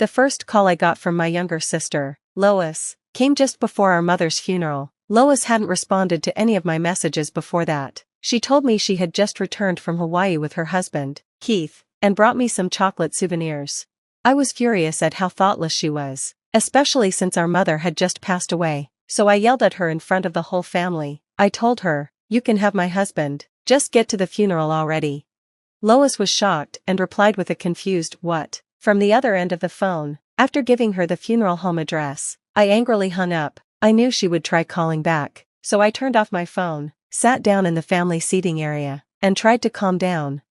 The first call I got from my younger sister, Lois, came just before our mother's funeral. Lois hadn't responded to any of my messages before that. She told me she had just returned from Hawaii with her husband, Keith, and brought me some chocolate souvenirs. I was furious at how thoughtless she was, especially since our mother had just passed away, so I yelled at her in front of the whole family. I told her, "You can have my husband, just get to the funeral already." Lois was shocked and replied with a confused "what?" from the other end of the phone. After giving her the funeral home address, I angrily hung up. I knew she would try calling back, so I turned off my phone, sat down in the family seating area, and tried to calm down.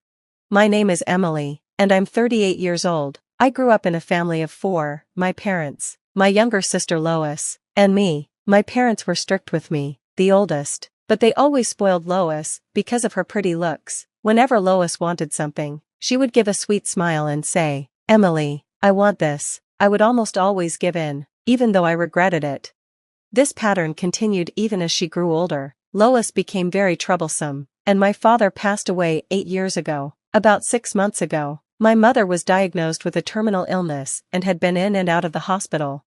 My name is Emily, and I'm 38 years old. I grew up in a family of 4, my parents, my younger sister Lois, and me. My parents were strict with me, the oldest, but they always spoiled Lois because of her pretty looks. Whenever Lois wanted something, she would give a sweet smile and say, "Emily, I want this." I would almost always give in, even though I regretted it. This pattern continued even as she grew older. Lois became very troublesome, and my father passed away 8 years ago. About 6 months ago, my mother was diagnosed with a terminal illness and had been in and out of the hospital.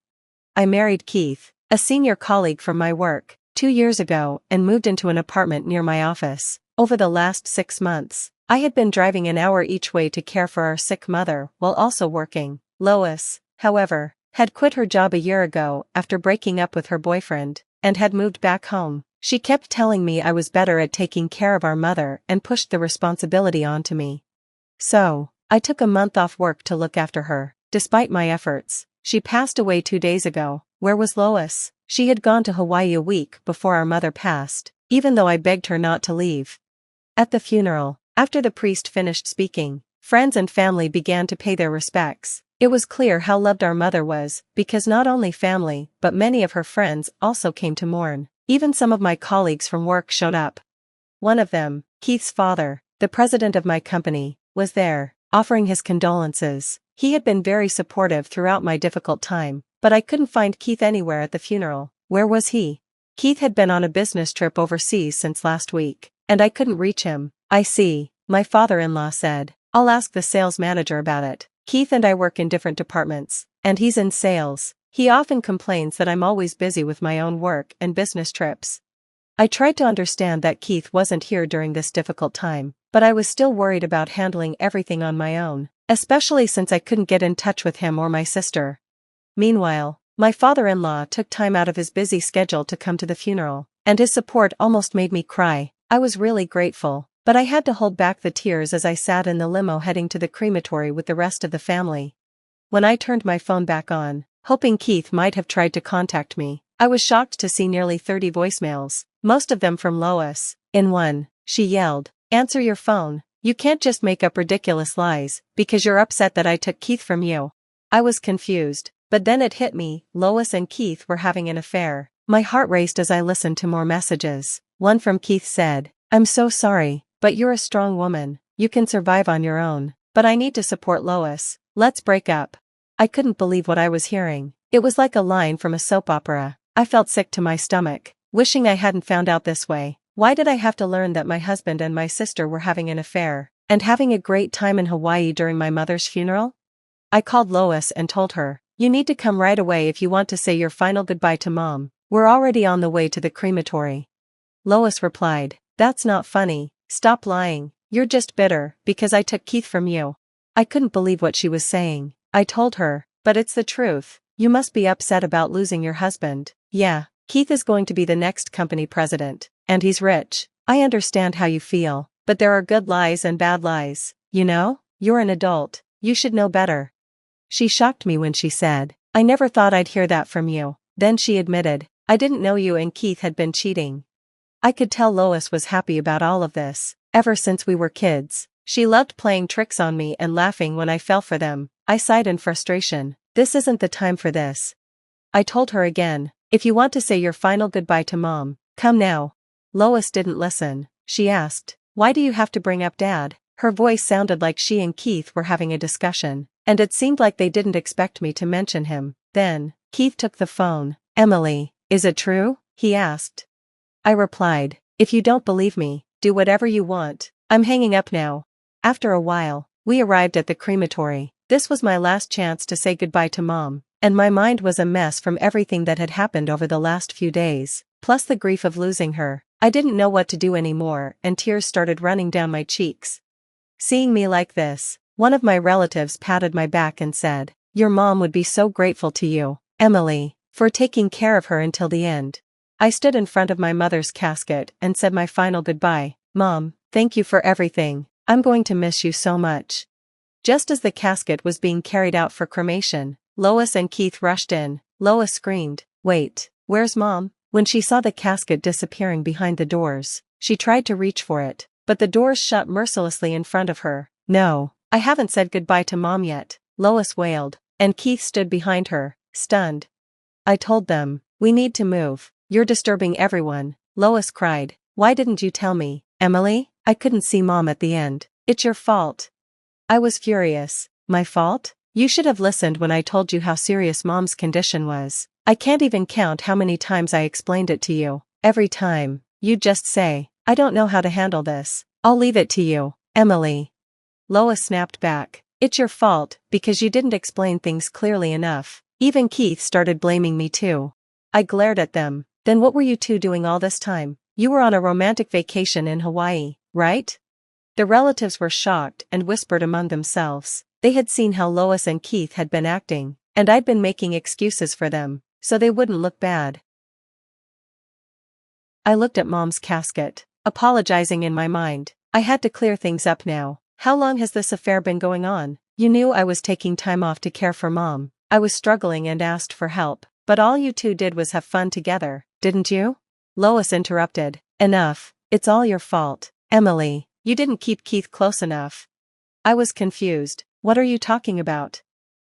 I married Keith, a senior colleague from my work, 2 years ago and moved into an apartment near my office. Over the last 6 months, I had been driving an hour each way to care for our sick mother while also working. Lois, however, had quit her job a year ago after breaking up with her boyfriend, and had moved back home. She kept telling me I was better at taking care of our mother and pushed the responsibility onto me. So, I took a month off work to look after her. Despite my efforts, she passed away 2 days ago. Where was Lois? She had gone to Hawaii a week before our mother passed, even though I begged her not to leave. At the funeral, after the priest finished speaking, friends and family began to pay their respects. It was clear how loved our mother was, because not only family but many of her friends also came to mourn. Even some of my colleagues from work showed up. One of them, Keith's father, the president of my company, was there, offering his condolences. He had been very supportive throughout my difficult time, but I couldn't find Keith anywhere at the funeral. Where was he? Keith had been on a business trip overseas since last week, and I couldn't reach him. "I see," my father-in-law said. "I'll ask the sales manager about it. Keith and I work in different departments, and he's in sales. He often complains that I'm always busy with my own work and business trips." I tried to understand that Keith wasn't here during this difficult time, but I was still worried about handling everything on my own, especially since I couldn't get in touch with him or my sister. Meanwhile, my father-in-law took time out of his busy schedule to come to the funeral, and his support almost made me cry. I was really grateful, but I had to hold back the tears as I sat in the limo heading to the crematory with the rest of the family. When I turned my phone back on, hoping Keith might have tried to contact me, I was shocked to see nearly 30 voicemails, most of them from Lois. In one, she yelled, "Answer your phone. You can't just make up ridiculous lies because you're upset that I took Keith from you." I was confused, but then it hit me. Lois and Keith were having an affair. My heart raced as I listened to more messages. One from Keith said, "I'm so sorry, but you're a strong woman. You can survive on your own, but I need to support Lois. Let's break up." I couldn't believe what I was hearing. It was like a line from a soap opera. I felt sick to my stomach, wishing I hadn't found out this way. Why did I have to learn that my husband and my sister were having an affair, and having a great time in Hawaii during my mother's funeral? I called Lois and told her, "You need to come right away if you want to say your final goodbye to Mom. We're already on the way to the crematory." Lois replied, "That's not funny. Stop lying. You're just bitter because I took Keith from you." I couldn't believe what she was saying. I told her, "But it's the truth. You must be upset about losing your husband." "Yeah, Keith is going to be the next company president, and he's rich. I understand how you feel, but there are good lies and bad lies, you know? You're an adult. You should know better." She shocked me when she said, "I never thought I'd hear that from you." Then she admitted, "I didn't know you and Keith had been cheating." I could tell Lois was happy about all of this. Ever since we were kids, she loved playing tricks on me and laughing when I fell for them. I sighed in frustration. This isn't the time for this. I told her again, "If you want to say your final goodbye to Mom, come now." Lois didn't listen. She asked, "Why do you have to bring up Dad?" Her voice sounded like she and Keith were having a discussion, and it seemed like they didn't expect me to mention him. Then, Keith took the phone. "Emily, is it true?" he asked. I replied, "If you don't believe me, do whatever you want. I'm hanging up now." After a while, we arrived at the crematory. This was my last chance to say goodbye to Mom, and my mind was a mess from everything that had happened over the last few days, plus the grief of losing her. I didn't know what to do anymore, and tears started running down my cheeks. Seeing me like this, one of my relatives patted my back and said, "Your mom would be so grateful to you, Emily, for taking care of her until the end." I stood in front of my mother's casket and said my final goodbye. "Mom, thank you for everything. I'm going to miss you so much." Just as the casket was being carried out for cremation, Lois and Keith rushed in. Lois screamed, "Wait, where's Mom?" When she saw the casket disappearing behind the doors, she tried to reach for it, but the doors shut mercilessly in front of her. "No, I haven't said goodbye to Mom yet," Lois wailed, and Keith stood behind her, stunned. "I told them, we need to move. You're disturbing everyone," Lois cried. "Why didn't you tell me, Emily? I couldn't see Mom at the end." "It's your fault." I was furious. "My fault? You should have listened when I told you how serious Mom's condition was. I can't even count how many times I explained it to you. Every time, you'd just say, 'I don't know how to handle this. I'll leave it to you, Emily.'" Lois snapped back. "It's your fault because you didn't explain things clearly enough." Even Keith started blaming me too. I glared at them. "Then what were you two doing all this time? You were on a romantic vacation in Hawaii, right?" The relatives were shocked and whispered among themselves. They had seen how Lois and Keith had been acting, and I'd been making excuses for them, so they wouldn't look bad. I looked at Mom's casket, apologizing in my mind. I had to clear things up now. "How long has this affair been going on? You knew I was taking time off to care for Mom." I was struggling and asked for help, "But all you two did was have fun together, didn't you?" Lois interrupted. "Enough, it's all your fault, Emily. You didn't keep Keith close enough." I was confused. "What are you talking about?"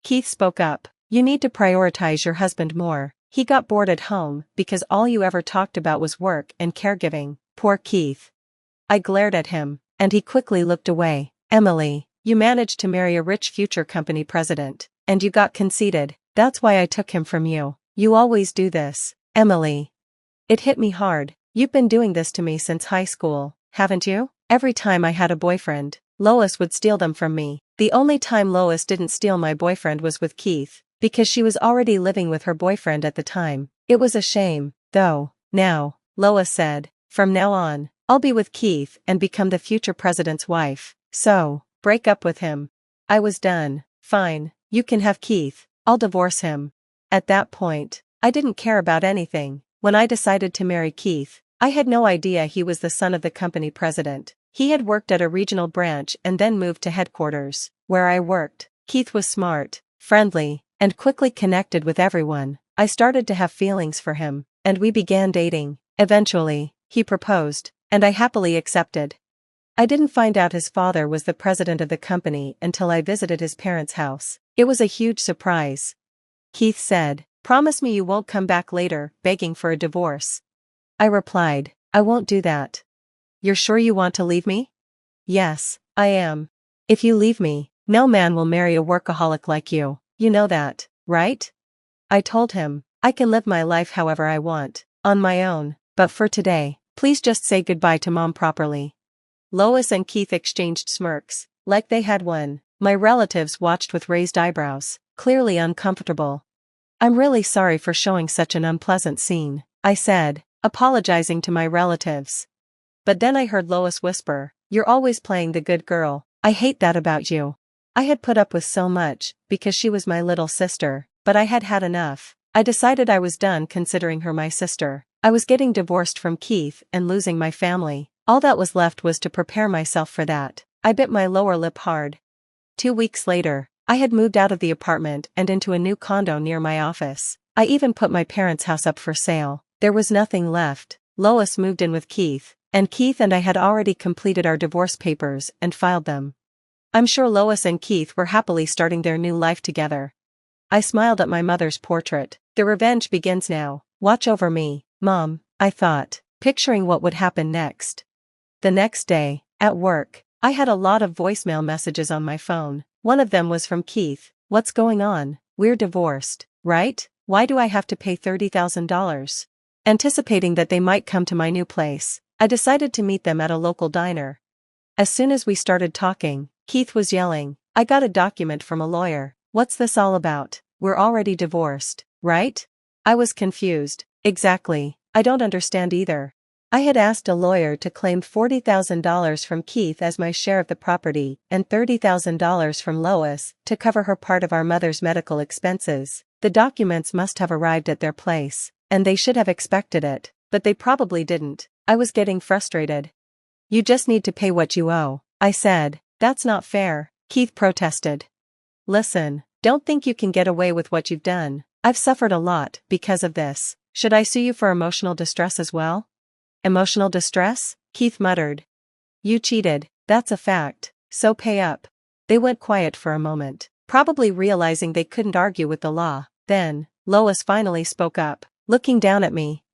Keith spoke up. "You need to prioritize your husband more. He got bored at home because all you ever talked about was work and caregiving." Poor Keith. I glared at him, and he quickly looked away. "Emily, you managed to marry a rich future company president, and you got conceited. That's why I took him from you. You always do this, Emily." It hit me hard. "You've been doing this to me since high school, haven't you? Every time I had a boyfriend, Lois would steal them from me." The only time Lois didn't steal my boyfriend was with Keith, because she was already living with her boyfriend at the time. It was a shame, though. "Now," Lois said, "from now on, I'll be with Keith and become the future president's wife. So, break up with him." I was done. "Fine, you can have Keith. I'll divorce him." At that point, I didn't care about anything. When I decided to marry Keith, I had no idea he was the son of the company president. He had worked at a regional branch and then moved to headquarters, where I worked. Keith was smart, friendly, and quickly connected with everyone. I started to have feelings for him, and we began dating. Eventually, he proposed, and I happily accepted. I didn't find out his father was the president of the company until I visited his parents' house. It was a huge surprise. Keith said, "Promise me you won't come back later, begging for a divorce." I replied, "I won't do that." "You're sure you want to leave me?" "Yes, I am. If you leave me, no man will marry a workaholic like you. You know that, right?" I told him, "I can live my life however I want, on my own, but for today, please just say goodbye to Mom properly." Lois and Keith exchanged smirks, like they had won. My relatives watched with raised eyebrows, clearly uncomfortable. "I'm really sorry for showing such an unpleasant scene," I said, apologizing to my relatives. But then I heard Lois whisper, "You're always playing the good girl. I hate that about you." I had put up with so much, because she was my little sister, but I had had enough. I decided I was done considering her my sister. I was getting divorced from Keith and losing my family. All that was left was to prepare myself for that. I bit my lower lip hard. 2 weeks later, I had moved out of the apartment and into a new condo near my office. I even put my parents' house up for sale. There was nothing left. Lois moved in with Keith, and Keith and I had already completed our divorce papers and filed them. I'm sure Lois and Keith were happily starting their new life together. I smiled at my mother's portrait. "The revenge begins now. Watch over me, Mom," I thought, picturing what would happen next. The next day, at work, I had a lot of voicemail messages on my phone. One of them was from Keith. "What's going on? We're divorced, right? Why do I have to pay $30,000? Anticipating that they might come to my new place, I decided to meet them at a local diner. As soon as we started talking, Keith was yelling, I got a document from a lawyer. What's this all about? We're already divorced, right? I was confused. Exactly. I don't understand either. I had asked a lawyer to claim $40,000 from Keith as my share of the property and $30,000 from Lois to cover her part of our mother's medical expenses. The documents must have arrived at their place, and they should have expected it, but they probably didn't. I was getting frustrated. You just need to pay what you owe, I said. That's not fair, Keith protested. Listen, don't think you can get away with what you've done. I've suffered a lot because of this. Should I sue you for emotional distress as well? Emotional distress? Keith muttered. You cheated, that's a fact, so pay up. They went quiet for a moment, probably realizing they couldn't argue with the law. Then, Lois finally spoke up, looking down at me.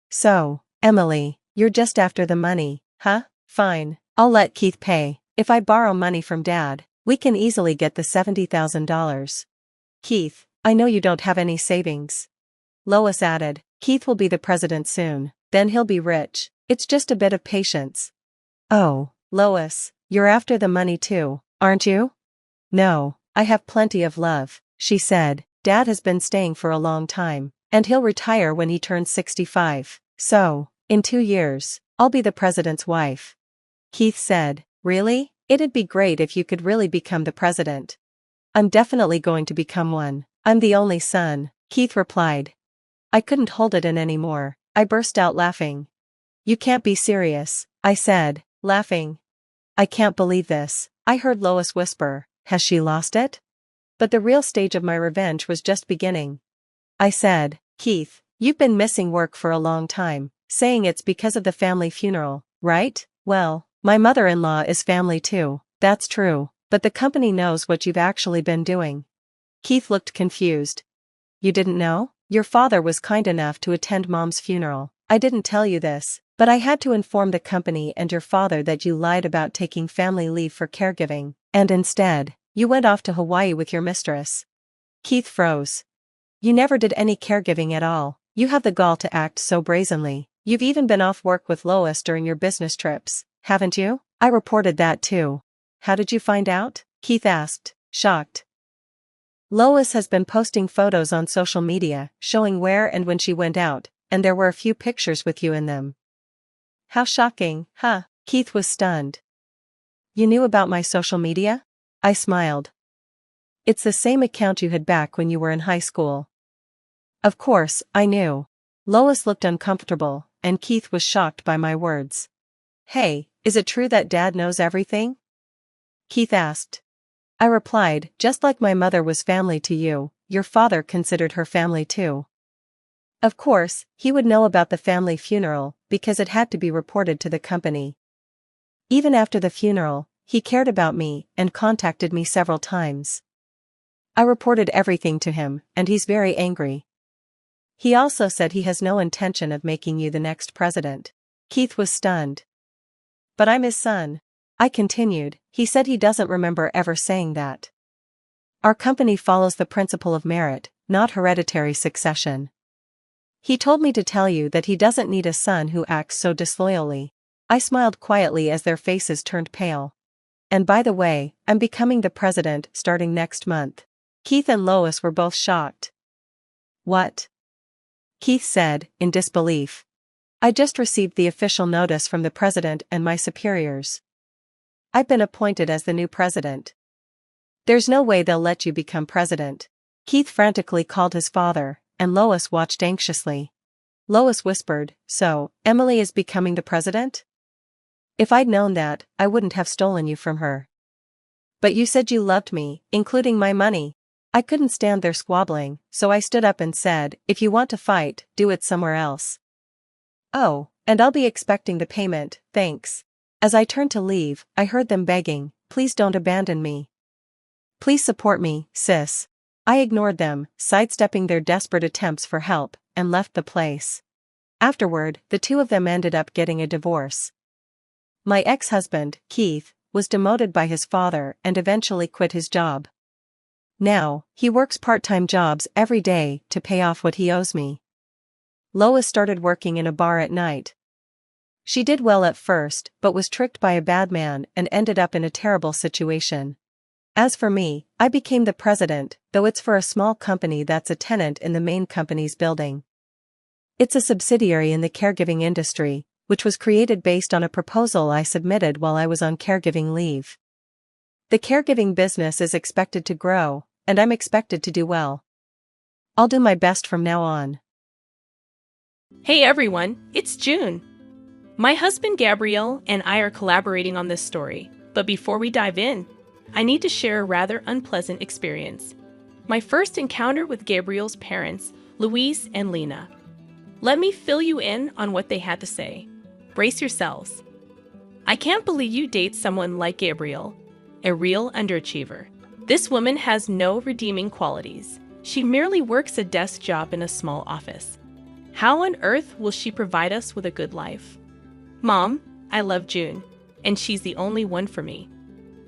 So, Emily, you're just after the money, huh? Fine, I'll let Keith pay. If I borrow money from Dad, we can easily get the $70,000. Keith, I know you don't have any savings. Lois added, Keith will be the president soon, then he'll be rich. It's just a bit of patience. Oh, Lois, you're after the money too, aren't you? No, I have plenty of love, she said. Dad has been staying for a long time, and he'll retire when he turns 65. So, in 2 years, I'll be the president's wife. Keith said, Really? It'd be great if you could really become the president. I'm definitely going to become one. I'm the only son, Keith replied. I couldn't hold it in anymore. I burst out laughing. You can't be serious, I said, laughing. I can't believe this, I heard Lois whisper. Has she lost it? But the real stage of my revenge was just beginning. I said, Keith, you've been missing work for a long time, saying it's because of the family funeral, right? Well, my mother-in-law is family too. That's true, but the company knows what you've actually been doing. Keith looked confused. You didn't know? Your father was kind enough to attend Mom's funeral. I didn't tell you this, but I had to inform the company and your father that you lied about taking family leave for caregiving, and instead, you went off to Hawaii with your mistress. Keith froze. You never did any caregiving at all. You have the gall to act so brazenly. You've even been off work with Lois during your business trips, haven't you? I reported that too. How did you find out? Keith asked, shocked. Lois has been posting photos on social media, showing where and when she went out, and there were a few pictures with you in them. How shocking, huh? Keith was stunned. You knew about my social media? I smiled. It's the same account you had back when you were in high school. Of course, I knew. Lois looked uncomfortable, and Keith was shocked by my words. Hey, is it true that Dad knows everything? Keith asked. I replied, just like my mother was family to you, your father considered her family too. Of course, he would know about the family funeral, because it had to be reported to the company. Even after the funeral, he cared about me and contacted me several times. I reported everything to him, and he's very angry. He also said he has no intention of making you the next president. Keith was stunned. But I'm his son. I continued, he said he doesn't remember ever saying that. Our company follows the principle of merit, not hereditary succession. He told me to tell you that he doesn't need a son who acts so disloyally. I smiled quietly as their faces turned pale. And by the way, I'm becoming the president starting next month. Keith and Lois were both shocked. What? Keith said, in disbelief. I just received the official notice from the president and my superiors. I've been appointed as the new president. There's no way they'll let you become president. Keith frantically called his father, and Lois watched anxiously. Lois whispered, So, Emily is becoming the president? If I'd known that, I wouldn't have stolen you from her. But you said you loved me, including my money. I couldn't stand their squabbling, so I stood up and said, if you want to fight, do it somewhere else. Oh, and I'll be expecting the payment, thanks. As I turned to leave, I heard them begging, please don't abandon me. Please support me, sis. I ignored them, sidestepping their desperate attempts for help, and left the place. Afterward, the two of them ended up getting a divorce. My ex-husband, Keith, was demoted by his father and eventually quit his job. Now, he works part-time jobs every day to pay off what he owes me. Lois started working in a bar at night. She did well at first, but was tricked by a bad man and ended up in a terrible situation. As for me, I became the president, though it's for a small company that's a tenant in the main company's building. It's a subsidiary in the caregiving industry, which was created based on a proposal I submitted while I was on caregiving leave. The caregiving business is expected to grow, and I'm expected to do well. I'll do my best from now on. Hey everyone, it's June. My husband Gabriel and I are collaborating on this story, but before we dive in, I need to share a rather unpleasant experience. My first encounter with Gabriel's parents, Louise and Lena. Let me fill you in on what they had to say. Brace yourselves. I can't believe you date someone like Gabriel, a real underachiever. This woman has no redeeming qualities. She merely works a desk job in a small office. How on earth will she provide us with a good life? Mom, I love June, and she's the only one for me.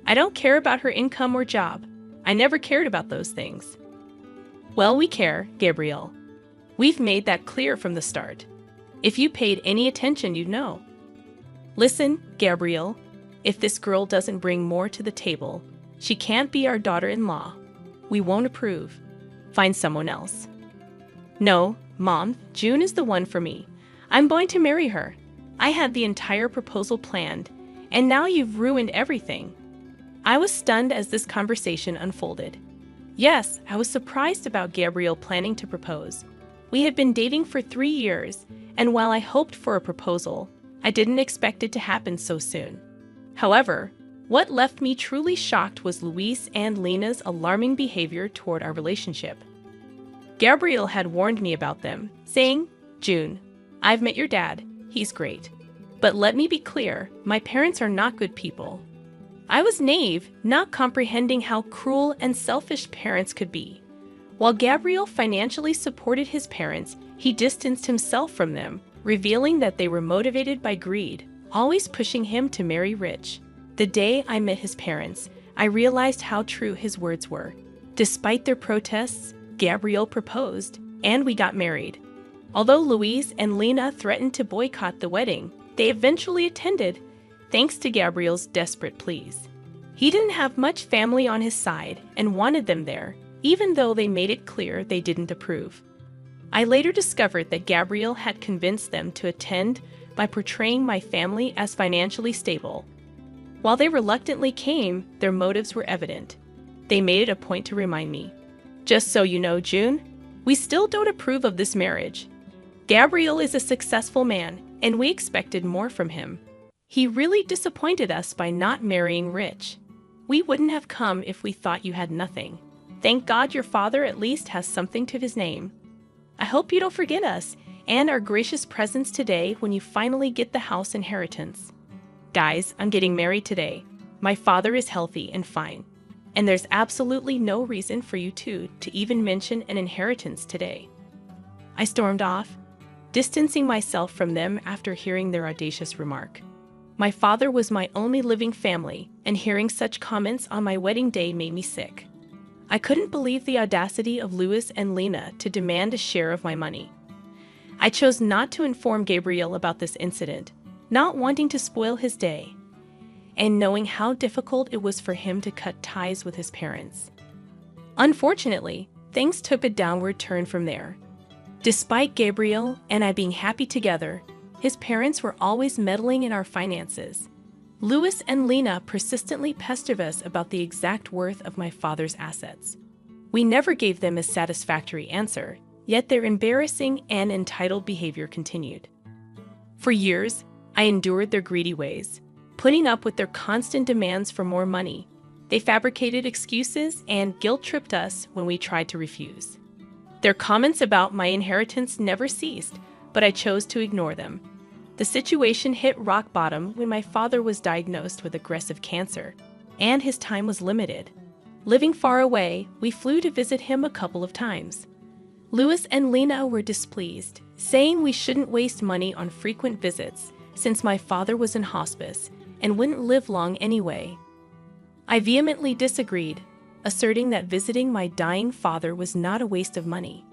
I don't care about her income or job. I never cared about those things. Well, we care, Gabriel. We've made that clear from the start. If you paid any attention, you'd know. Listen, Gabriel, if this girl doesn't bring more to the table, she can't be our daughter-in-law. We won't approve. Find someone else. No, Mom, June is the one for me. I'm going to marry her. I had the entire proposal planned, and now you've ruined everything. I was stunned as this conversation unfolded. Yes, I was surprised about Gabriel planning to propose. We had been dating for 3 years, and while I hoped for a proposal, I didn't expect it to happen so soon. However, what left me truly shocked was Louise and Lena's alarming behavior toward our relationship. Gabriel had warned me about them, saying, "June, I've met your dad. He's great. But let me be clear, my parents are not good people." I was naive, not comprehending how cruel and selfish parents could be. While Gabriel financially supported his parents, he distanced himself from them, revealing that they were motivated by greed, always pushing him to marry rich. The day I met his parents, I realized how true his words were. Despite their protests, Gabriel proposed, and we got married. Although Louise and Lena threatened to boycott the wedding, they eventually attended, thanks to Gabriel's desperate pleas. He didn't have much family on his side and wanted them there, even though they made it clear they didn't approve. I later discovered that Gabriel had convinced them to attend by portraying my family as financially stable. While they reluctantly came, their motives were evident. They made it a point to remind me, "Just so you know, June, we still don't approve of this marriage. Gabriel is a successful man, and we expected more from him. He really disappointed us by not marrying rich. We wouldn't have come if we thought you had nothing. Thank God your father at least has something to his name. I hope you don't forget us and our gracious presence today when you finally get the house inheritance. Guys, I'm getting married today. My father is healthy and fine, and there's absolutely no reason for you two to even mention an inheritance today." I stormed off, distancing myself from them after hearing their audacious remark. My father was my only living family, and hearing such comments on my wedding day made me sick. I couldn't believe the audacity of Louis and Lena to demand a share of my money. I chose not to inform Gabriel about this incident, not wanting to spoil his day, and knowing how difficult it was for him to cut ties with his parents. Unfortunately, things took a downward turn from there. Despite Gabriel and I being happy together, his parents were always meddling in our finances. Louis and Lena persistently pestered us about the exact worth of my father's assets. We never gave them a satisfactory answer, yet their embarrassing and entitled behavior continued. For years, I endured their greedy ways, putting up with their constant demands for more money. They fabricated excuses and guilt-tripped us when we tried to refuse. Their comments about my inheritance never ceased, but I chose to ignore them. The situation hit rock bottom when my father was diagnosed with aggressive cancer, and his time was limited. Living far away, we flew to visit him a couple of times. Louis and Lena were displeased, saying we shouldn't waste money on frequent visits since my father was in hospice and wouldn't live long anyway. I vehemently disagreed, asserting that visiting my dying father was not a waste of money.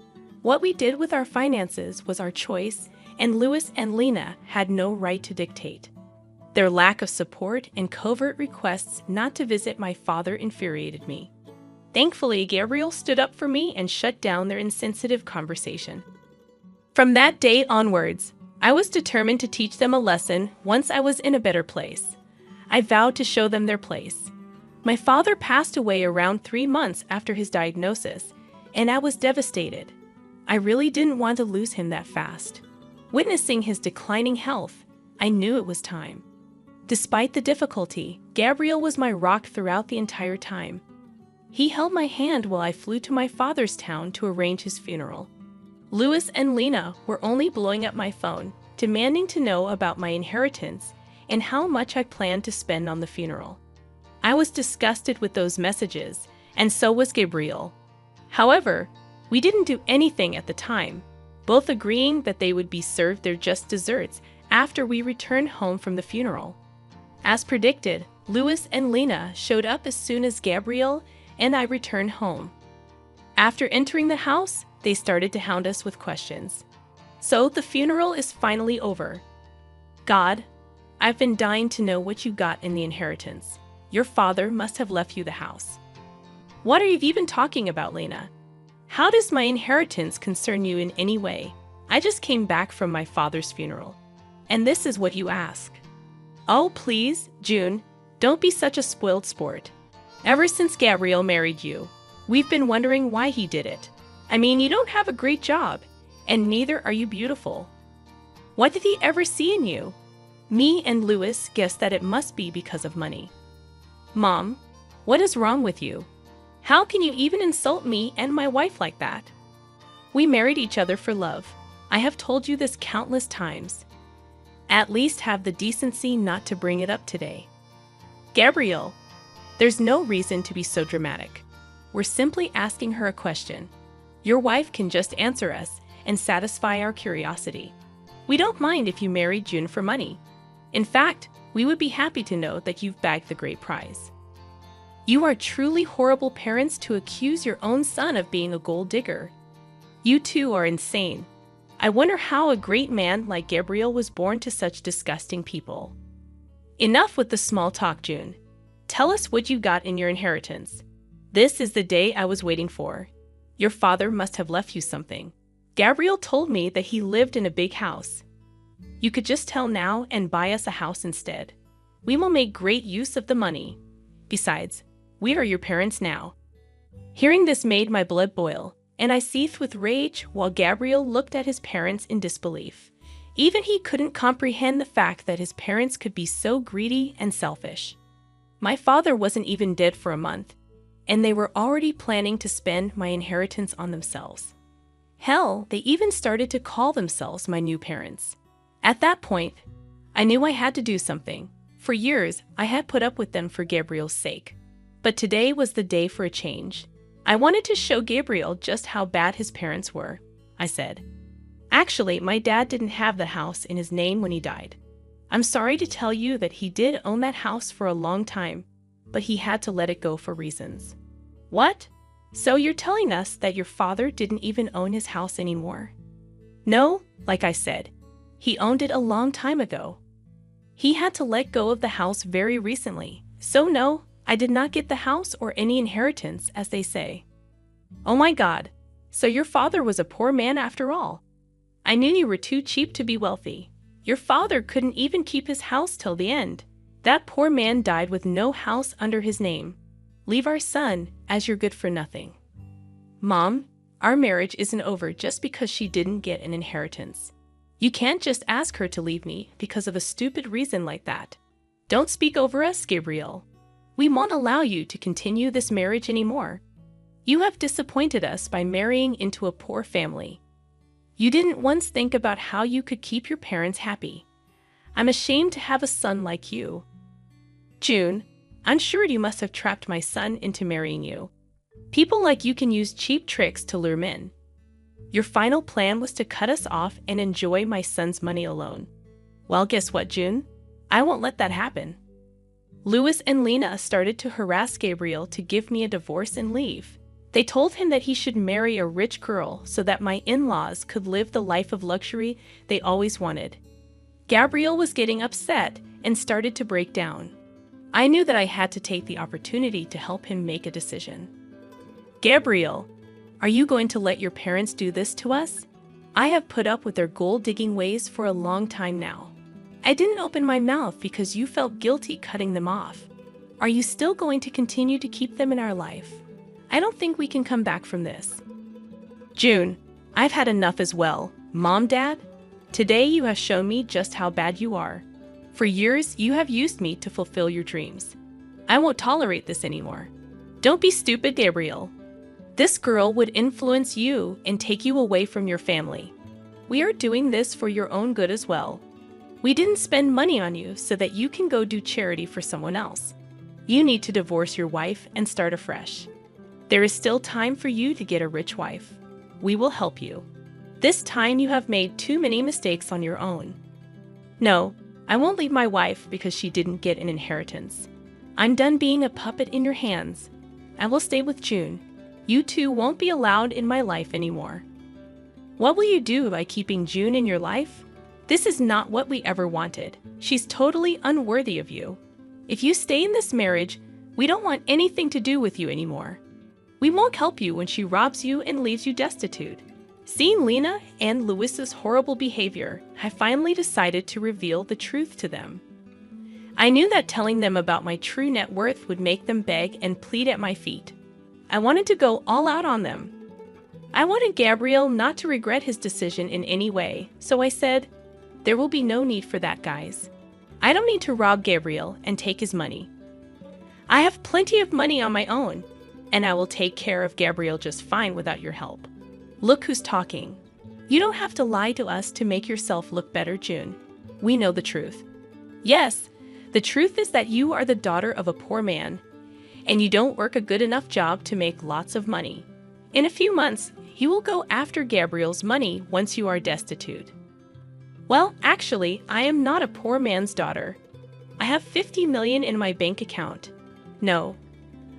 What we did with our finances was our choice, and Louis and Lena had no right to dictate. Their lack of support and covert requests not to visit my father infuriated me. Thankfully, Gabriel stood up for me and shut down their insensitive conversation. From that day onwards, I was determined to teach them a lesson once I was in a better place. I vowed to show them their place. My father passed away around 3 months after his diagnosis, and I was devastated. I really didn't want to lose him that fast. Witnessing his declining health, I knew it was time. Despite the difficulty, Gabriel was my rock throughout the entire time. He held my hand while I flew to my father's town to arrange his funeral. Louis and Lena were only blowing up my phone, demanding to know about my inheritance and how much I planned to spend on the funeral. I was disgusted with those messages, and so was Gabriel. However, we didn't do anything at the time, both agreeing that they would be served their just desserts after we returned home from the funeral. As predicted, Louis and Lena showed up as soon as Gabriel and I returned home. After entering the house, they started to hound us with questions. So the funeral is finally over. God, I've been dying to know what you got in the inheritance. Your father must have left you the house. What are you even talking about, Lena? How does my inheritance concern you in any way? I just came back from my father's funeral. And this is what you ask. Oh, please, June, don't be such a spoiled sport. Ever since Gabriel married you, we've been wondering why he did it. I mean, you don't have a great job, and neither are you beautiful. What did he ever see in you? Me and Louis guessed that it must be because of money. Mom, what is wrong with you? How can you even insult me and my wife like that? We married each other for love. I have told you this countless times. At least have the decency not to bring it up today. Gabriel, there's no reason to be so dramatic. We're simply asking her a question. Your wife can just answer us and satisfy our curiosity. We don't mind if you marry June for money. In fact, we would be happy to know that you've bagged the great prize. You are truly horrible parents to accuse your own son of being a gold digger. You two are insane. I wonder how a great man like Gabriel was born to such disgusting people. Enough with the small talk, June. Tell us what you got in your inheritance. This is the day I was waiting for. Your father must have left you something. Gabriel told me that he lived in a big house. You could just tell now and buy us a house instead. We will make great use of the money. Besides, we are your parents now. Hearing this made my blood boil, and I seethed with rage while Gabriel looked at his parents in disbelief. Even he couldn't comprehend the fact that his parents could be so greedy and selfish. My father wasn't even dead for a month, and they were already planning to spend my inheritance on themselves. Hell, they even started to call themselves my new parents. At that point, I knew I had to do something. For years, I had put up with them for Gabriel's sake. But today was the day for a change. I wanted to show Gabriel just how bad his parents were, I said. Actually, my dad didn't have the house in his name when he died. I'm sorry to tell you that he did own that house for a long time, but he had to let it go for reasons. What? So you're telling us that your father didn't even own his house anymore? No, like I said, he owned it a long time ago. He had to let go of the house very recently, so no, I did not get the house or any inheritance, as they say. Oh my God, so your father was a poor man after all. I knew you were too cheap to be wealthy. Your father couldn't even keep his house till the end. That poor man died with no house under his name. Leave our son, as you're good for nothing. Mom, our marriage isn't over just because she didn't get an inheritance. You can't just ask her to leave me because of a stupid reason like that. Don't speak over us, Gabriel. We won't allow you to continue this marriage anymore. You have disappointed us by marrying into a poor family. You didn't once think about how you could keep your parents happy. I'm ashamed to have a son like you. June, I'm sure you must have trapped my son into marrying you. People like you can use cheap tricks to lure men. Your final plan was to cut us off and enjoy my son's money alone. Well, guess what, June? I won't let that happen. Louis and Lena started to harass Gabriel to give me a divorce and leave. They told him that he should marry a rich girl so that my in-laws could live the life of luxury they always wanted. Gabriel was getting upset and started to break down. I knew that I had to take the opportunity to help him make a decision. Gabriel, are you going to let your parents do this to us? I have put up with their gold-digging ways for a long time now. I didn't open my mouth because you felt guilty cutting them off. Are you still going to continue to keep them in our life? I don't think we can come back from this. June, I've had enough as well. Mom, Dad? Today you have shown me just how bad you are. For years, you have used me to fulfill your dreams. I won't tolerate this anymore. Don't be stupid, Gabriel. This girl would influence you and take you away from your family. We are doing this for your own good as well. We didn't spend money on you so that you can go do charity for someone else. You need to divorce your wife and start afresh. There is still time for you to get a rich wife. We will help you. This time you have made too many mistakes on your own. No, I won't leave my wife because she didn't get an inheritance. I'm done being a puppet in your hands. I will stay with June. You two won't be allowed in my life anymore. What will you do by keeping June in your life? This is not what we ever wanted. She's totally unworthy of you. If you stay in this marriage, we don't want anything to do with you anymore. We won't help you when she robs you and leaves you destitute. Seeing Lena and Louis's horrible behavior, I finally decided to reveal the truth to them. I knew that telling them about my true net worth would make them beg and plead at my feet. I wanted to go all out on them. I wanted Gabriel not to regret his decision in any way, so I said, there will be no need for that, guys. I don't need to rob Gabriel and take his money. I have plenty of money on my own, and I will take care of Gabriel just fine without your help. Look who's talking. You don't have to lie to us to make yourself look better, June. We know the truth. Yes, the truth is that you are the daughter of a poor man, and you don't work a good enough job to make lots of money. In a few months, you will go after Gabriel's money once you are destitute. Well, actually, I am not a poor man's daughter. I have 50 million in my bank account. No,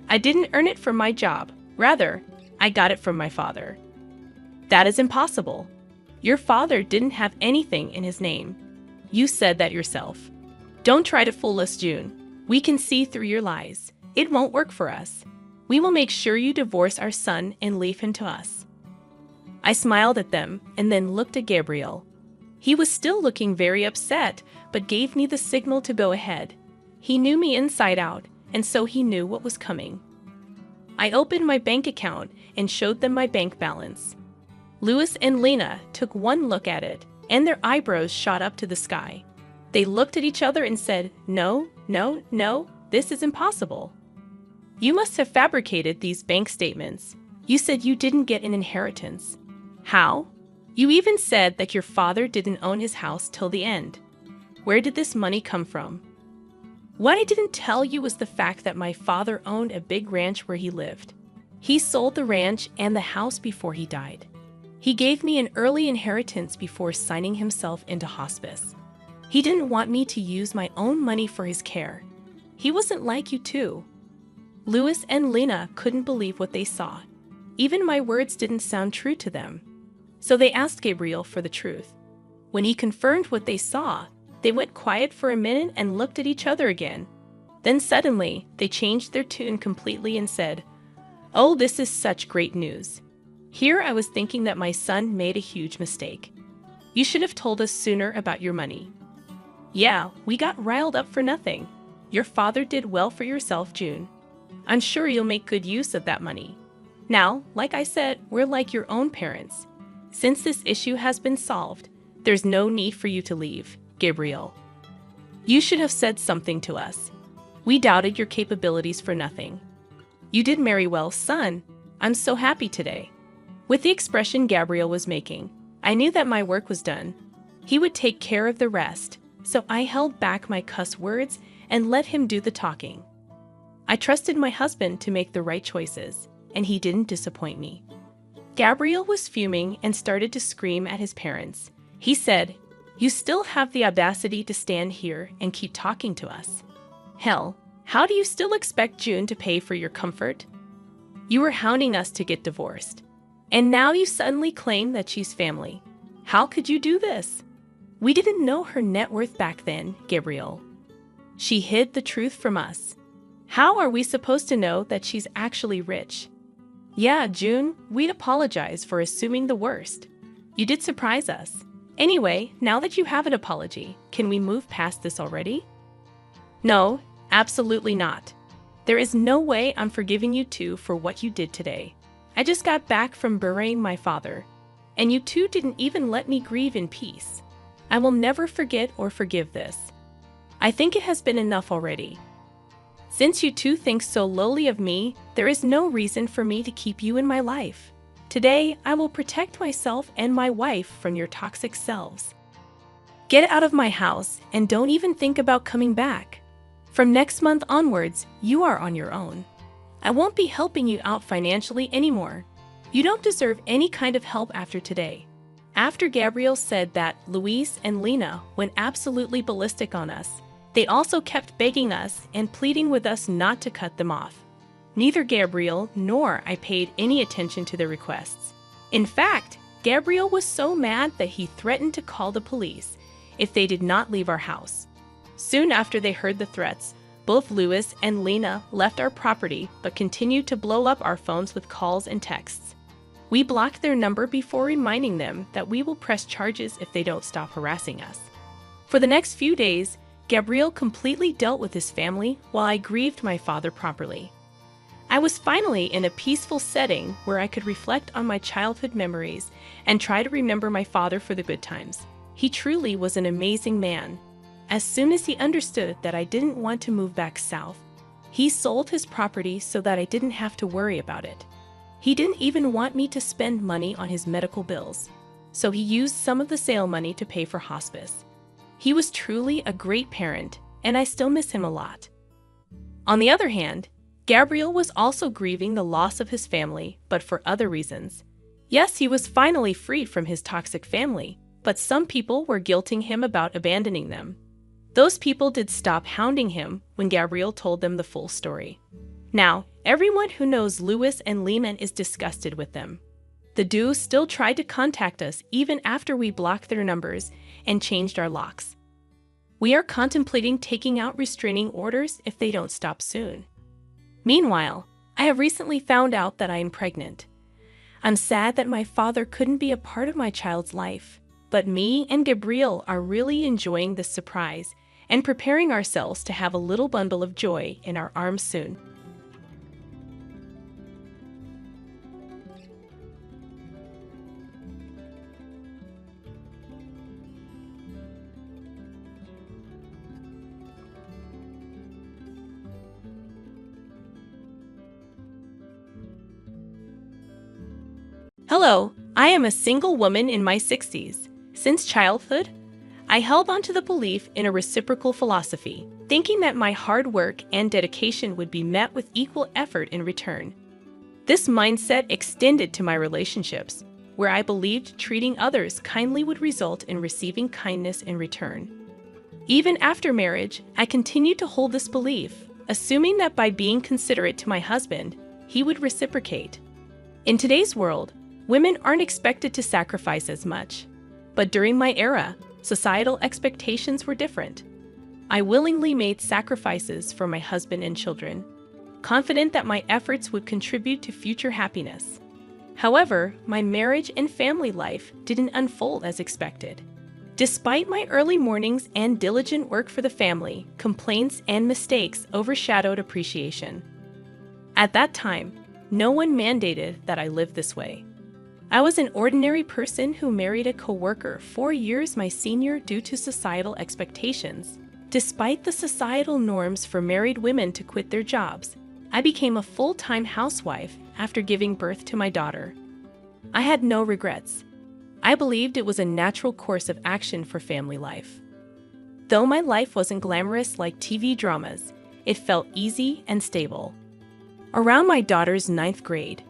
I didn't earn it from my job. Rather, I got it from my father. That is impossible. Your father didn't have anything in his name. You said that yourself. Don't try to fool us, June. We can see through your lies. It won't work for us. We will make sure you divorce our son and leave him to us. I smiled at them and then looked at Gabriel. He was still looking very upset, but gave me the signal to go ahead. He knew me inside out, and so he knew what was coming. I opened my bank account and showed them my bank balance. Louis and Lena took one look at it, and their eyebrows shot up to the sky. They looked at each other and said, "No, no, no, this is impossible. You must have fabricated these bank statements. You said you didn't get an inheritance. How? You even said that your father didn't own his house till the end. Where did this money come from?" What I didn't tell you was the fact that my father owned a big ranch where he lived. He sold the ranch and the house before he died. He gave me an early inheritance before signing himself into hospice. He didn't want me to use my own money for his care. He wasn't like you too. Louis and Lena couldn't believe what they saw. Even my words didn't sound true to them. So they asked Gabriel for the truth. When he confirmed what they saw, they went quiet for a minute and looked at each other again. Then suddenly, they changed their tune completely and said, "Oh, this is such great news. Here I was thinking that my son made a huge mistake. You should have told us sooner about your money." "Yeah, we got riled up for nothing. Your father did well for yourself, June. I'm sure you'll make good use of that money. Now, like I said, we're like your own parents. Since this issue has been solved, there's no need for you to leave, Gabriel. You should have said something to us. We doubted your capabilities for nothing. You did marry well, son. I'm so happy today." With the expression Gabriel was making, I knew that my work was done. He would take care of the rest, so I held back my cuss words and let him do the talking. I trusted my husband to make the right choices, and he didn't disappoint me. Gabriel was fuming and started to scream at his parents. He said, "You still have the audacity to stand here and keep talking to us? Hell, how do you still expect June to pay for your comfort? You were hounding us to get divorced, and now you suddenly claim that she's family. How could you do this? We didn't know her net worth back then, Gabriel. She hid the truth from us. How are we supposed to know that she's actually rich? Yeah, June, we'd apologize for assuming the worst. You did surprise us. Anyway, now that you have an apology, can we move past this already? No, absolutely not. There is no way I'm forgiving you two for what you did today. I just got back from burying my father, and you two didn't even let me grieve in peace. I will never forget or forgive this. I think it has been enough already. Since you two think so lowly of me, there is no reason for me to keep you in my life. Today, I will protect myself and my wife from your toxic selves. Get out of my house and don't even think about coming back. From next month onwards, you are on your own. I won't be helping you out financially anymore. You don't deserve any kind of help after today. After Gabriel said that, Luis and Lena went absolutely ballistic on us. They also kept begging us and pleading with us not to cut them off. Neither Gabriel nor I paid any attention to their requests. In fact, Gabriel was so mad that he threatened to call the police if they did not leave our house. Soon after they heard the threats, both Luis and Lena left our property but continued to blow up our phones with calls and texts. We blocked their number before reminding them that we will press charges if they don't stop harassing us. For the next few days, Gabriel completely dealt with his family while I grieved my father properly. I was finally in a peaceful setting where I could reflect on my childhood memories and try to remember my father for the good times. He truly was an amazing man. As soon as he understood that I didn't want to move back south, he sold his property so that I didn't have to worry about it. He didn't even want me to spend money on his medical bills, so he used some of the sale money to pay for hospice. He was truly a great parent, and I still miss him a lot. On the other hand, Gabriel was also grieving the loss of his family, but for other reasons. Yes, he was finally freed from his toxic family, but some people were guilting him about abandoning them. Those people did stop hounding him when Gabriel told them the full story. Now, everyone who knows Luis and Lena is disgusted with them. The duo still tried to contact us even after we blocked their numbers and changed our locks. We are contemplating taking out restraining orders if they don't stop soon. Meanwhile, I have recently found out that I am pregnant. I'm sad that my father couldn't be a part of my child's life, but me and Gabriel are really enjoying this surprise and preparing ourselves to have a little bundle of joy in our arms soon. Hello, I am a single woman in my 60s. Since childhood, I held on to the belief in a reciprocal philosophy, thinking that my hard work and dedication would be met with equal effort in return. This mindset extended to my relationships, where I believed treating others kindly would result in receiving kindness in return. Even after marriage, I continued to hold this belief, assuming that by being considerate to my husband, he would reciprocate. In today's world, women aren't expected to sacrifice as much. But during my era, societal expectations were different. I willingly made sacrifices for my husband and children, confident that my efforts would contribute to future happiness. However, my marriage and family life didn't unfold as expected. Despite my early mornings and diligent work for the family, complaints and mistakes overshadowed appreciation. At that time, no one mandated that I live this way. I was an ordinary person who married a coworker 4 years my senior due to societal expectations. Despite the societal norms for married women to quit their jobs, I became a full-time housewife after giving birth to my daughter. I had no regrets. I believed it was a natural course of action for family life. Though my life wasn't glamorous like TV dramas, it felt easy and stable. Around my daughter's 9th grade,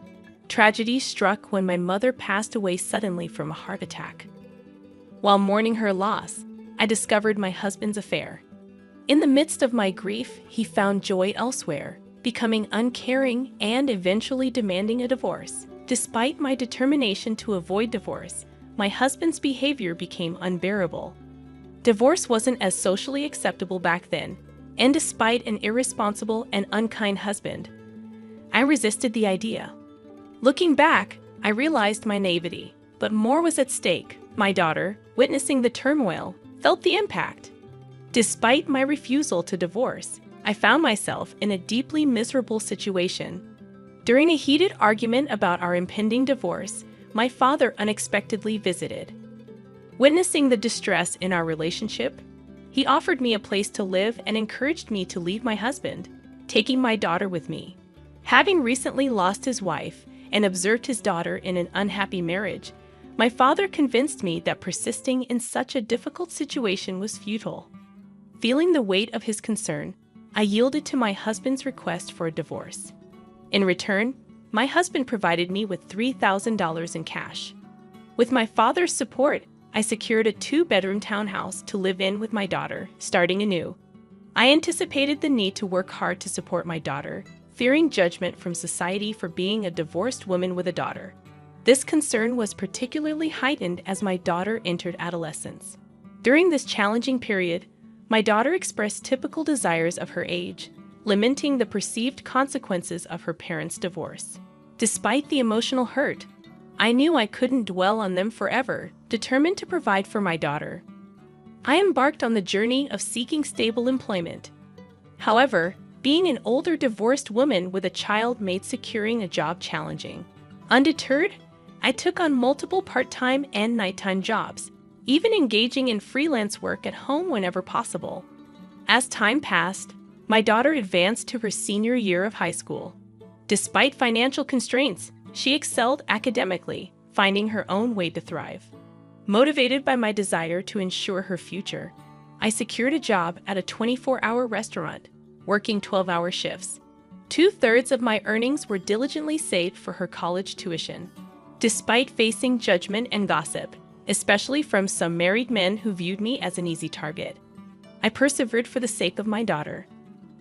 tragedy struck when my mother passed away suddenly from a heart attack. While mourning her loss, I discovered my husband's affair. In the midst of my grief, he found joy elsewhere, becoming uncaring and eventually demanding a divorce. Despite my determination to avoid divorce, my husband's behavior became unbearable. Divorce wasn't as socially acceptable back then, And despite an irresponsible and unkind husband, I resisted the idea. Looking back, I realized my naivety, but more was at stake. My daughter, witnessing the turmoil, felt the impact. Despite my refusal to divorce, I found myself in a deeply miserable situation. During a heated argument about our impending divorce, my father unexpectedly visited. Witnessing the distress in our relationship, he offered me a place to live and encouraged me to leave my husband, taking my daughter with me. Having recently lost his wife and observed his daughter in an unhappy marriage, my father convinced me that persisting in such a difficult situation was futile. Feeling the weight of his concern, I yielded to my husband's request for a divorce. In return, my husband provided me with $3,000 in cash. With my father's support, I secured a 2-bedroom townhouse to live in with my daughter, starting anew. I anticipated the need to work hard to support my daughter, fearing judgment from society for being a divorced woman with a daughter. This concern was particularly heightened as my daughter entered adolescence. During this challenging period, my daughter expressed typical desires of her age, lamenting the perceived consequences of her parents' divorce. Despite the emotional hurt, I knew I couldn't dwell on them forever, determined to provide for my daughter. I embarked on the journey of seeking stable employment. However, being an older divorced woman with a child made securing a job challenging. Undeterred, I took on multiple part-time and nighttime jobs, even engaging in freelance work at home whenever possible. As time passed, my daughter advanced to her senior year of high school. Despite financial constraints, she excelled academically, finding her own way to thrive. Motivated by my desire to ensure her future, I secured a job at a 24-hour restaurant, working 12-hour shifts. 2/3 of my earnings were diligently saved for her college tuition. Despite facing judgment and gossip, especially from some married men who viewed me as an easy target, I persevered for the sake of my daughter.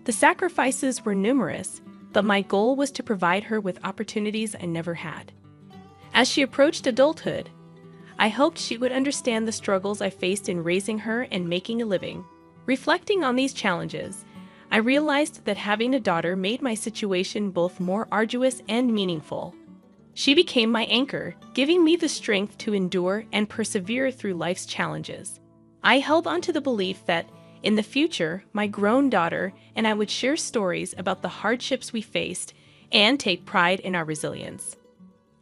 The sacrifices were numerous, but my goal was to provide her with opportunities I never had. As she approached adulthood, I hoped she would understand the struggles I faced in raising her and making a living. Reflecting on these challenges, I realized that having a daughter made my situation both more arduous and meaningful. She became my anchor, giving me the strength to endure and persevere through life's challenges. I held on to the belief that, in the future, my grown daughter and I would share stories about the hardships we faced and take pride in our resilience.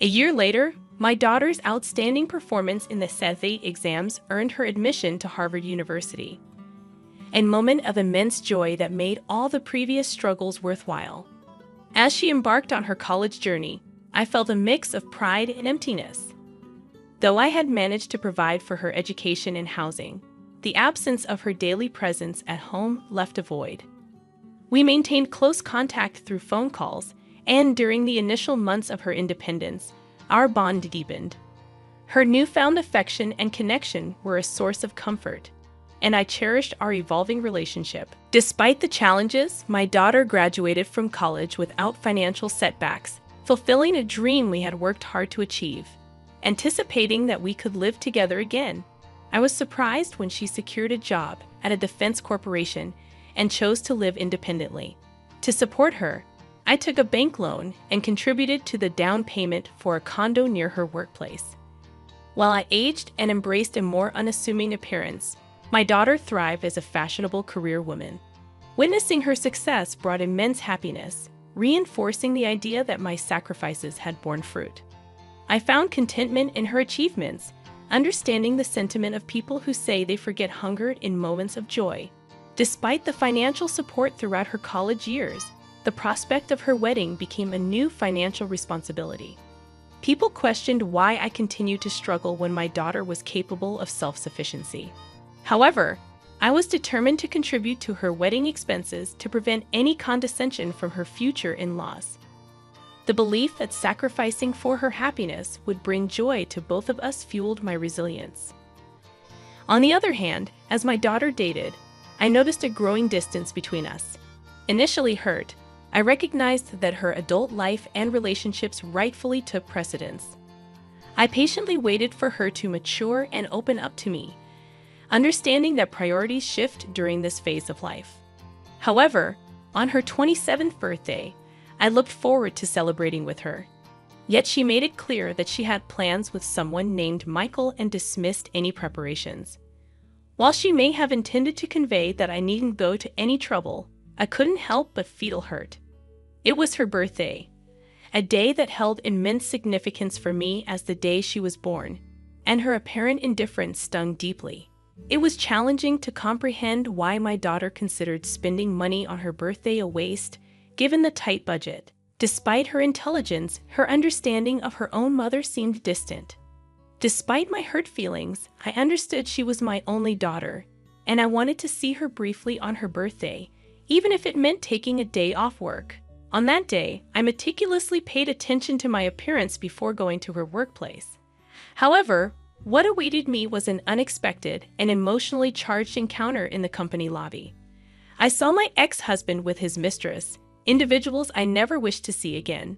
A year later, my daughter's outstanding performance in the SAT exams earned her admission to Harvard University, a moment of immense joy that made all the previous struggles worthwhile. As she embarked on her college journey, I felt a mix of pride and emptiness. Though I had managed to provide for her education and housing, the absence of her daily presence at home left a void. We maintained close contact through phone calls, and during the initial months of her independence, our bond deepened. Her newfound affection and connection were a source of comfort, and I cherished our evolving relationship. Despite the challenges, my daughter graduated from college without financial setbacks, fulfilling a dream we had worked hard to achieve. Anticipating that we could live together again, I was surprised when she secured a job at a defense corporation and chose to live independently. To support her, I took a bank loan and contributed to the down payment for a condo near her workplace. While I aged and embraced a more unassuming appearance, my daughter thrived as a fashionable career woman. Witnessing her success brought immense happiness, reinforcing the idea that my sacrifices had borne fruit. I found contentment in her achievements, understanding the sentiment of people who say they forget hunger in moments of joy. Despite the financial support throughout her college years, the prospect of her wedding became a new financial responsibility. People questioned why I continued to struggle when my daughter was capable of self-sufficiency. However, I was determined to contribute to her wedding expenses to prevent any condescension from her future in-laws. The belief that sacrificing for her happiness would bring joy to both of us fueled my resilience. On the other hand, as my daughter dated, I noticed a growing distance between us. Initially hurt, I recognized that her adult life and relationships rightfully took precedence. I patiently waited for her to mature and open up to me, understanding that priorities shift during this phase of life. However, on her 27th birthday, I looked forward to celebrating with her. Yet she made it clear that she had plans with someone named Michael and dismissed any preparations. While she may have intended to convey that I needn't go to any trouble, I couldn't help but feel hurt. It was her birthday, a day that held immense significance for me as the day she was born, and her apparent indifference stung deeply. It was challenging to comprehend why my daughter considered spending money on her birthday a waste, given the tight budget. Despite her intelligence, her understanding of her own mother seemed distant. Despite my hurt feelings, I understood she was my only daughter, and I wanted to see her briefly on her birthday, even if it meant taking a day off work. On that day, I meticulously paid attention to my appearance before going to her workplace. However, what awaited me was an unexpected and emotionally charged encounter in the company lobby. I saw my ex-husband with his mistress, individuals I never wished to see again.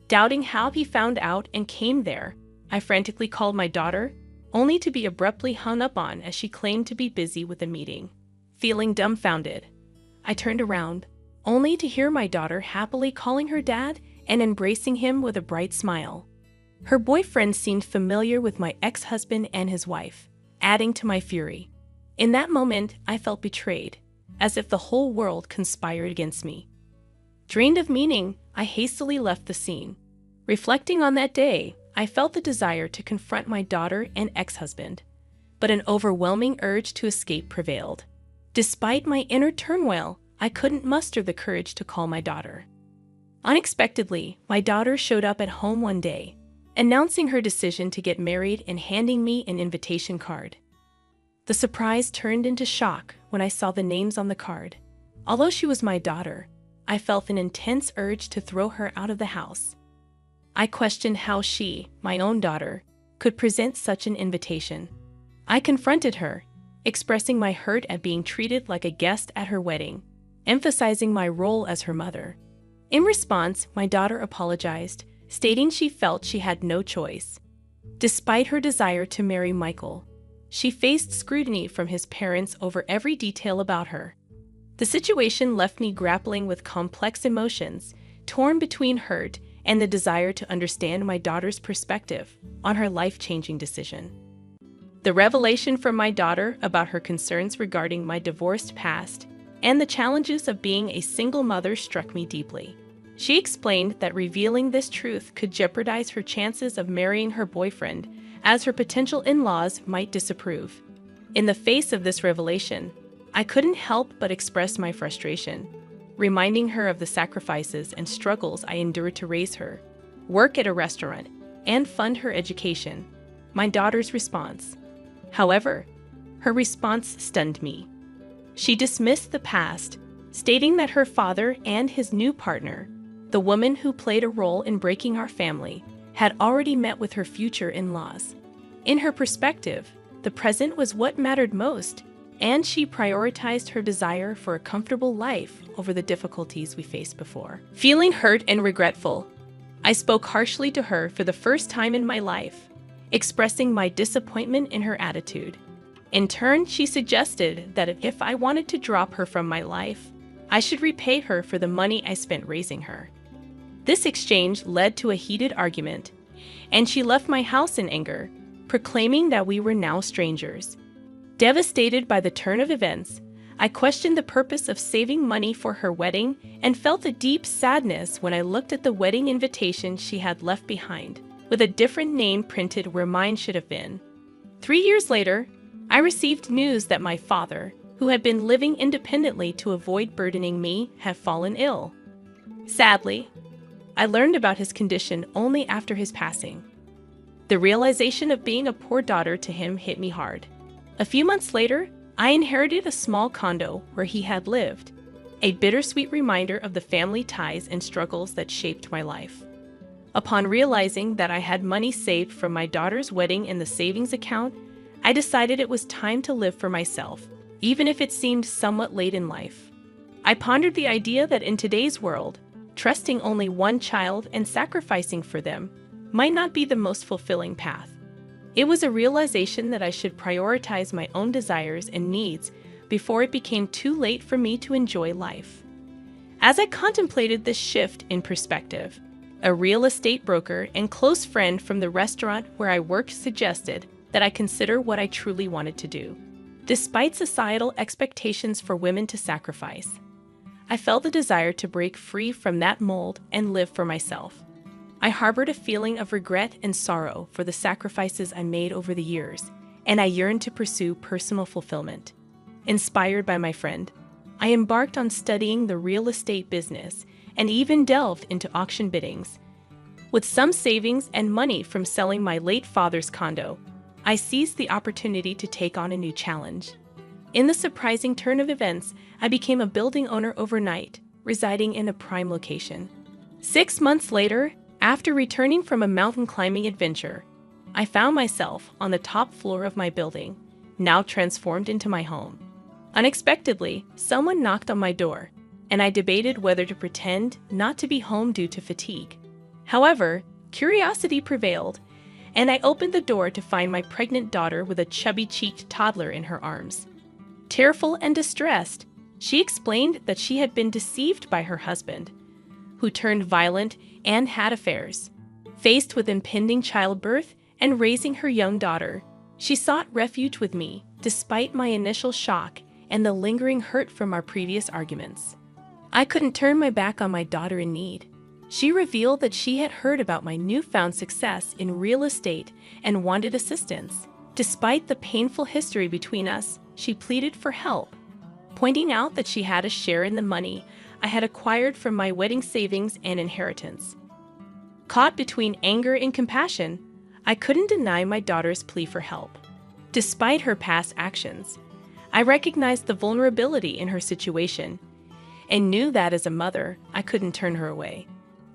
Doubting how he found out and came there, I frantically called my daughter, only to be abruptly hung up on as she claimed to be busy with a meeting. Feeling dumbfounded, I turned around, only to hear my daughter happily calling her dad and embracing him with a bright smile. Her boyfriend seemed familiar with my ex-husband and his wife, adding to my fury. In that moment, I felt betrayed, as if the whole world conspired against me. Drained of meaning, I hastily left the scene. Reflecting on that day, I felt the desire to confront my daughter and ex-husband, but an overwhelming urge to escape prevailed. Despite my inner turmoil, I couldn't muster the courage to call my daughter. Unexpectedly, my daughter showed up at home one day, announcing her decision to get married and handing me an invitation card. The surprise turned into shock when I saw the names on the card. Although she was my daughter, I felt an intense urge to throw her out of the house. I questioned how she, my own daughter, could present such an invitation. I confronted her, expressing my hurt at being treated like a guest at her wedding, emphasizing my role as her mother. In response, my daughter apologized, stating she felt she had no choice. Despite her desire to marry Michael, she faced scrutiny from his parents over every detail about her. The situation left me grappling with complex emotions, torn between hurt and the desire to understand my daughter's perspective on her life-changing decision. The revelation from my daughter about her concerns regarding my divorced past and the challenges of being a single mother struck me deeply. She explained that revealing this truth could jeopardize her chances of marrying her boyfriend, as her potential in-laws might disapprove. In the face of this revelation, I couldn't help but express my frustration, reminding her of the sacrifices and struggles I endured to raise her, work at a restaurant, and fund her education. My daughter's response. However, her response stunned me. She dismissed the past, stating that her father and his new partner, the woman who played a role in breaking our family, had already met with her future in-laws. In her perspective, the present was what mattered most, and she prioritized her desire for a comfortable life over the difficulties we faced before. Feeling hurt and regretful, I spoke harshly to her for the first time in my life, expressing my disappointment in her attitude. In turn, she suggested that if I wanted to drop her from my life, I should repay her for the money I spent raising her. This exchange led to a heated argument, and she left my house in anger, proclaiming that we were now strangers. Devastated by the turn of events, I questioned the purpose of saving money for her wedding and felt a deep sadness when I looked at the wedding invitation she had left behind, with a different name printed where mine should have been. 3 years later, I received news that my father, who had been living independently to avoid burdening me, had fallen ill. Sadly, I learned about his condition only after his passing. The realization of being a poor daughter to him hit me hard. A few months later, I inherited a small condo where he had lived, a bittersweet reminder of the family ties and struggles that shaped my life. Upon realizing that I had money saved from my daughter's wedding in the savings account, I decided it was time to live for myself, even if it seemed somewhat late in life. I pondered the idea that in today's world, trusting only one child and sacrificing for them might not be the most fulfilling path. It was a realization that I should prioritize my own desires and needs before it became too late for me to enjoy life. As I contemplated this shift in perspective, a real estate broker and close friend from the restaurant where I worked suggested that I consider what I truly wanted to do. Despite societal expectations for women to sacrifice, I felt the desire to break free from that mold and live for myself. I harbored a feeling of regret and sorrow for the sacrifices I made over the years, and I yearned to pursue personal fulfillment. Inspired by my friend, I embarked on studying the real estate business and even delved into auction biddings. With some savings and money from selling my late father's condo, I seized the opportunity to take on a new challenge. In the surprising turn of events, I became a building owner overnight, residing in a prime location. 6 months later, after returning from a mountain climbing adventure, I found myself on the top floor of my building, now transformed into my home. Unexpectedly, someone knocked on my door, and I debated whether to pretend not to be home due to fatigue. However, curiosity prevailed, and I opened the door to find my pregnant daughter with a chubby-cheeked toddler in her arms. Tearful and distressed, she explained that she had been deceived by her husband, who turned violent and had affairs. Faced with impending childbirth and raising her young daughter, she sought refuge with me, despite my initial shock and the lingering hurt from our previous arguments. I couldn't turn my back on my daughter in need. She revealed that she had heard about my newfound success in real estate and wanted assistance. Despite the painful history between us, she pleaded for help, pointing out that she had a share in the money I had acquired from my wedding savings and inheritance. Caught between anger and compassion, I couldn't deny my daughter's plea for help. Despite her past actions, I recognized the vulnerability in her situation and knew that as a mother, I couldn't turn her away.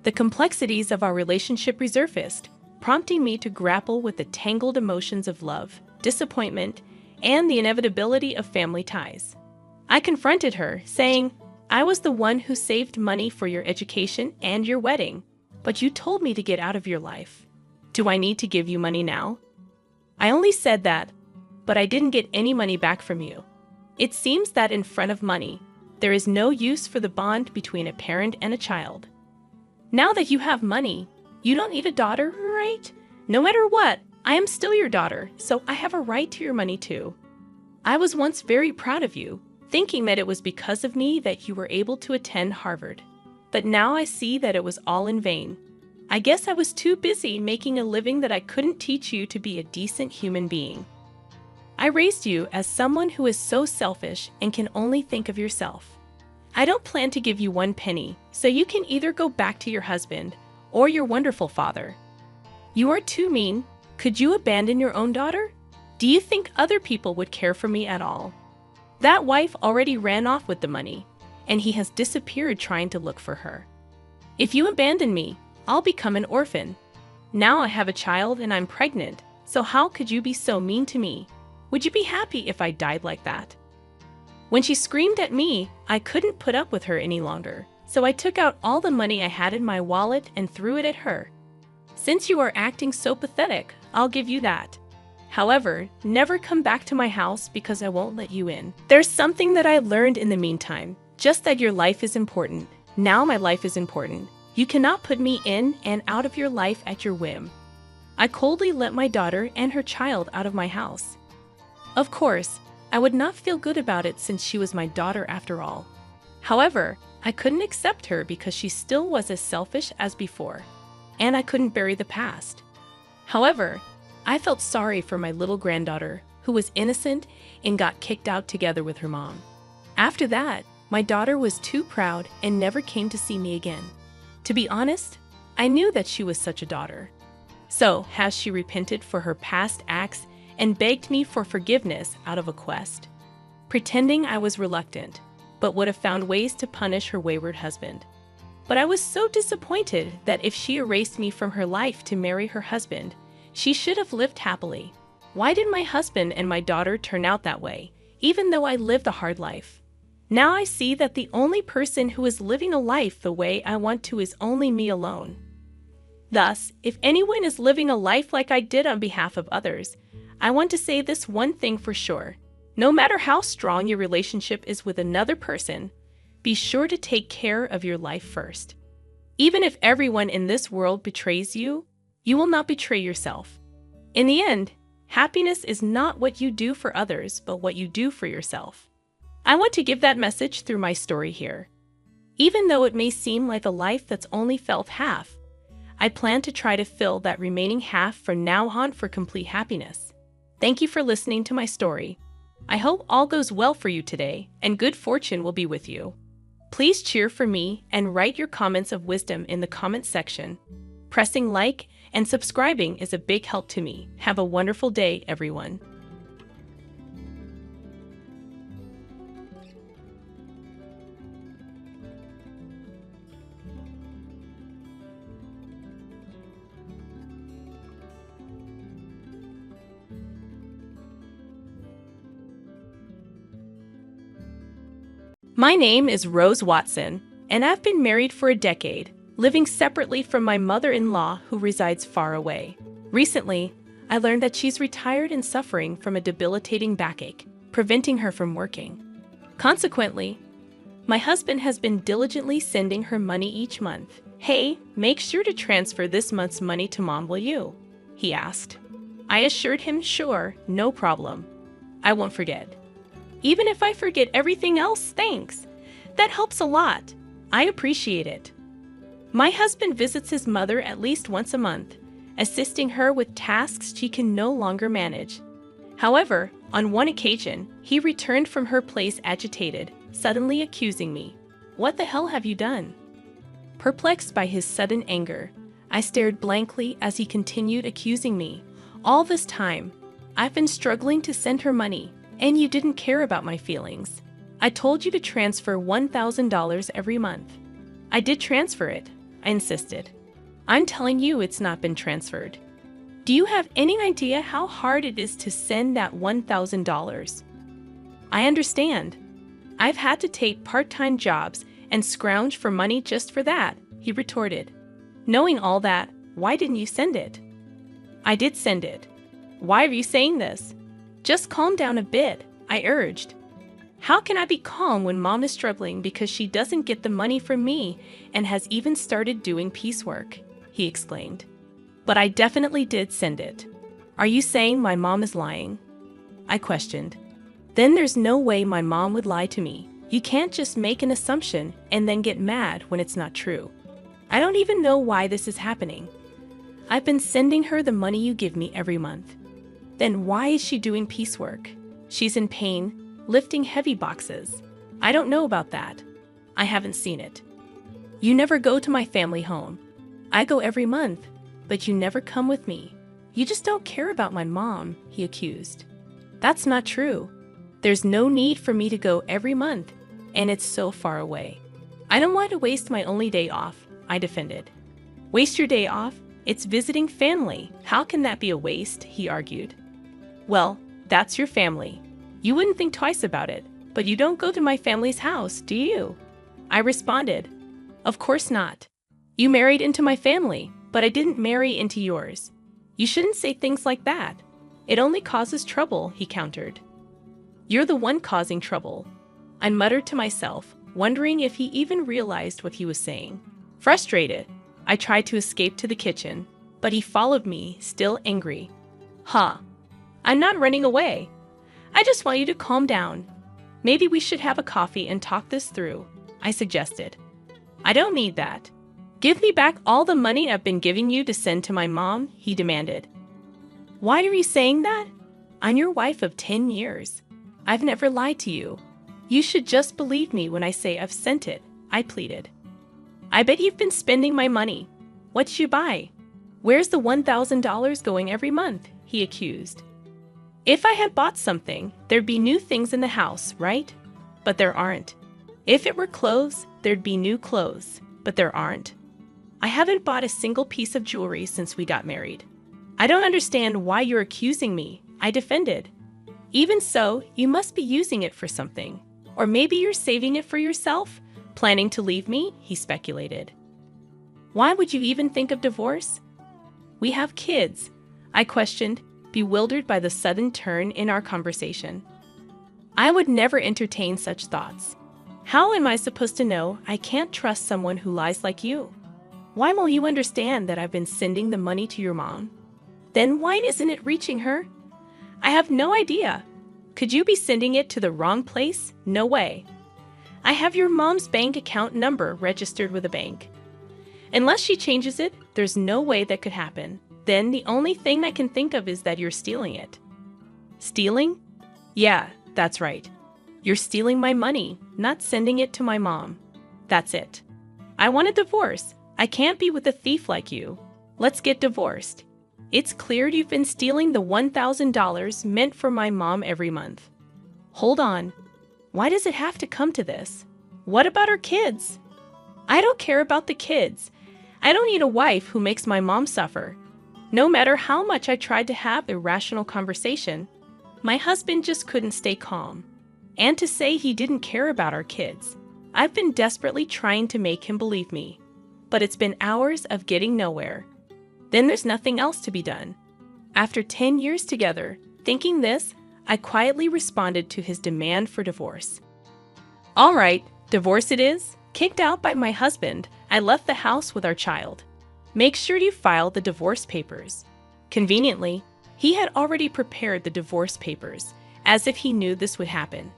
The complexities of our relationship resurfaced, prompting me to grapple with the tangled emotions of love, disappointment, and the inevitability of family ties. I confronted her, saying, "I was the one who saved money for your education and your wedding, but you told me to get out of your life. Do I need to give you money now?" I only said that, but I didn't get any money back from you. It seems that in front of money, there is no use for the bond between a parent and a child. Now that you have money, you don't need a daughter, right? No matter what, I am still your daughter, so I have a right to your money too. I was once very proud of you, thinking that it was because of me that you were able to attend Harvard. But now I see that it was all in vain. I guess I was too busy making a living that I couldn't teach you to be a decent human being. I raised you as someone who is so selfish and can only think of yourself. I don't plan to give you one penny, so you can either go back to your husband or your wonderful father. You are too mean. Could you abandon your own daughter? Do you think other people would care for me at all? That wife already ran off with the money, and he has disappeared trying to look for her. If you abandon me, I'll become an orphan. Now I have a child and I'm pregnant, so how could you be so mean to me? Would you be happy if I died like that? When she screamed at me, I couldn't put up with her any longer, so I took out all the money I had in my wallet and threw it at her. Since you are acting so pathetic, I'll give you that. However, never come back to my house because I won't let you in. There's something that I learned in the meantime, just that your life is important. Now my life is important. You cannot put me in and out of your life at your whim. I coldly let my daughter and her child out of my house. Of course, I would not feel good about it since she was my daughter after all. However, I couldn't accept her because she still was as selfish as before, and I couldn't bury the past. However, I felt sorry for my little granddaughter, who was innocent and got kicked out together with her mom. After that, my daughter was too proud and never came to see me again. To be honest, I knew that she was such a daughter. So, has she repented for her past acts and begged me for forgiveness out of a quest, pretending I was reluctant, but would have found ways to punish her wayward husband. But I was so disappointed that if she erased me from her life to marry her husband, she should have lived happily. Why did my husband and my daughter turn out that way, even though I lived a hard life? Now I see that the only person who is living a life the way I want to is only me alone. Thus, if anyone is living a life like I did on behalf of others, I want to say this one thing for sure. No matter how strong your relationship is with another person, be sure to take care of your life first. Even if everyone in this world betrays you, you will not betray yourself. In the end, happiness is not what you do for others, but what you do for yourself. I want to give that message through my story here. Even though it may seem like a life that's only felt half, I plan to try to fill that remaining half from now on for complete happiness. Thank you for listening to my story. I hope all goes well for you today, and good fortune will be with you. Please cheer for me and write your comments of wisdom in the comment section. Pressing like and subscribing is a big help to me. Have a wonderful day, everyone. My name is Rose Watson, and I've been married for a decade, living separately from my mother-in-law who resides far away. Recently, I learned that she's retired and suffering from a debilitating backache, preventing her from working. Consequently, my husband has been diligently sending her money each month. "Hey, make sure to transfer this month's money to Mom, will you?" he asked. I assured him, "Sure, no problem. I won't forget." "Even if I forget everything else, thanks. That helps a lot. I appreciate it." My husband visits his mother at least once a month, assisting her with tasks she can no longer manage. However, on one occasion, he returned from her place agitated, suddenly accusing me. "What the hell have you done?" Perplexed by his sudden anger, I stared blankly as he continued accusing me. "All this time, I've been struggling to send her money, and you didn't care about my feelings. I told you to transfer $1,000 every month." "I did transfer it," I insisted. "I'm telling you it's not been transferred. Do you have any idea how hard it is to send that $1,000? "I understand. I've had to take part-time jobs and scrounge for money just for that," he retorted. "Knowing all that, why didn't you send it?" "I did send it." "Why are you saying this?" "Just calm down a bit," I urged. "How can I be calm when Mom is struggling because she doesn't get the money from me and has even started doing piecework?" he exclaimed. "But I definitely did send it." "Are you saying my mom is lying?" I questioned. "Then there's no way my mom would lie to me. You can't just make an assumption and then get mad when it's not true. I don't even know why this is happening. I've been sending her the money you give me every month. Then why is she doing piecework? She's in pain, lifting heavy boxes. I don't know about that. I haven't seen it. You never go to my family home. I go every month, but you never come with me. You just don't care about my mom," he accused. "That's not true. There's no need for me to go every month, and it's so far away. I don't want to waste my only day off," I defended. "Waste your day off? It's visiting family. How can that be a waste?" he argued. "Well, that's your family. You wouldn't think twice about it, but you don't go to my family's house, do you?" I responded. "Of course not. You married into my family, but I didn't marry into yours. You shouldn't say things like that. It only causes trouble," he countered. "You're the one causing trouble," I muttered to myself, wondering if he even realized what he was saying. Frustrated, I tried to escape to the kitchen, but he followed me, still angry. "Huh. I'm not running away. I just want you to calm down. Maybe we should have a coffee and talk this through," I suggested. "I don't need that. Give me back all the money I've been giving you to send to my mom," he demanded. "Why are you saying that? I'm your wife of 10 years. I've never lied to you. You should just believe me when I say I've sent it," I pleaded. "I bet you've been spending my money. What'd you buy? Where's the $1,000 going every month?" he accused. "If I had bought something, there'd be new things in the house, right? But there aren't. If it were clothes, there'd be new clothes, but there aren't. I haven't bought a single piece of jewelry since we got married." "I don't understand why you're accusing me," I defended. "Even so, you must be using it for something. Or maybe you're saving it for yourself, planning to leave me," he speculated. "Why would you even think of divorce?" "We have kids," I questioned, bewildered by the sudden turn in our conversation. I would never entertain such thoughts. How am I supposed to know I can't trust someone who lies like you? Why won't you understand that I've been sending the money to your mom? Then why isn't it reaching her? I have no idea. Could you be sending it to the wrong place? No way. I have your mom's bank account number registered with a bank. Unless she changes it, there's no way that could happen. Then the only thing I can think of is that you're stealing it. Stealing? Yeah, that's right. You're stealing my money, not sending it to my mom. That's it. I want a divorce. I can't be with a thief like you. Let's get divorced. It's clear you've been stealing the $1,000 meant for my mom every month. Hold on. Why does it have to come to this? What about our kids? I don't care about the kids. I don't need a wife who makes my mom suffer. No matter how much I tried to have a rational conversation, my husband just couldn't stay calm. And to say he didn't care about our kids, I've been desperately trying to make him believe me. But it's been hours of getting nowhere. Then there's nothing else to be done. After 10 years together, thinking this, I quietly responded to his demand for divorce. All right, divorce it is. Kicked out by my husband, I left the house with our child. Make sure you file the divorce papers. Conveniently, he had already prepared the divorce papers, as if he knew this would happen.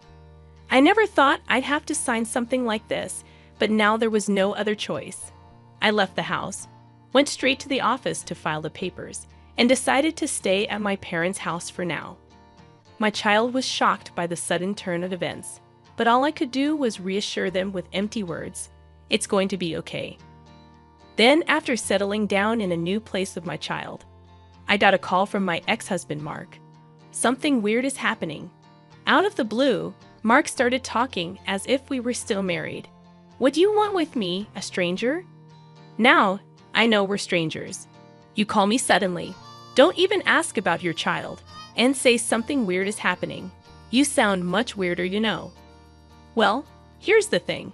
I never thought I'd have to sign something like this, but now there was no other choice. I left the house, went straight to the office to file the papers, and decided to stay at my parents' house for now. My child was shocked by the sudden turn of events, but all I could do was reassure them with empty words, "It's going to be okay." Then, after settling down in a new place with my child, I got a call from my ex-husband, Mark. Something weird is happening. Out of the blue, Mark started talking as if we were still married. "What do you want with me, a stranger?" Now, I know we're strangers. You call me suddenly. Don't even ask about your child, and say something weird is happening. You sound much weirder, you know. Well, here's the thing.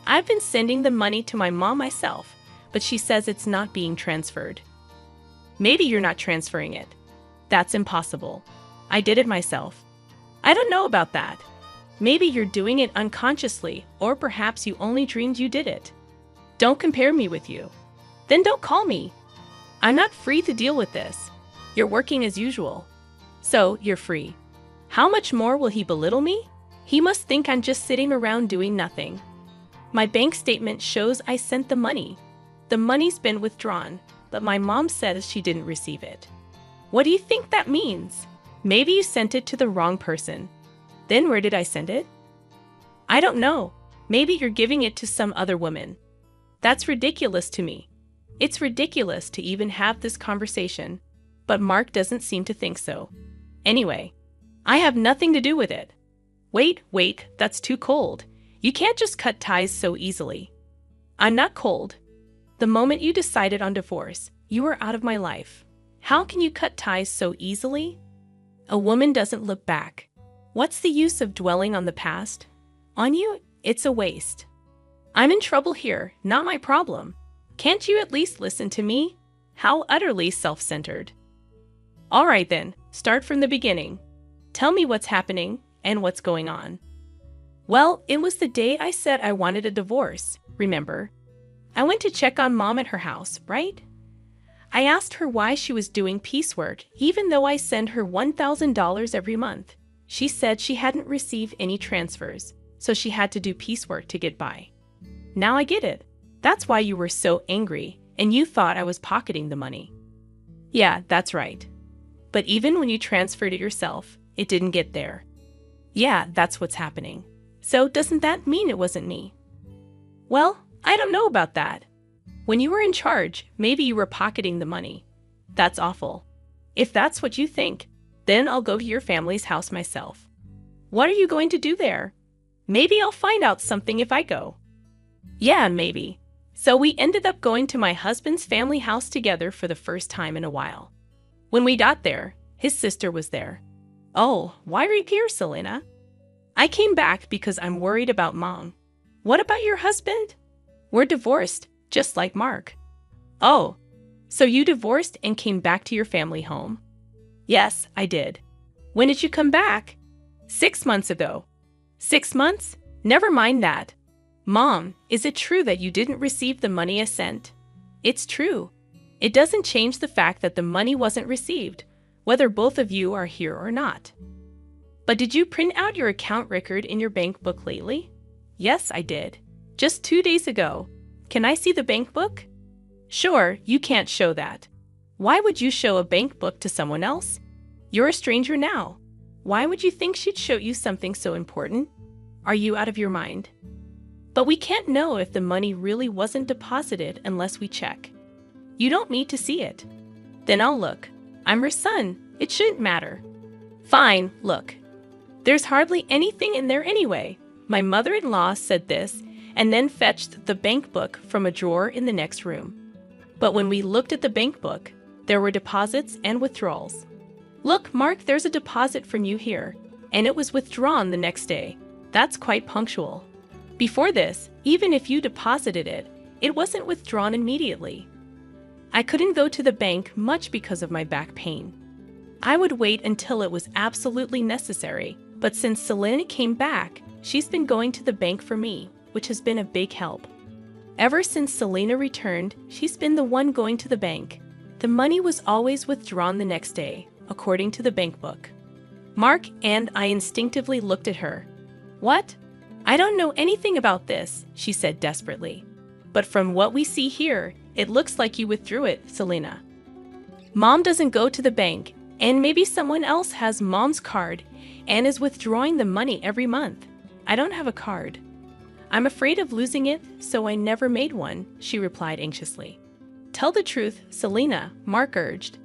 I've been sending the money to my mom myself, but she says it's not being transferred. Maybe you're not transferring it. That's impossible. I did it myself. I don't know about that. Maybe you're doing it unconsciously, or perhaps you only dreamed you did it. Don't compare me with you. Then don't call me. I'm not free to deal with this. You're working as usual. So, you're free. How much more will he belittle me? He must think I'm just sitting around doing nothing. My bank statement shows I sent the money. The money's been withdrawn, but my mom says she didn't receive it. What do you think that means? Maybe you sent it to the wrong person. Then where did I send it? I don't know. Maybe you're giving it to some other woman. That's ridiculous to me. It's ridiculous to even have this conversation, but Mark doesn't seem to think so. Anyway, I have nothing to do with it. Wait, that's too cold. You can't just cut ties so easily. I'm not cold. The moment you decided on divorce, you were out of my life. How can you cut ties so easily? A woman doesn't look back. What's the use of dwelling on the past? On you, it's a waste. I'm in trouble here, not my problem. Can't you at least listen to me? How utterly self-centered. All right then, start from the beginning. Tell me what's happening and what's going on. Well, it was the day I said I wanted a divorce, remember? I went to check on Mom at her house, right? I asked her why she was doing piecework, even though I send her $1,000 every month. She said she hadn't received any transfers, so she had to do piecework to get by. Now I get it. That's why you were so angry, and you thought I was pocketing the money. Yeah, that's right. But even when you transferred it yourself, it didn't get there. Yeah, that's what's happening. So doesn't that mean it wasn't me? Well, I don't know about that. When you were in charge, maybe you were pocketing the money. That's awful. If that's what you think, then I'll go to your family's house myself. What are you going to do there? Maybe I'll find out something if I go. Yeah, maybe. So we ended up going to my husband's family house together for the first time in a while. When we got there, his sister was there. Oh, why are you here, Selena? I came back because I'm worried about Mom. What about your husband? We're divorced, just like Mark. Oh, so you divorced and came back to your family home? Yes, I did. When did you come back? 6 months ago. 6 months? Never mind that. Mom, is it true that you didn't receive the money I sent? It's true. It doesn't change the fact that the money wasn't received, whether both of you are here or not. But did you print out your account record in your bank book lately? Yes, I did. Just 2 days ago. Can I see the bank book? Sure, you can't show that. Why would you show a bank book to someone else? You're a stranger now. Why would you think she'd show you something so important? Are you out of your mind? But we can't know if the money really wasn't deposited unless we check. You don't need to see it. Then I'll look. I'm her son. It shouldn't matter. Fine, look. There's hardly anything in there anyway. My mother-in-law said this and then fetched the bank book from a drawer in the next room. But when we looked at the bank book, there were deposits and withdrawals. Look, Mark, there's a deposit from you here, and it was withdrawn the next day. That's quite punctual. Before this, even if you deposited it, it wasn't withdrawn immediately. I couldn't go to the bank much because of my back pain. I would wait until it was absolutely necessary, but since Selena came back, she's been going to the bank for me, which has been a big help. Ever since Selena returned, she's been the one going to the bank. The money was always withdrawn the next day, according to the bank book. Mark and I instinctively looked at her. What? I don't know anything about this, she said desperately. But from what we see here, it looks like you withdrew it, Selena. Mom doesn't go to the bank, and maybe someone else has Mom's card and is withdrawing the money every month. I don't have a card. I'm afraid of losing it, so I never made one, she replied anxiously. Tell the truth, Selena, Mark urged.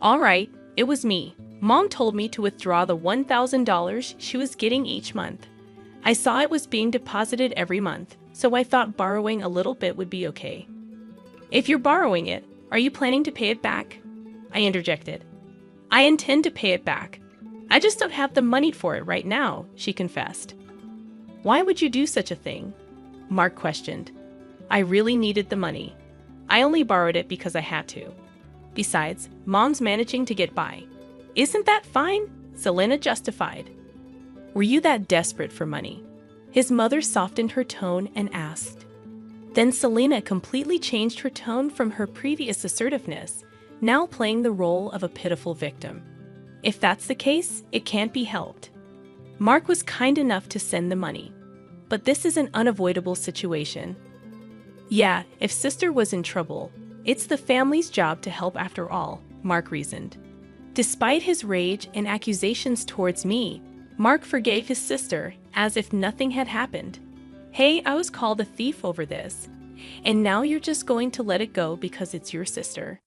All right, it was me. Mom told me to withdraw the $1,000 she was getting each month. I saw it was being deposited every month, so I thought borrowing a little bit would be okay. If you're borrowing it, are you planning to pay it back? I interjected. I intend to pay it back. I just don't have the money for it right now, she confessed. Why would you do such a thing? Mark questioned. I really needed the money. I only borrowed it because I had to. Besides, Mom's managing to get by. Isn't that fine? Selena justified. Were you that desperate for money? His mother softened her tone and asked. Then Selena completely changed her tone from her previous assertiveness, now playing the role of a pitiful victim. If that's the case, it can't be helped. Mark was kind enough to send the money. But this is an unavoidable situation. Yeah, if sister was in trouble, it's the family's job to help after all, Mark reasoned. Despite his rage and accusations towards me, Mark forgave his sister as if nothing had happened. Hey, I was called a thief over this, and now you're just going to let it go because it's your sister.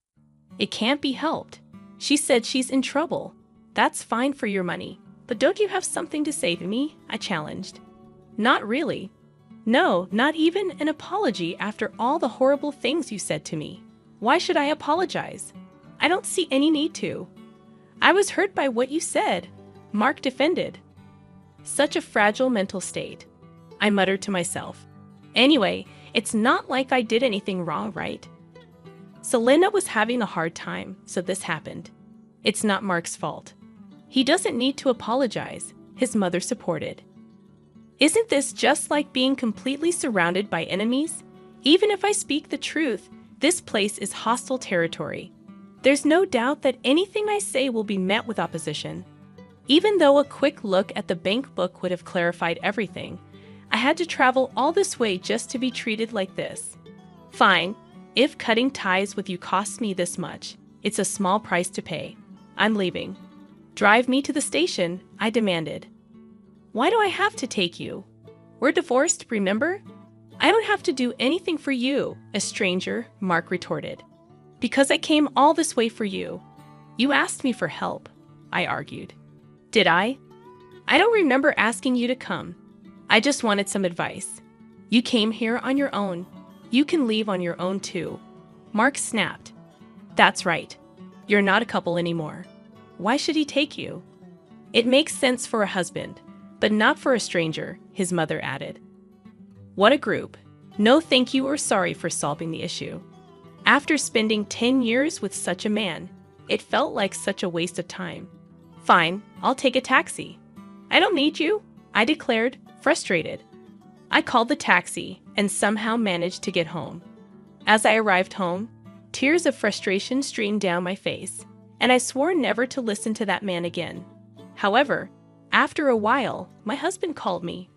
It can't be helped. She said she's in trouble. That's fine for your money, but don't you have something to say to me? I challenged. Not really. No, not even an apology after all the horrible things you said to me. Why should I apologize? I don't see any need to. I was hurt by what you said, Mark defended. Such a fragile mental state, I muttered to myself. Anyway, it's not like I did anything wrong, right? Selena was having a hard time, so this happened. It's not Mark's fault. He doesn't need to apologize, his mother supported. Isn't this just like being completely surrounded by enemies? Even if I speak the truth, this place is hostile territory. There's no doubt that anything I say will be met with opposition. Even though a quick look at the bank book would have clarified everything, I had to travel all this way just to be treated like this. Fine, if cutting ties with you costs me this much, it's a small price to pay. I'm leaving. Drive me to the station, I demanded. Why do I have to take you? We're divorced, remember? I don't have to do anything for you, a stranger, Mark retorted. Because I came all this way for you. You asked me for help, I argued. Did I? I don't remember asking you to come. I just wanted some advice. You came here on your own. You can leave on your own too. Mark snapped. That's right. You're not a couple anymore. Why should he take you? It makes sense for a husband, but not for a stranger, his mother added. What a group. No thank you or sorry for solving the issue. After spending 10 years with such a man, it felt like such a waste of time. Fine, I'll take a taxi. I don't need you, I declared, frustrated. I called the taxi and somehow managed to get home. As I arrived home, tears of frustration streamed down my face, and I swore never to listen to that man again. However, after a while, my husband called me.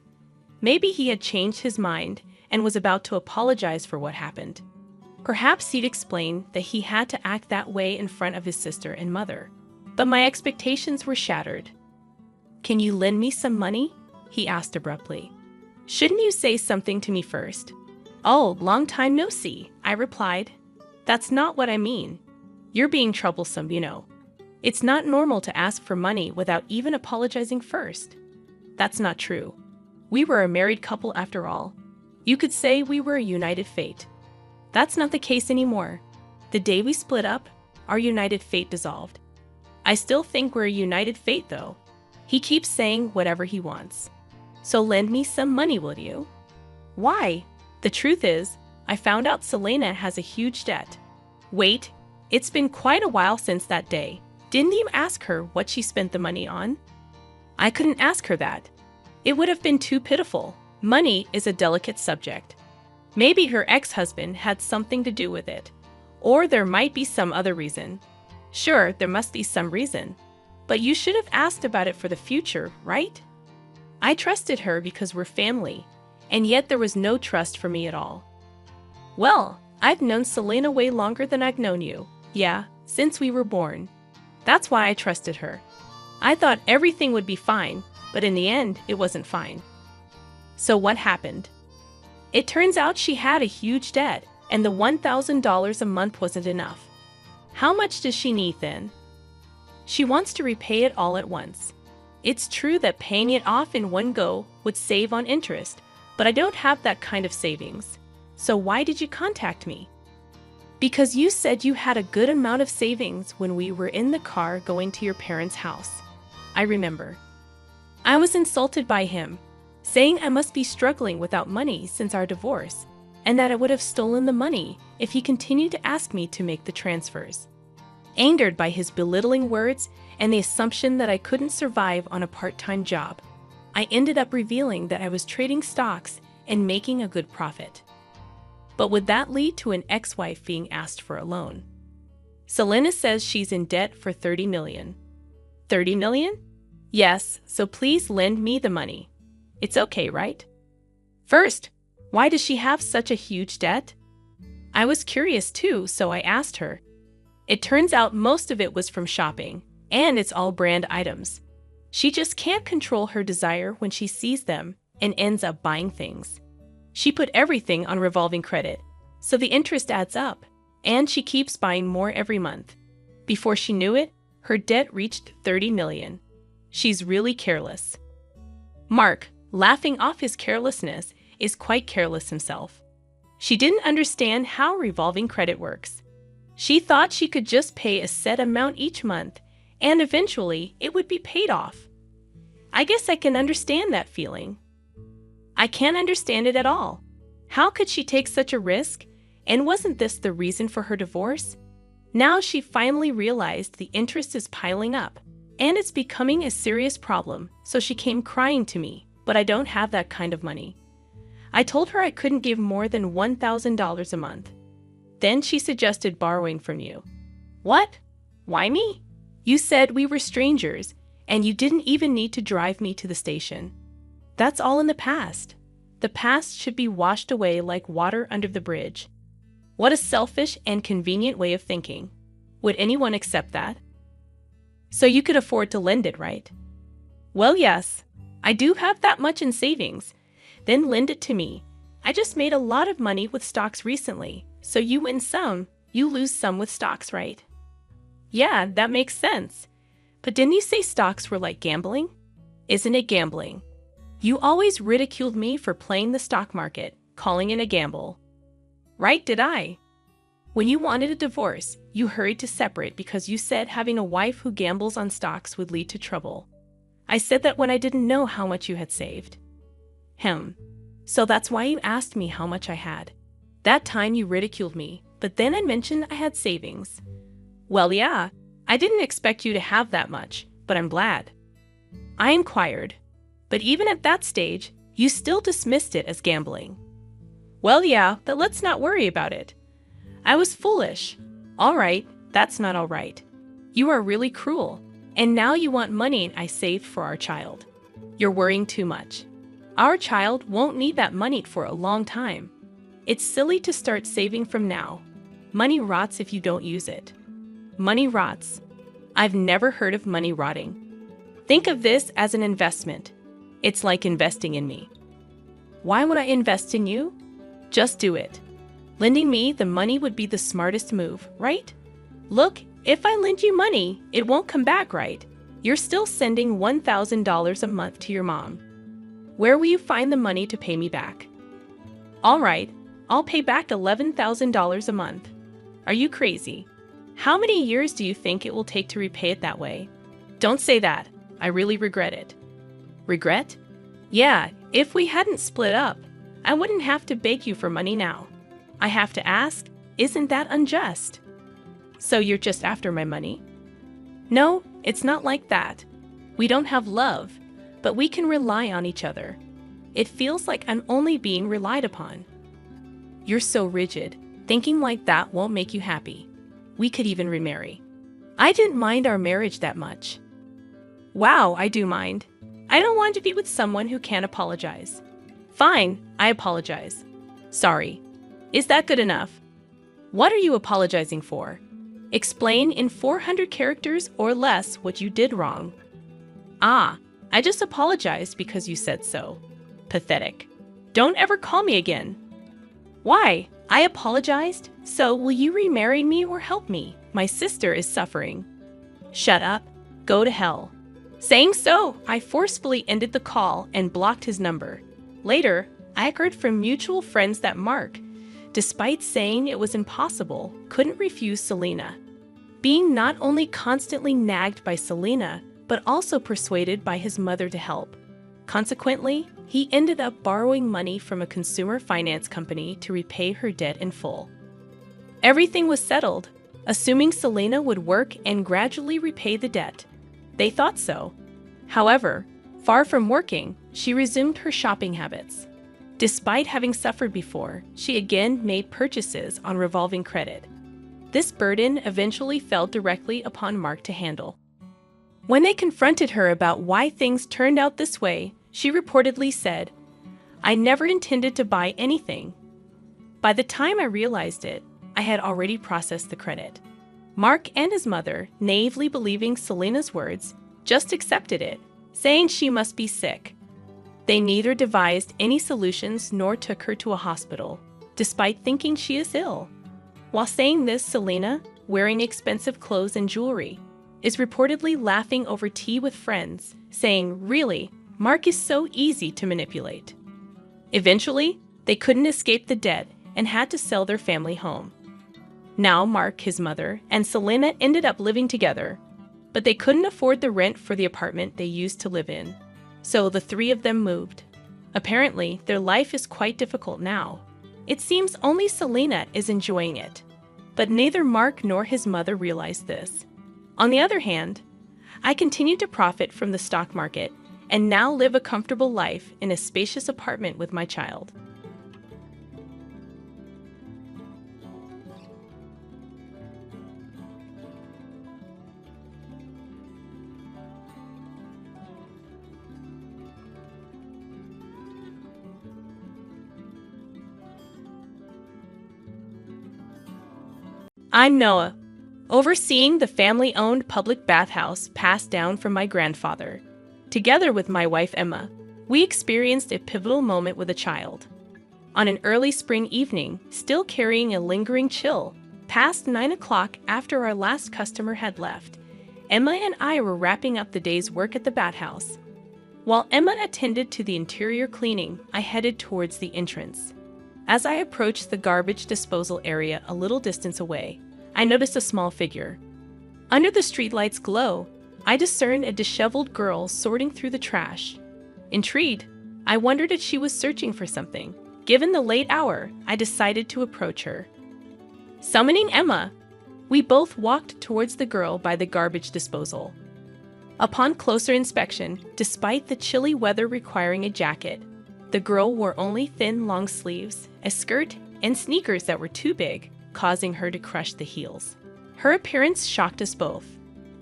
Maybe he had changed his mind and was about to apologize for what happened. Perhaps he'd explain that he had to act that way in front of his sister and mother. But my expectations were shattered. "Can you lend me some money?" he asked abruptly. "Shouldn't you say something to me first?" "Oh, long time no see," I replied. "That's not what I mean. You're being troublesome, you know. It's not normal to ask for money without even apologizing first." "That's not true. We were a married couple after all. You could say we were a united fate." "That's not the case anymore. The day we split up, our united fate dissolved. I still think we're a united fate, though. He keeps saying whatever he wants. So lend me some money, will you?" "Why?" "The truth is, I found out Selena has a huge debt." "Wait, it's been quite a while since that day. Didn't you ask her what she spent the money on?" "I couldn't ask her that. It would have been too pitiful. Money is a delicate subject. Maybe her ex-husband had something to do with it. Or there might be some other reason. Sure, there must be some reason. But you should have asked about it for the future, right?" I trusted her because we're family, and yet there was no trust for me at all. "Well, I've known Selena way longer than I've known you. Yeah, since we were born. That's why I trusted her. I thought everything would be fine, but in the end, it wasn't fine." "So what happened?" "It turns out she had a huge debt, and the $1,000 a month wasn't enough." "How much does she need then?" "She wants to repay it all at once. It's true that paying it off in one go would save on interest, but I don't have that kind of savings. So why did you contact me?" "Because you said you had a good amount of savings when we were in the car going to your parents' house." "I remember." I was insulted by him, saying I must be struggling without money since our divorce, and that I would have stolen the money if he continued to ask me to make the transfers. Angered by his belittling words and the assumption that I couldn't survive on a part-time job, I ended up revealing that I was trading stocks and making a good profit. But would that lead to an ex-wife being asked for a loan? Selena says she's in debt for $30 million. $30 million? Yes, so please lend me the money. It's okay, right? First, why does she have such a huge debt? I was curious too, so I asked her. It turns out most of it was from shopping, and it's all brand items. She just can't control her desire when she sees them and ends up buying things. She put everything on revolving credit, so the interest adds up, and she keeps buying more every month. Before she knew it, her debt reached $30 million. She's really careless. Mark, laughing off his carelessness, is quite careless himself. She didn't understand how revolving credit works. She thought she could just pay a set amount each month, and eventually it would be paid off. I guess I can understand that feeling. I can't understand it at all. How could she take such a risk? And wasn't this the reason for her divorce? Now she finally realized the interest is piling up, and it's becoming a serious problem, so she came crying to me, but I don't have that kind of money. I told her I couldn't give more than $1,000 a month. Then she suggested borrowing from you. What? Why me? You said we were strangers, and you didn't even need to drive me to the station. That's all in the past. The past should be washed away like water under the bridge. What a selfish and convenient way of thinking. Would anyone accept that? So you could afford to lend it, right? Well, yes. I do have that much in savings. Then lend it to me. I just made a lot of money with stocks recently, so you win some, you lose some with stocks, right? Yeah, that makes sense. But didn't you say stocks were like gambling? Isn't it gambling? You always ridiculed me for playing the stock market, calling it a gamble. Right, did I? When you wanted a divorce, you hurried to separate because you said having a wife who gambles on stocks would lead to trouble. I said that when I didn't know how much you had saved. So that's why you asked me how much I had. That time you ridiculed me, but then I mentioned I had savings. Well, yeah, I didn't expect you to have that much, but I'm glad. I inquired, But even at that stage, you still dismissed it as gambling. Well, yeah, but let's not worry about it. I was foolish. All right, that's not all right. You are really cruel. And now you want money I saved for our child. You're worrying too much. Our child won't need that money for a long time. It's silly to start saving from now. Money rots if you don't use it. Money rots. I've never heard of money rotting. Think of this as an investment. It's like investing in me. Why would I invest in you? Just do it. Lending me the money would be the smartest move, right? Look, if I lend you money, it won't come back, right? You're still sending $1,000 a month to your mom. Where will you find the money to pay me back? All right, I'll pay back $11,000 a month. Are you crazy? How many years do you think it will take to repay it that way? Don't say that. I really regret it. Regret? Yeah, if we hadn't split up, I wouldn't have to beg you for money now. I have to ask, isn't that unjust? So you're just after my money? No, it's not like that. We don't have love, but we can rely on each other. It feels like I'm only being relied upon. You're so rigid. Thinking like that won't make you happy. We could even remarry. I didn't mind our marriage that much. Wow, I do mind. I don't want to be with someone who can't apologize. Fine, I apologize. Sorry. Is that good enough? What are you apologizing for? Explain in 400 characters or less what you did wrong. Ah, I just apologized because you said so. Pathetic. Don't ever call me again. Why? I apologized? So will you remarry me or help me? My sister is suffering. Shut up. Go to hell. Saying so, I forcefully ended the call and blocked his number. Later, I heard from mutual friends that Mark, despite saying it was impossible, couldn't refuse Selena. Being not only constantly nagged by Selena, but also persuaded by his mother to help. Consequently, he ended up borrowing money from a consumer finance company to repay her debt in full. Everything was settled, assuming Selena would work and gradually repay the debt. They thought so. However, far from working, she resumed her shopping habits. Despite having suffered before, she again made purchases on revolving credit. This burden eventually fell directly upon Mark to handle. When they confronted her about why things turned out this way, she reportedly said, "I never intended to buy anything." By the time I realized it, I had already processed the credit. Mark and his mother, naively believing Selena's words, just accepted it, saying she must be sick. They neither devised any solutions nor took her to a hospital, despite thinking she is ill. While saying this, Selena, wearing expensive clothes and jewelry, is reportedly laughing over tea with friends, saying, "Really, Mark is so easy to manipulate." Eventually, they couldn't escape the debt and had to sell their family home. Now Mark, his mother, and Selena ended up living together, but they couldn't afford the rent for the apartment they used to live in. So the three of them moved. Apparently, their life is quite difficult now. It seems only Selena is enjoying it. But neither Mark nor his mother realized this. On the other hand, I continue to profit from the stock market and now live a comfortable life in a spacious apartment with my child. I'm Noah, overseeing the family-owned public bathhouse passed down from my grandfather. Together with my wife Emma, we experienced a pivotal moment with a child. On an early spring evening, still carrying a lingering chill, past 9 o'clock after our last customer had left, Emma and I were wrapping up the day's work at the bathhouse. While Emma attended to the interior cleaning, I headed towards the entrance. As I approached the garbage disposal area a little distance away, I noticed a small figure. Under the streetlight's glow, I discerned a disheveled girl sorting through the trash. Intrigued, I wondered if she was searching for something. Given the late hour, I decided to approach her. Summoning Emma, we both walked towards the girl by the garbage disposal. Upon closer inspection, despite the chilly weather requiring a jacket, the girl wore only thin long sleeves, a skirt, and sneakers that were too big, causing her to crush the heels. Her appearance shocked us both.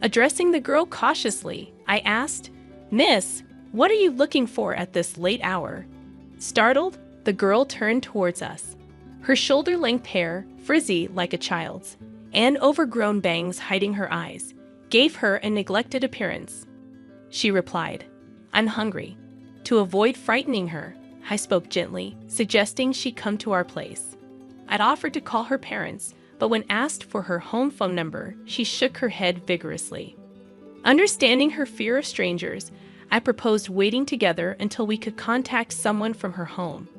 Addressing the girl cautiously, I asked, "Miss, what are you looking for at this late hour?" Startled, the girl turned towards us. Her shoulder-length hair, frizzy like a child's, and overgrown bangs hiding her eyes, gave her a neglected appearance. She replied, "I'm hungry." To avoid frightening her, I spoke gently, suggesting she come to our place. I'd offered to call her parents, but when asked for her home phone number, she shook her head vigorously. Understanding her fear of strangers, I proposed waiting together until we could contact someone from her home.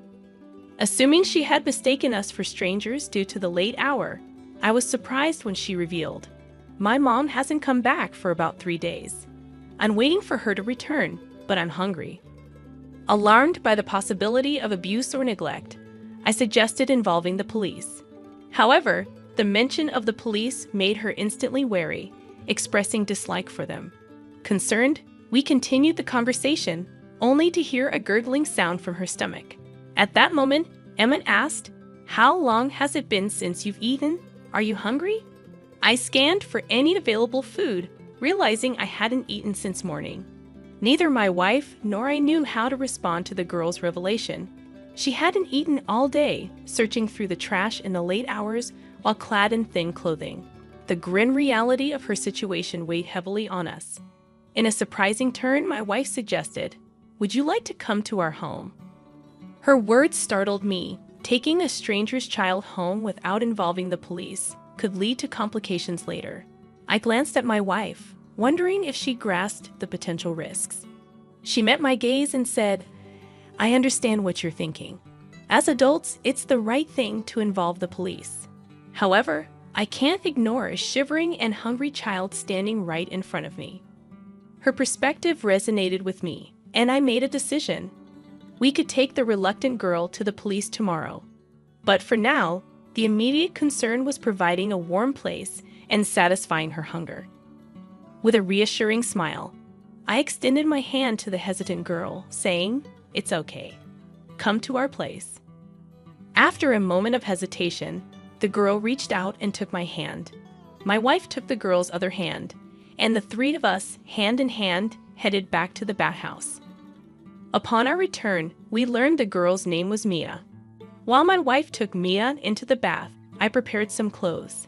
Assuming she had mistaken us for strangers due to the late hour, I was surprised when she revealed, "My mom hasn't come back for about 3 days. I'm waiting for her to return, but I'm hungry." Alarmed by the possibility of abuse or neglect, I suggested involving the police. However, the mention of the police made her instantly wary, expressing dislike for them. Concerned, we continued the conversation, only to hear a gurgling sound from her stomach. At that moment, Emmett asked, "How long has it been since you've eaten? Are you hungry?" I scanned for any available food, realizing I hadn't eaten since morning. Neither my wife nor I knew how to respond to the girl's revelation. She hadn't eaten all day, searching through the trash in the late hours while clad in thin clothing. The grim reality of her situation weighed heavily on us. In a surprising turn, my wife suggested, "Would you like to come to our home?" Her words startled me. Taking a stranger's child home without involving the police could lead to complications later. I glanced at my wife, wondering if she grasped the potential risks. She met my gaze and said, "I understand what you're thinking. As adults, it's the right thing to involve the police. However, I can't ignore a shivering and hungry child standing right in front of me." Her perspective resonated with me, and I made a decision. We could take the reluctant girl to the police tomorrow. But for now, the immediate concern was providing a warm place and satisfying her hunger. With a reassuring smile, I extended my hand to the hesitant girl, saying, "It's okay. Come to our place." After a moment of hesitation, the girl reached out and took my hand. My wife took the girl's other hand, and the three of us, hand in hand, headed back to the bathhouse. Upon our return, we learned the girl's name was Mia. While my wife took Mia into the bath, I prepared some clothes.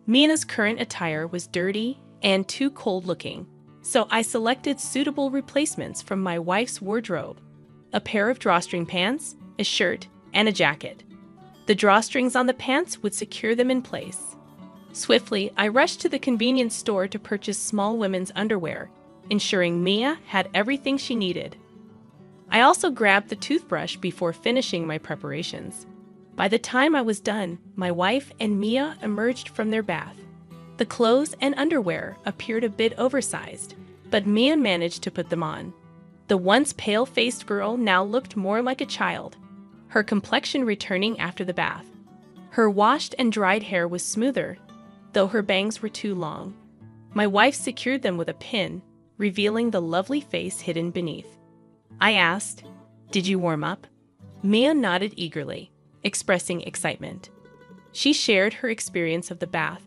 Mia's current attire was dirty and too cold-looking, so I selected suitable replacements from my wife's wardrobe: a pair of drawstring pants, a shirt, and a jacket. The drawstrings on the pants would secure them in place. Swiftly, I rushed to the convenience store to purchase small women's underwear, ensuring Mia had everything she needed. I also grabbed the toothbrush before finishing my preparations. By the time I was done, my wife and Mia emerged from their bath. The clothes and underwear appeared a bit oversized, but Mia managed to put them on. The once pale-faced girl now looked more like a child, her complexion returning after the bath. Her washed and dried hair was smoother, though her bangs were too long. My wife secured them with a pin, revealing the lovely face hidden beneath. I asked, "Did you warm up?" Mia nodded eagerly, expressing excitement. She shared her experience of the bath,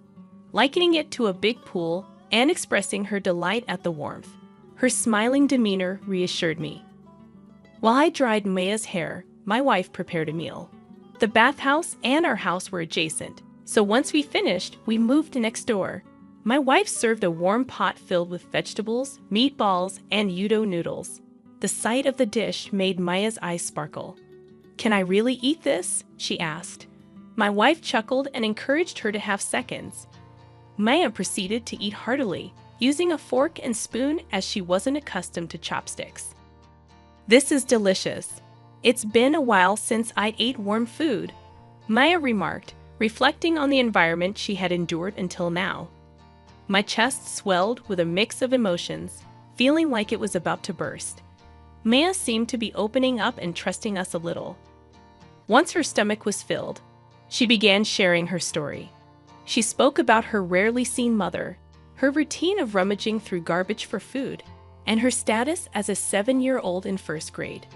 likening it to a big pool and expressing her delight at the warmth. Her smiling demeanor reassured me. While I dried Mia's hair, my wife prepared a meal. The bathhouse and our house were adjacent, so once we finished, we moved next door. My wife served a warm pot filled with vegetables, meatballs, and yudo noodles. The sight of the dish made Maya's eyes sparkle. "Can I really eat this?" she asked. My wife chuckled and encouraged her to have seconds. Maya proceeded to eat heartily, using a fork and spoon as she wasn't accustomed to chopsticks. "This is delicious. It's been a while since I ate warm food," Maya remarked, reflecting on the environment she had endured until now. My chest swelled with a mix of emotions, feeling like it was about to burst. Maya seemed to be opening up and trusting us a little. Once her stomach was filled, she began sharing her story. She spoke about her rarely seen mother, her routine of rummaging through garbage for food, and her status as a 7-year-old in first grade.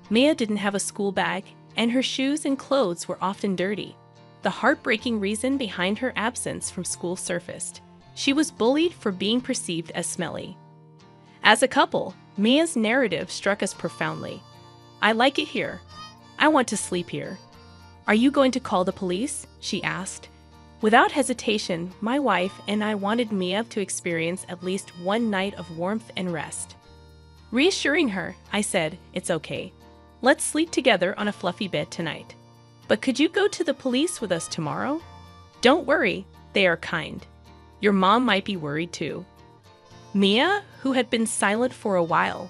Mia didn't have a school bag, and her shoes and clothes were often dirty. The heartbreaking reason behind her absence from school surfaced. She was bullied for being perceived as smelly. As a couple, Mia's narrative struck us profoundly. "I like it here. I want to sleep here." "Are you going to call the police?" she asked. Without hesitation, my wife and I wanted Mia to experience at least one night of warmth and rest. Reassuring her, I said, "It's okay. Let's sleep together on a fluffy bed tonight. But could you go to the police with us tomorrow?" "Don't worry, they are kind. Your mom might be worried too." Mia, who had been silent for a while,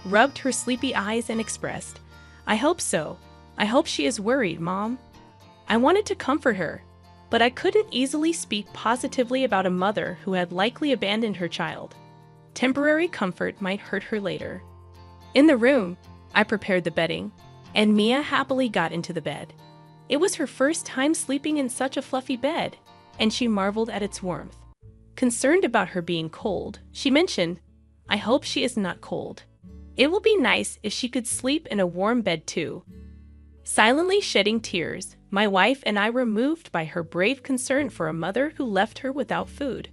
rubbed her sleepy eyes and expressed, "I hope so. I hope she is worried, Mom." I wanted to comfort her, but I couldn't easily speak positively about a mother who had likely abandoned her child. Temporary comfort might hurt her later. In the room, I prepared the bedding, and Mia happily got into the bed. It was her first time sleeping in such a fluffy bed, and she marveled at its warmth. Concerned about her being cold, she mentioned, "I hope she is not cold. It will be nice if she could sleep in a warm bed too." Silently shedding tears, my wife and I were moved by her brave concern for a mother who left her without food.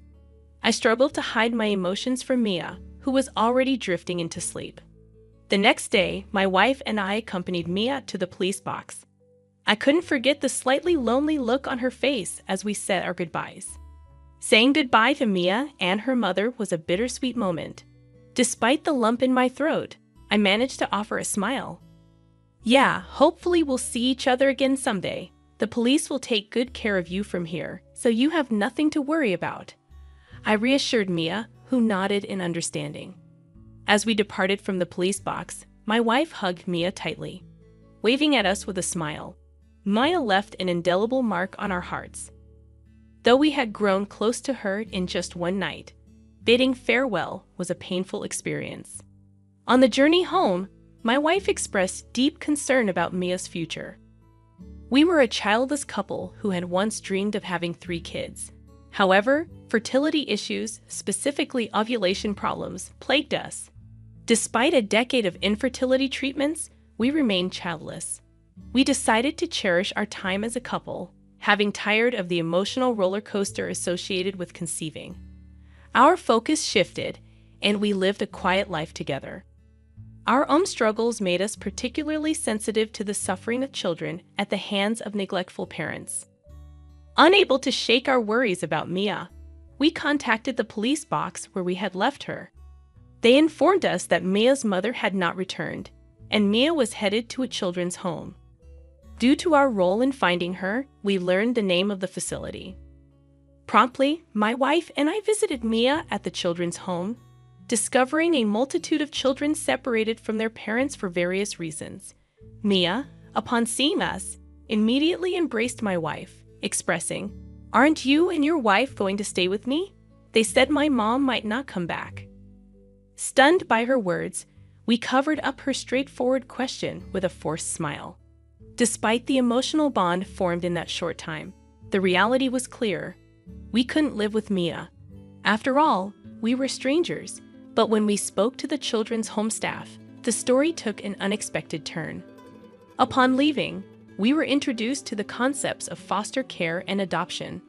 I struggled to hide my emotions from Mia, who was already drifting into sleep. The next day, my wife and I accompanied Mia to the police box. I couldn't forget the slightly lonely look on her face as we said our goodbyes. Saying goodbye to Mia and her mother was a bittersweet moment. Despite the lump in my throat, I managed to offer a smile. "Yeah, hopefully we'll see each other again someday. The police will take good care of you from here, so you have nothing to worry about." I reassured Mia, who nodded in understanding. As we departed from the police box, my wife hugged Mia tightly, waving at us with a smile. Mia left an indelible mark on our hearts. Though we had grown close to her in just one night, bidding farewell was a painful experience. On the journey home, my wife expressed deep concern about Mia's future. We were a childless couple who had once dreamed of having 3 kids. However, fertility issues, specifically ovulation problems, plagued us. Despite a decade of infertility treatments, we remained childless. We decided to cherish our time as a couple, having tired of the emotional roller coaster associated with conceiving. Our focus shifted, and we lived a quiet life together. Our own struggles made us particularly sensitive to the suffering of children at the hands of neglectful parents. Unable to shake our worries about Mia, we contacted the police box where we had left her. They informed us that Mia's mother had not returned, and Mia was headed to a children's home. Due to our role in finding her, we learned the name of the facility. Promptly, my wife and I visited Mia at the children's home, discovering a multitude of children separated from their parents for various reasons. Mia, upon seeing us, immediately embraced my wife, expressing, "Aren't you and your wife going to stay with me? They said my mom might not come back." Stunned by her words, we covered up her straightforward question with a forced smile. Despite the emotional bond formed in that short time, the reality was clear. We couldn't live with Mia. After all, we were strangers, but when we spoke to the children's home staff, the story took an unexpected turn. Upon leaving, we were introduced to the concepts of foster care and adoption.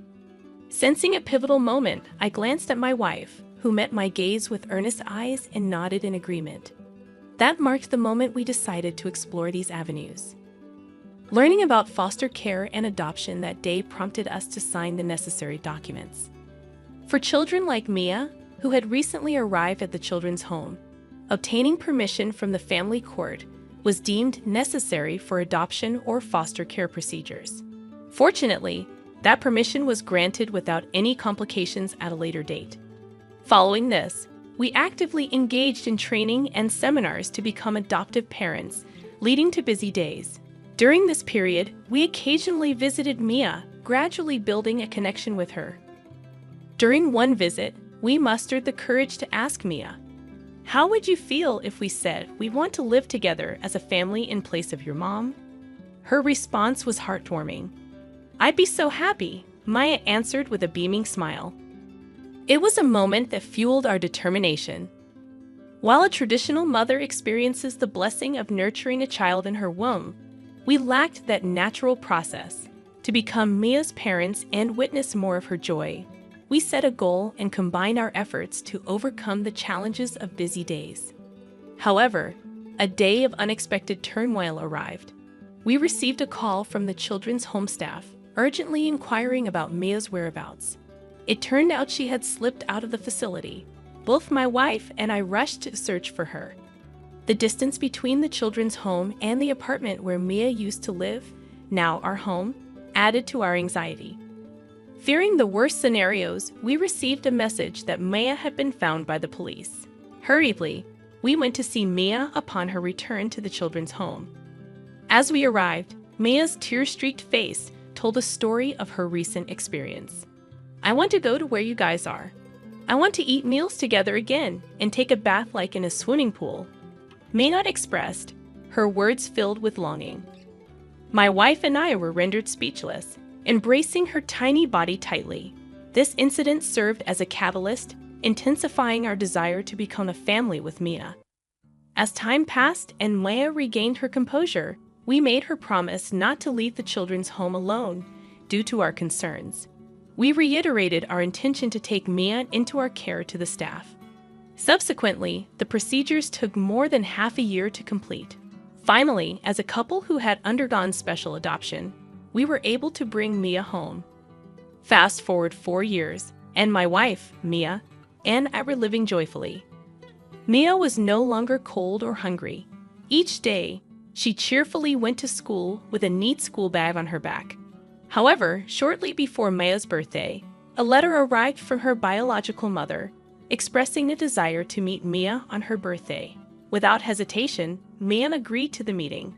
Sensing a pivotal moment, I glanced at my wife, who met my gaze with earnest eyes and nodded in agreement. That marked the moment we decided to explore these avenues. Learning about foster care and adoption that day prompted us to sign the necessary documents. For children like Mia, who had recently arrived at the children's home, obtaining permission from the family court was deemed necessary for adoption or foster care procedures. Fortunately, that permission was granted without any complications at a later date. Following this, we actively engaged in training and seminars to become adoptive parents, leading to busy days. During this period, we occasionally visited Mia, gradually building a connection with her. During one visit, we mustered the courage to ask Mia, "How would you feel if we said we want to live together as a family in place of your mom?" Her response was heartwarming. "I'd be so happy," Maya answered with a beaming smile. It was a moment that fueled our determination. While a traditional mother experiences the blessing of nurturing a child in her womb, we lacked that natural process. To become Mia's parents and witness more of her joy, we set a goal and combined our efforts to overcome the challenges of busy days. However, a day of unexpected turmoil arrived. We received a call from the children's home staff, urgently inquiring about Mia's whereabouts. It turned out she had slipped out of the facility. Both my wife and I rushed to search for her. The distance between the children's home and the apartment where Mia used to live, now our home, added to our anxiety. Fearing the worst scenarios, we received a message that Mia had been found by the police. Hurriedly, we went to see Mia upon her return to the children's home. As we arrived, Mia's tear-streaked face told a story of her recent experience. "I want to go to where you guys are. I want to eat meals together again and take a bath like in a swimming pool," Mia expressed, her words filled with longing. My wife and I were rendered speechless, embracing her tiny body tightly. This incident served as a catalyst, intensifying our desire to become a family with Mia. As time passed and Mia regained her composure, we made her promise not to leave the children's home alone due to our concerns. We reiterated our intention to take Mia into our care to the staff. Subsequently, the procedures took more than half a year to complete. Finally, as a couple who had undergone special adoption, we were able to bring Mia home. Fast forward 4 years, and my wife, Mia, and I were living joyfully. Mia was no longer cold or hungry. Each day, she cheerfully went to school with a neat school bag on her back. However, shortly before Mia's birthday, a letter arrived from her biological mother, expressing a desire to meet Mia on her birthday. Without hesitation, Mia agreed to the meeting.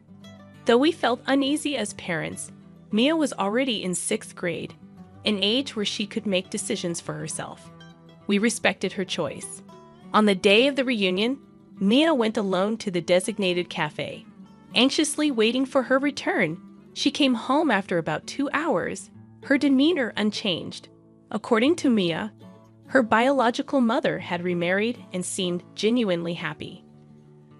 Though we felt uneasy as parents, Mia was already in 6th grade, an age where she could make decisions for herself. We respected her choice. On the day of the reunion, Mia went alone to the designated cafe. Anxiously waiting for her return, she came home after about 2 hours, her demeanor unchanged. According to Mia, her biological mother had remarried and seemed genuinely happy.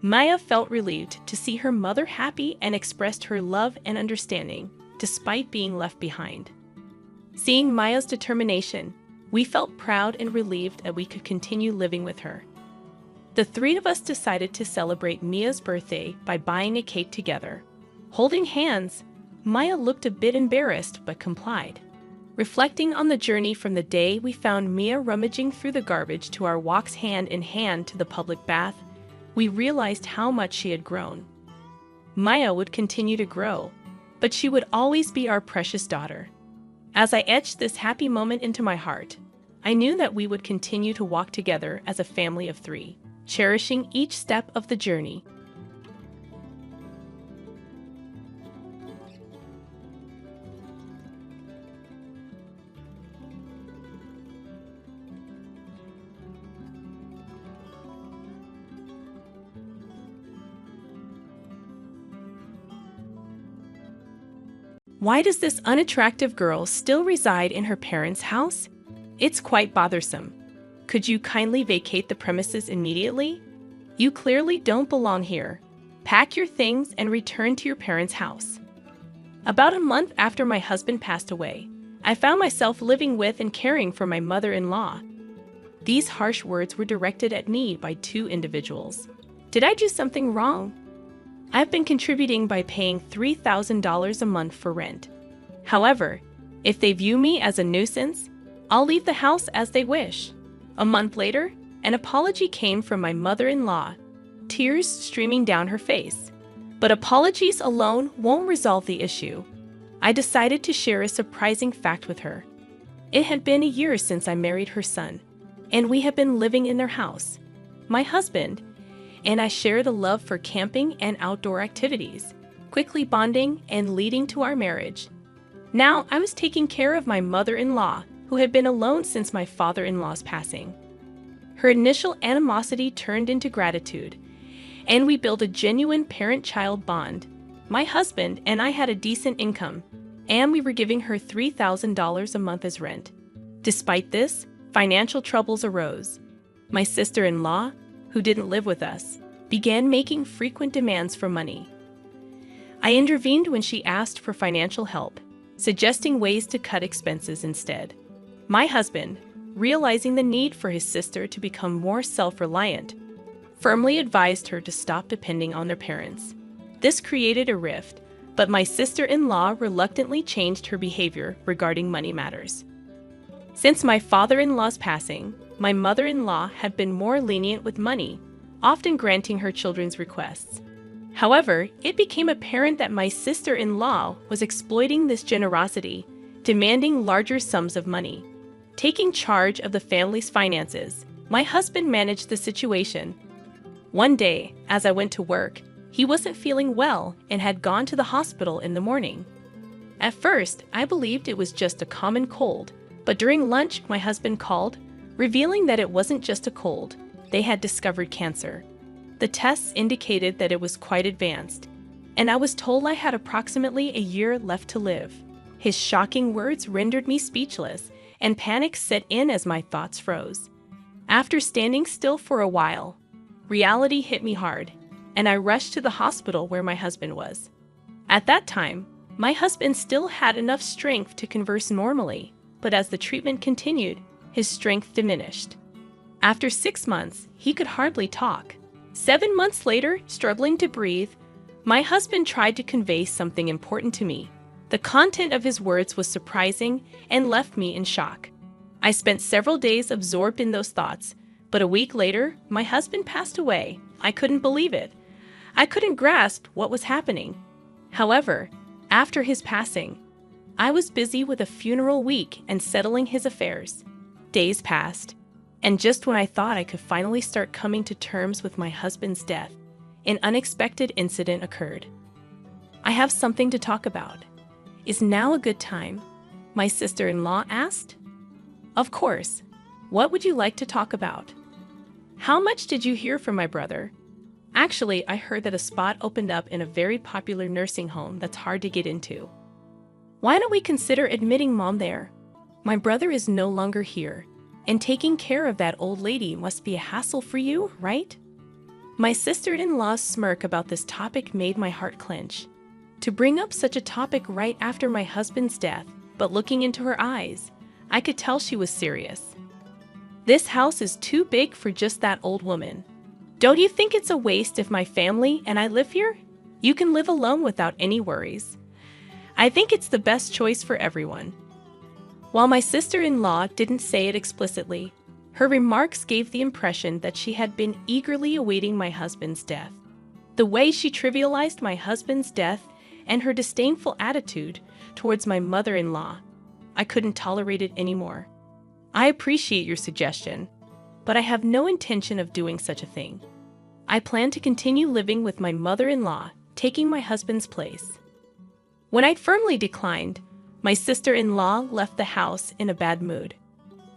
Mia felt relieved to see her mother happy and expressed her love and understanding, despite being left behind. Seeing Mia's determination, we felt proud and relieved that we could continue living with her. The 3 of us decided to celebrate Mia's birthday by buying a cake together. Holding hands, Mia looked a bit embarrassed but complied. Reflecting on the journey from the day we found Mia rummaging through the garbage to our walks hand in hand to the public bath, we realized how much she had grown. Mia would continue to grow, but she would always be our precious daughter. As I etched this happy moment into my heart, I knew that we would continue to walk together as a family of 3, cherishing each step of the journey. Why does this unattractive girl still reside in her parents' house? It's quite bothersome. Could you kindly vacate the premises immediately? You clearly don't belong here. Pack your things and return to your parents' house. About a month after my husband passed away, I found myself living with and caring for my mother-in-law. These harsh words were directed at me by 2 individuals. Did I do something wrong? I've been contributing by paying $3,000 a month for rent. However, if they view me as a nuisance, I'll leave the house as they wish. A month later, an apology came from my mother-in-law, tears streaming down her face. But apologies alone won't resolve the issue. I decided to share a surprising fact with her. It had been a year since I married her son, and we have been living in their house. My husband and I shared a love for camping and outdoor activities, quickly bonding and leading to our marriage. Now I was taking care of my mother-in-law, who had been alone since my father-in-law's passing. Her initial animosity turned into gratitude, and we built a genuine parent-child bond. My husband and I had a decent income, and we were giving her $3,000 a month as rent. Despite this, financial troubles arose. My sister-in-law, who didn't live with us, began making frequent demands for money. I intervened when she asked for financial help, suggesting ways to cut expenses instead. My husband, realizing the need for his sister to become more self-reliant, firmly advised her to stop depending on their parents. This created a rift, but my sister-in-law reluctantly changed her behavior regarding money matters. Since my father-in-law's passing, my mother-in-law had been more lenient with money, often granting her children's requests. However, it became apparent that my sister-in-law was exploiting this generosity, demanding larger sums of money. Taking charge of the family's finances, my husband managed the situation. One day, as I went to work, he wasn't feeling well and had gone to the hospital in the morning. At first, I believed it was just a common cold, but during lunch, my husband called, revealing that it wasn't just a cold. They had discovered cancer. The tests indicated that it was quite advanced, and I was told I had approximately a year left to live. His shocking words rendered me speechless, and panic set in as my thoughts froze. After standing still for a while, reality hit me hard, and I rushed to the hospital where my husband was. At that time, my husband still had enough strength to converse normally, but as the treatment continued, his strength diminished. After 6 months, he could hardly talk. 7 months later, struggling to breathe, my husband tried to convey something important to me. The content of his words was surprising and left me in shock. I spent several days absorbed in those thoughts, but a week later, my husband passed away. I couldn't believe it. I couldn't grasp what was happening. However, after his passing, I was busy with a funeral week and settling his affairs. Days passed, and just when I thought I could finally start coming to terms with my husband's death, an unexpected incident occurred. I have something to talk about. Is now a good time? My sister-in-law asked. Of course. What would you like to talk about? How much did you hear from my brother? Actually, I heard that a spot opened up in a very popular nursing home that's hard to get into. Why don't we consider admitting Mom there? My brother is no longer here, and taking care of that old lady must be a hassle for you, right? My sister-in-law's smirk about this topic made my heart clench. To bring up such a topic right after my husband's death, but looking into her eyes, I could tell she was serious. This house is too big for just that old woman. Don't you think it's a waste if my family and I live here? You can live alone without any worries. I think it's the best choice for everyone. While my sister-in-law didn't say it explicitly, her remarks gave the impression that she had been eagerly awaiting my husband's death. The way she trivialized my husband's death and her disdainful attitude towards my mother-in-law, I couldn't tolerate it anymore. I appreciate your suggestion, but I have no intention of doing such a thing. I plan to continue living with my mother-in-law, taking my husband's place. When I firmly declined, my sister-in-law left the house in a bad mood.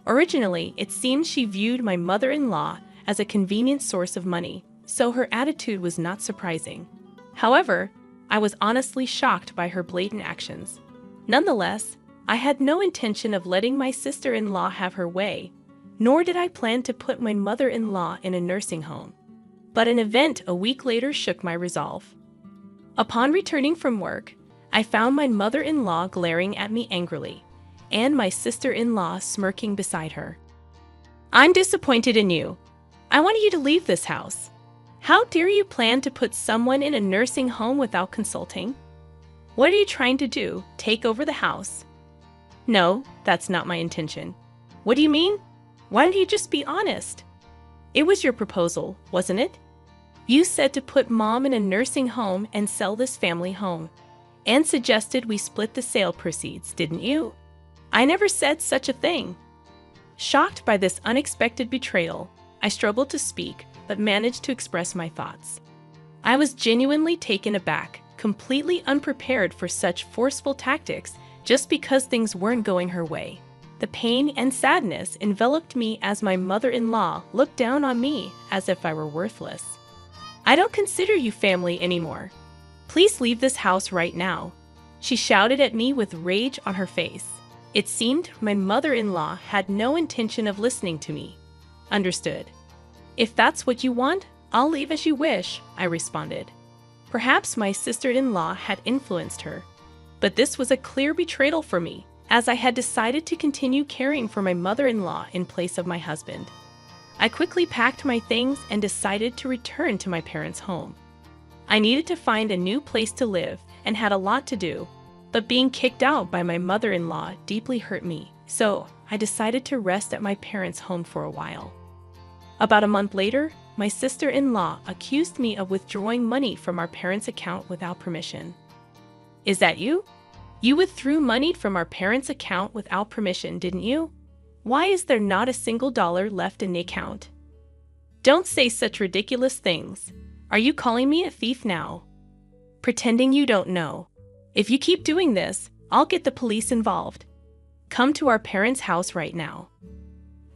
Originally, it seemed she viewed my mother-in-law as a convenient source of money, so her attitude was not surprising. However, I was honestly shocked by her blatant actions. Nonetheless, I had no intention of letting my sister-in-law have her way, nor did I plan to put my mother-in-law in a nursing home. But an event a week later shook my resolve. Upon returning from work, I found my mother-in-law glaring at me angrily, and my sister-in-law smirking beside her. I'm disappointed in you. I want you to leave this house. How dare you plan to put someone in a nursing home without consulting? What are you trying to do, take over the house? No, that's not my intention. What do you mean? Why don't you just be honest? It was your proposal, wasn't it? You said to put Mom in a nursing home and sell this family home, and suggested we split the sale proceeds, didn't you? I never said such a thing. Shocked by this unexpected betrayal, I struggled to speak, but managed to express my thoughts. I was genuinely taken aback, completely unprepared for such forceful tactics just because things weren't going her way. The pain and sadness enveloped me as my mother-in-law looked down on me as if I were worthless. I don't consider you family anymore. Please leave this house right now, she shouted at me with rage on her face. It seemed my mother-in-law had no intention of listening to me. Understood. If that's what you want, I'll leave as you wish, I responded. Perhaps my sister-in-law had influenced her. But this was a clear betrayal for me, as I had decided to continue caring for my mother-in-law in place of my husband. I quickly packed my things and decided to return to my parents' home. I needed to find a new place to live and had a lot to do, but being kicked out by my mother-in-law deeply hurt me, so I decided to rest at my parents' home for a while. About a month later, my sister-in-law accused me of withdrawing money from our parents' account without permission. Is that you? You withdrew money from our parents' account without permission, didn't you? Why is there not a single dollar left in the account? Don't say such ridiculous things. Are you calling me a thief now? Pretending you don't know. If you keep doing this, I'll get the police involved. Come to our parents' house right now.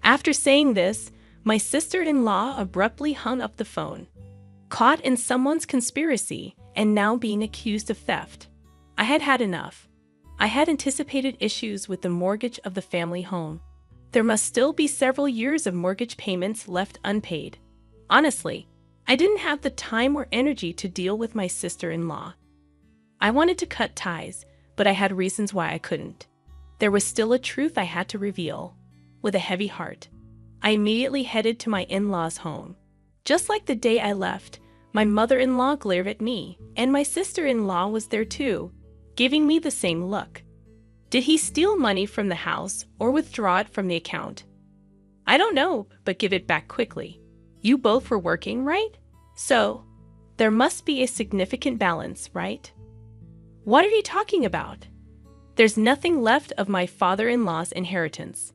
After saying this, my sister-in-law abruptly hung up the phone. Caught in someone's conspiracy and now being accused of theft. I had had enough. I had anticipated issues with the mortgage of the family home. There must still be several years of mortgage payments left unpaid. Honestly, I didn't have the time or energy to deal with my sister-in-law. I wanted to cut ties, but I had reasons why I couldn't. There was still a truth I had to reveal. With a heavy heart, I immediately headed to my in-laws' home. Just like the day I left, my mother-in-law glared at me, and my sister-in-law was there too, giving me the same look. Did he steal money from the house or withdraw it from the account? I don't know, but give it back quickly. You both were working, right? So, there must be a significant balance, right? What are you talking about? There's nothing left of my father-in-law's inheritance.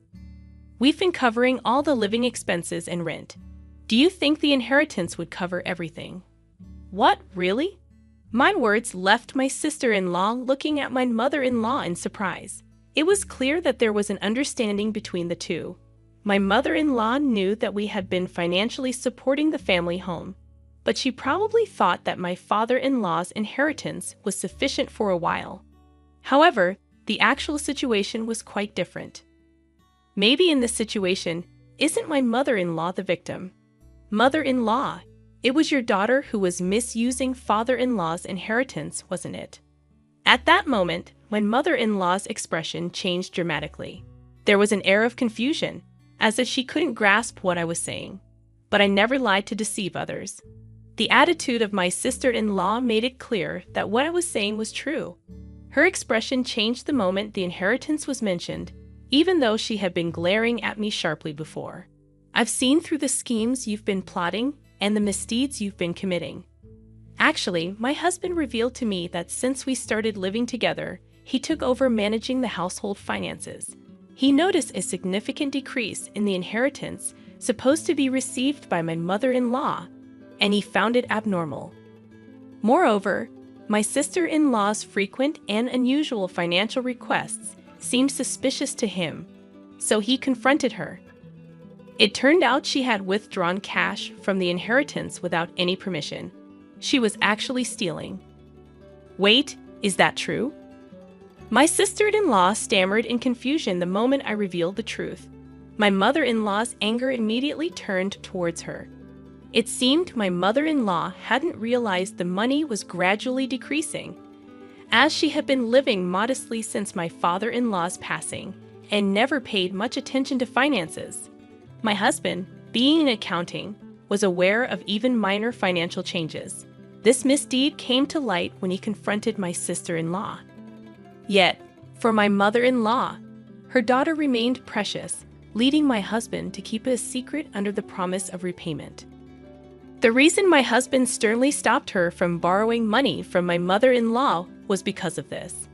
We've been covering all the living expenses and rent. Do you think the inheritance would cover everything? What, really? My words left my sister-in-law looking at my mother-in-law in surprise. It was clear that there was an understanding between the two. My mother-in-law knew that we had been financially supporting the family home, but she probably thought that my father-in-law's inheritance was sufficient for a while. However, the actual situation was quite different. Maybe in this situation, isn't my mother-in-law the victim? Mother-in-law, it was your daughter who was misusing father-in-law's inheritance, wasn't it? At that moment, my mother-in-law's expression changed dramatically. There was an air of confusion, as if she couldn't grasp what I was saying. But I never lied to deceive others. The attitude of my sister-in-law made it clear that what I was saying was true. Her expression changed the moment the inheritance was mentioned, even though she had been glaring at me sharply before. I've seen through the schemes you've been plotting and the misdeeds you've been committing. Actually, my husband revealed to me that since we started living together, he took over managing the household finances. He noticed a significant decrease in the inheritance supposed to be received by my mother-in-law, and he found it abnormal. Moreover, my sister-in-law's frequent and unusual financial requests seemed suspicious to him, so he confronted her. It turned out she had withdrawn cash from the inheritance without any permission. She was actually stealing. Wait, is that true? My sister-in-law stammered in confusion the moment I revealed the truth. My mother-in-law's anger immediately turned towards her. It seemed my mother-in-law hadn't realized the money was gradually decreasing, as she had been living modestly since my father-in-law's passing and never paid much attention to finances. My husband, being in accounting, was aware of even minor financial changes. This misdeed came to light when he confronted my sister-in-law. Yet, for my mother-in-law, her daughter remained precious, leading my husband to keep it a secret under the promise of repayment. The reason my husband sternly stopped her from borrowing money from my mother-in-law was because of this.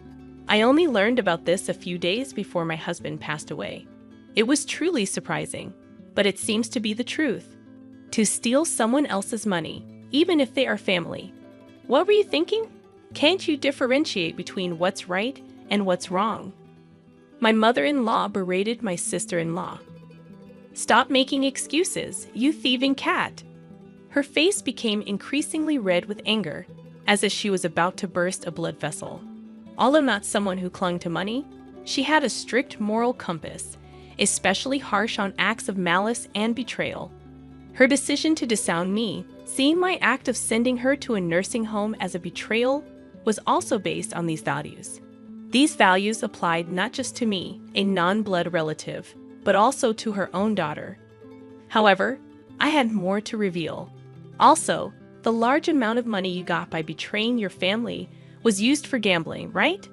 I only learned about this a few days before my husband passed away. It was truly surprising, but it seems to be the truth. To steal someone else's money, even if they are family. What were you thinking? Can't you differentiate between what's right and what's wrong? My mother-in-law berated my sister-in-law. Stop making excuses, you thieving cat. Her face became increasingly red with anger, as if she was about to burst a blood vessel. Although not someone who clung to money, She had a strict moral compass, especially harsh on acts of malice and betrayal. Her decision to disown me, seeing my act of sending her to a nursing home as a betrayal, was also based on these values. These values applied not just to me, a non-blood relative, but also to her own daughter. However, I had more to reveal. Also, the large amount of money you got by betraying your family was used for gambling, right?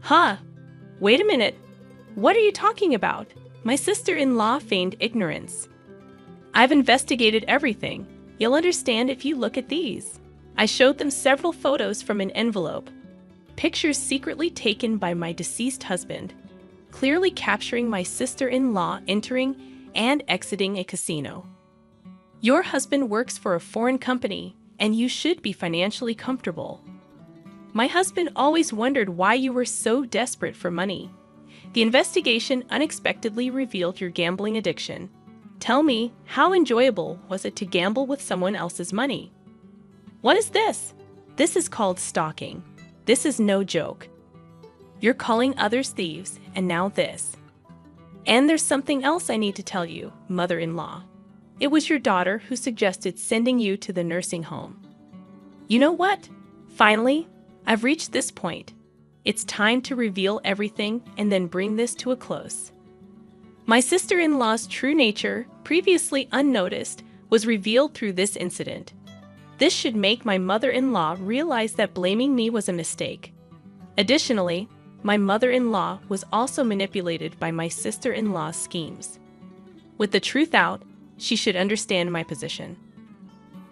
Huh? Wait a minute. What are you talking about? My sister-in-law feigned ignorance. I've investigated everything. You'll understand if you look at these. I showed them several photos from an envelope. Pictures secretly taken by my deceased husband, clearly capturing my sister-in-law entering and exiting a casino. Your husband works for a foreign company, and you should be financially comfortable. My husband always wondered why you were so desperate for money. The investigation unexpectedly revealed your gambling addiction. Tell me, how enjoyable was it to gamble with someone else's money? What is this? This is called stalking. This is no joke. You're calling others thieves, and now this. And there's something else I need to tell you, mother-in-law. It was your daughter who suggested sending you to the nursing home. You know what? Finally, I've reached this point. It's time to reveal everything and then bring this to a close. My sister-in-law's true nature, previously unnoticed, was revealed through this incident. This should make my mother-in-law realize that blaming me was a mistake. Additionally, my mother-in-law was also manipulated by my sister-in-law's schemes. With the truth out, she should understand my position.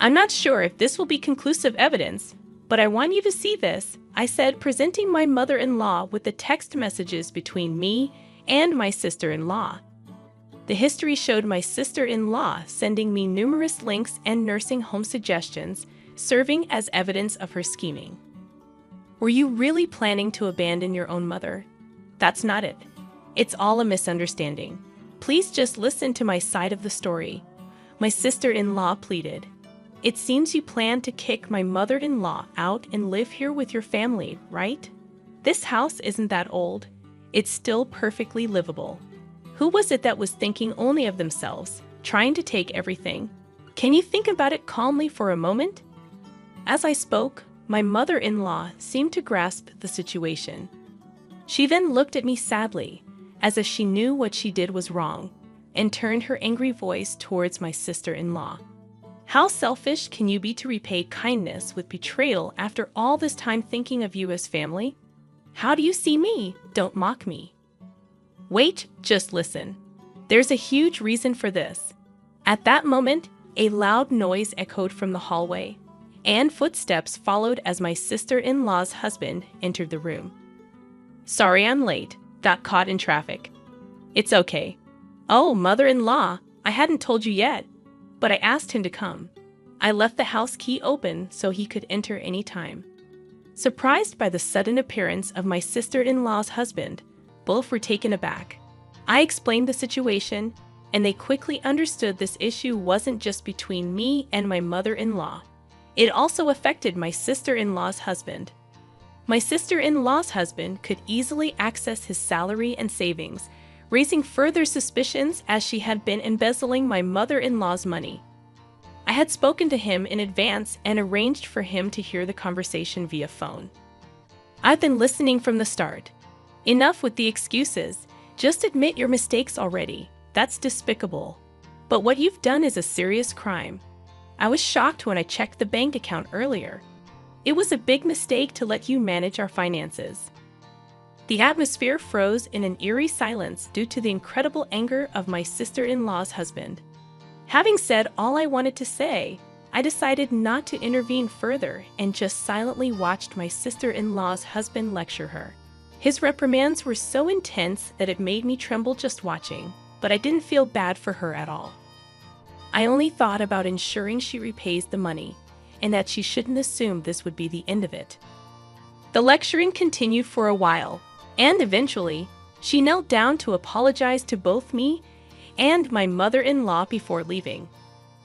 I'm not sure if this will be conclusive evidence, but I want you to see this, I said, presenting my mother-in-law with the text messages between me and my sister-in-law. The history showed my sister-in-law sending me numerous links and nursing home suggestions, serving as evidence of her scheming. Were you really planning to abandon your own mother? That's not it. It's all a misunderstanding. Please just listen to my side of the story. My sister-in-law pleaded. It seems you plan to kick my mother-in-law out and live here with your family, right? This house isn't that old. It's still perfectly livable. Who was it that was thinking only of themselves, trying to take everything? Can you think about it calmly for a moment? As I spoke, my mother-in-law seemed to grasp the situation. She then looked at me sadly, as if she knew what she did was wrong, and turned her angry voice towards my sister-in-law. How selfish can you be to repay kindness with betrayal after all this time thinking of you as family? How do you see me? Don't mock me. Wait, just listen. There's a huge reason for this. At that moment, a loud noise echoed from the hallway, and footsteps followed as my sister-in-law's husband entered the room. Sorry I'm late. Got caught in traffic. It's okay. Oh, mother-in-law, I hadn't told you yet, but I asked him to come. I left the house key open so he could enter any time. Surprised by the sudden appearance of my sister-in-law's husband, both were taken aback. I explained the situation, and they quickly understood this issue wasn't just between me and my mother-in-law. It also affected my sister-in-law's husband. My sister-in-law's husband could easily access his salary and savings, raising further suspicions as she had been embezzling my mother-in-law's money. I had spoken to him in advance and arranged for him to hear the conversation via phone. I've been listening from the start. Enough with the excuses. Just admit your mistakes already. That's despicable. But what you've done is a serious crime. I was shocked when I checked the bank account earlier. It was a big mistake to let you manage our finances. The atmosphere froze in an eerie silence due to the incredible anger of my sister-in-law's husband. Having said all I wanted to say, I decided not to intervene further and just silently watched my sister-in-law's husband lecture her. His reprimands were so intense that it made me tremble just watching, but I didn't feel bad for her at all. I only thought about ensuring she repays the money, and that she shouldn't assume this would be the end of it. The lecturing continued for a while, and eventually, she knelt down to apologize to both me and my mother-in-law before leaving.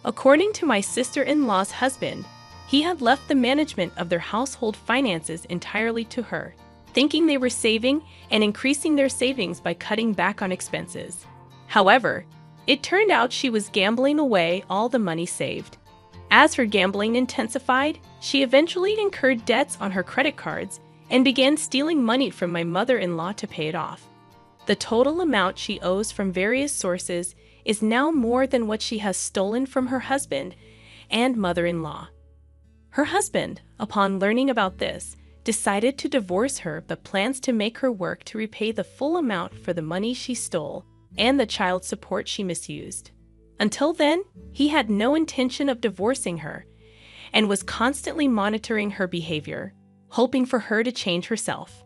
According to my sister-in-law's husband, he had left the management of their household finances entirely to her. thinking they were saving and increasing their savings by cutting back on expenses. However, it turned out she was gambling away all the money saved. As her gambling intensified, she eventually incurred debts on her credit cards and began stealing money from my mother-in-law to pay it off. The total amount she owes from various sources is now more than what she has stolen from her husband and mother-in-law. Her husband, upon learning about this, decided to divorce her but plans to make her work to repay the full amount for the money she stole and the child support she misused. Until then, he had no intention of divorcing her and was constantly monitoring her behavior, hoping for her to change herself.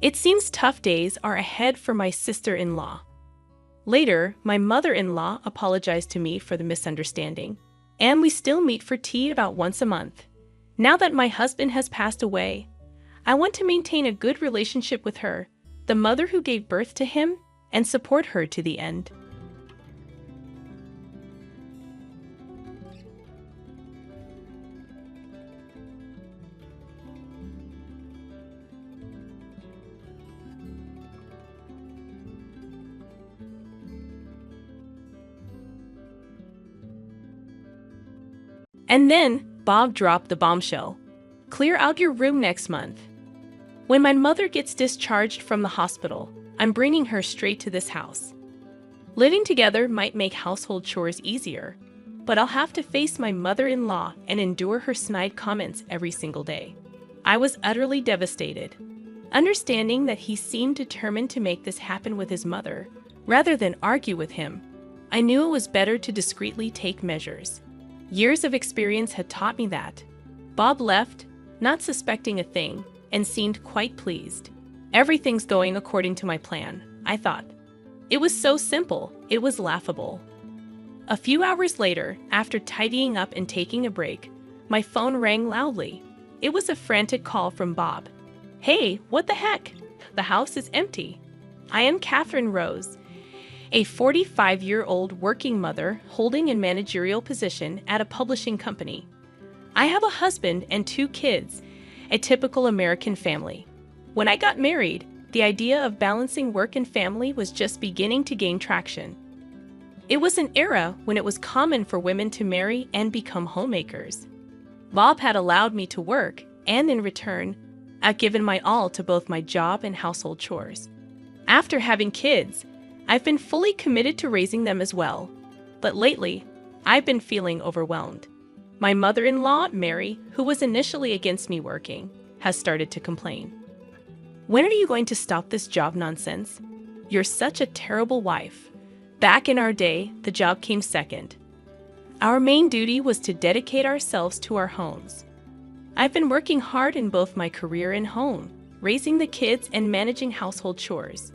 It seems tough days are ahead for my sister-in-law. Later, my mother-in-law apologized to me for the misunderstanding, and we still meet for tea about once a month. Now that my husband has passed away, I want to maintain a good relationship with her, the mother who gave birth to him, and support her to the end. And then, Bob dropped the bombshell. Clear out your room next month. When my mother gets discharged from the hospital, I'm bringing her straight to this house. Living together might make household chores easier, but I'll have to face my mother-in-law and endure her snide comments every single day. I was utterly devastated. Understanding that he seemed determined to make this happen with his mother, rather than argue with him, I knew it was better to discreetly take measures. Years of experience had taught me that. Bob left, not suspecting a thing, and seemed quite pleased. Everything's going according to my plan, I thought. It was so simple, it was laughable. A few hours later, after tidying up and taking a break, my phone rang loudly. It was a frantic call from Bob. Hey, what the heck? The house is empty. I am Catherine Rose, a 45-year-old working mother holding a managerial position at a publishing company. I have a husband and 2 kids, a typical American family. When I got married, the idea of balancing work and family was just beginning to gain traction. It was an era when it was common for women to marry and become homemakers. Bob had allowed me to work, and in return, I've given my all to both my job and household chores. After having kids, I've been fully committed to raising them as well, but lately, I've been feeling overwhelmed. My mother-in-law, Mary, who was initially against me working, has started to complain. When are you going to stop this job nonsense? You're such a terrible wife. Back in our day, the job came second. Our main duty was to dedicate ourselves to our homes. I've been working hard in both my career and home, raising the kids and managing household chores.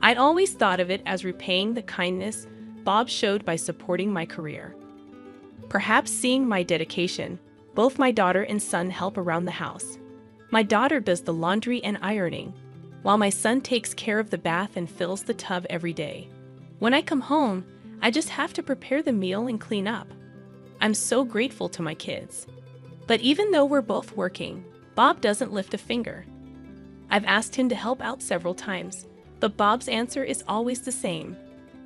I'd always thought of it as repaying the kindness Bob showed by supporting my career. Perhaps seeing my dedication, both my daughter and son help around the house. My daughter does the laundry and ironing, while my son takes care of the bath and fills the tub every day. When I come home, I just have to prepare the meal and clean up. I'm so grateful to my kids. But even though we're both working, Bob doesn't lift a finger. I've asked him to help out several times, but Bob's answer is always the same.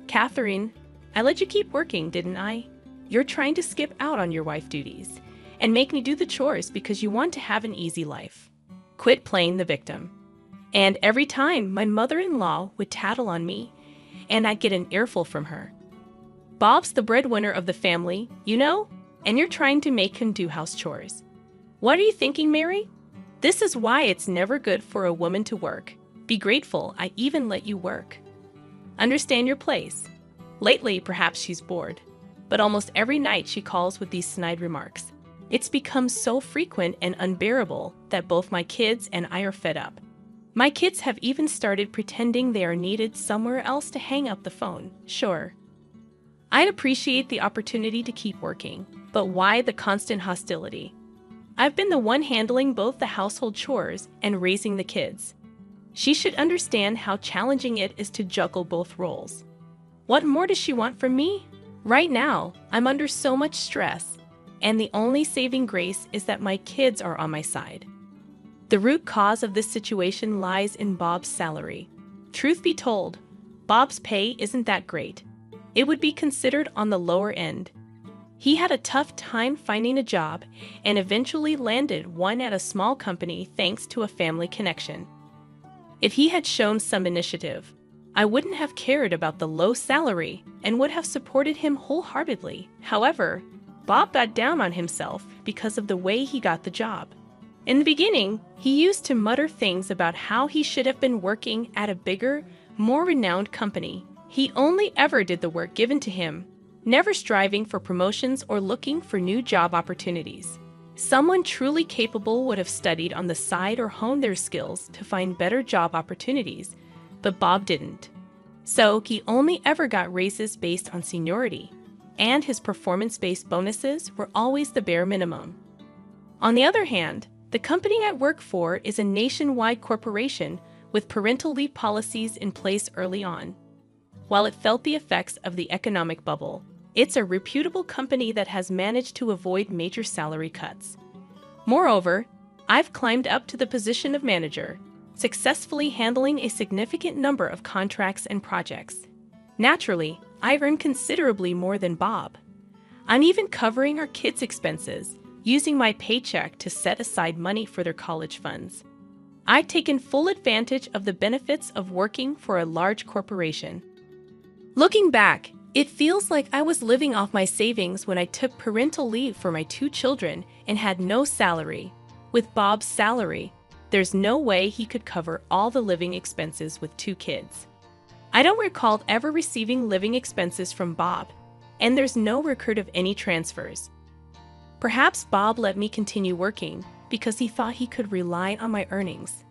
Catherine, I let you keep working, didn't I? You're trying to skip out on your wife duties and make me do the chores because you want to have an easy life. Quit playing the victim. And every time my mother-in-law would tattle on me, and I'd get an earful from her. Bob's the breadwinner of the family, you know, and you're trying to make him do house chores. What are you thinking, Mary? This is why it's never good for a woman to work. Be grateful I even let you work. Understand your place. Lately, perhaps she's bored, but almost every night she calls with these snide remarks. It's become so frequent and unbearable that both my kids and I are fed up. My kids have even started pretending they are needed somewhere else to hang up the phone. Sure, I'd appreciate the opportunity to keep working, but why the constant hostility? I've been the one handling both the household chores and raising the kids. She should understand how challenging it is to juggle both roles. What more does she want from me? Right now, I'm under so much stress, and the only saving grace is that my kids are on my side. The root cause of this situation lies in Bob's salary. Truth be told, Bob's pay isn't that great. It would be considered on the lower end. He had a tough time finding a job and eventually landed one at a small company thanks to a family connection. If he had shown some initiative, I wouldn't have cared about the low salary and would have supported him wholeheartedly. However, Bob got down on himself because of the way he got the job. In the beginning, he used to mutter things about how he should have been working at a bigger, more renowned company. He only ever did the work given to him, never striving for promotions or looking for new job opportunities. Someone truly capable would have studied on the side or honed their skills to find better job opportunities, but Bob didn't. So he only ever got raises based on seniority, and his performance-based bonuses were always the bare minimum. On the other hand, the company I work for is a nationwide corporation with parental leave policies in place early on. While it felt the effects of the economic bubble, it's a reputable company that has managed to avoid major salary cuts. Moreover, I've climbed up to the position of manager, successfully handling a significant number of contracts and projects. Naturally, I've earned considerably more than Bob. I'm even covering our kids' expenses, using my paycheck to set aside money for their college funds. I've taken full advantage of the benefits of working for a large corporation. Looking back, it feels like I was living off my savings when I took parental leave for my 2 children and had no salary. With Bob's salary, there's no way he could cover all the living expenses with 2 kids. I don't recall ever receiving living expenses from Bob, and there's no record of any transfers. Perhaps Bob let me continue working because he thought he could rely on my earnings.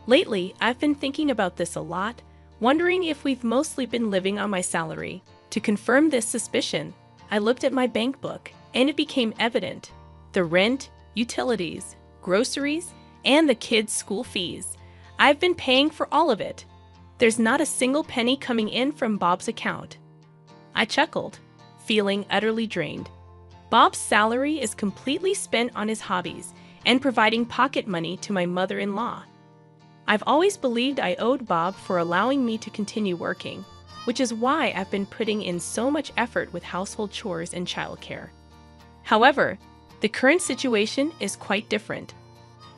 Lately, I've been thinking about this a lot, wondering if we've mostly been living on my salary. To confirm this suspicion, I looked at my bank book, and it became evident. The rent, utilities, groceries, and the kids' school fees. I've been paying for all of it. There's not a single penny coming in from Bob's account. I chuckled, feeling utterly drained. Bob's salary is completely spent on his hobbies and providing pocket money to my mother-in-law. I've always believed I owed Bob for allowing me to continue working, which is why I've been putting in so much effort with household chores and childcare. However, the current situation is quite different.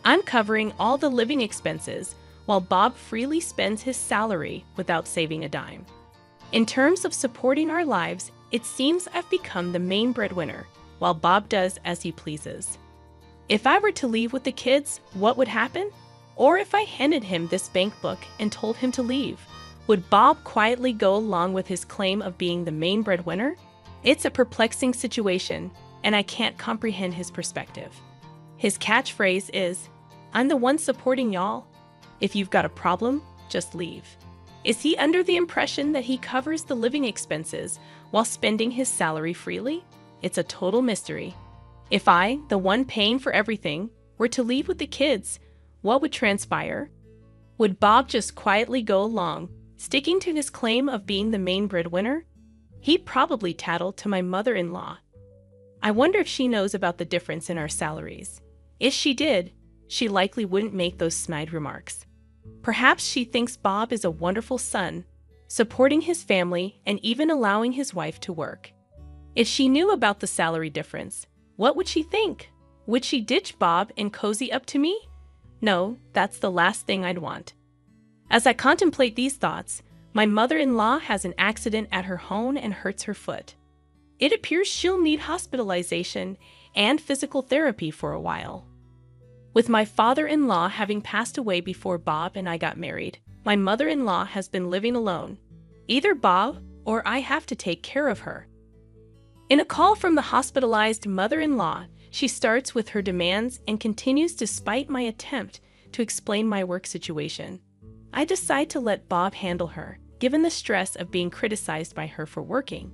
I'm covering all the living expenses while Bob freely spends his salary without saving a dime. In terms of supporting our lives, it seems I've become the main breadwinner, while Bob does as he pleases. If I were to leave with the kids, what would happen? Or if I handed him this bank book and told him to leave, would Bob quietly go along with his claim of being the main breadwinner? It's a perplexing situation, and I can't comprehend his perspective. His catchphrase is, "I'm the one supporting y'all. If you've got a problem, just leave." Is he under the impression that he covers the living expenses while spending his salary freely? It's a total mystery. If I, the one paying for everything, were to leave with the kids, what would transpire? Would Bob just quietly go along, sticking to his claim of being the main breadwinner? He'd probably tattle to my mother-in-law. I wonder if she knows about the difference in our salaries. If she did, she likely wouldn't make those snide remarks. Perhaps she thinks Bob is a wonderful son, supporting his family and even allowing his wife to work. If she knew about the salary difference, what would she think? Would she ditch Bob and cozy up to me? No, that's the last thing I'd want. As I contemplate these thoughts, my mother-in-law has an accident at her home and hurts her foot. It appears she'll need hospitalization and physical therapy for a while. With my father-in-law having passed away before Bob and I got married, my mother-in-law has been living alone. Either Bob or I have to take care of her. In a call from the hospitalized mother-in-law, she starts with her demands and continues despite my attempt to explain my work situation. I decide to let Bob handle her, given the stress of being criticized by her for working.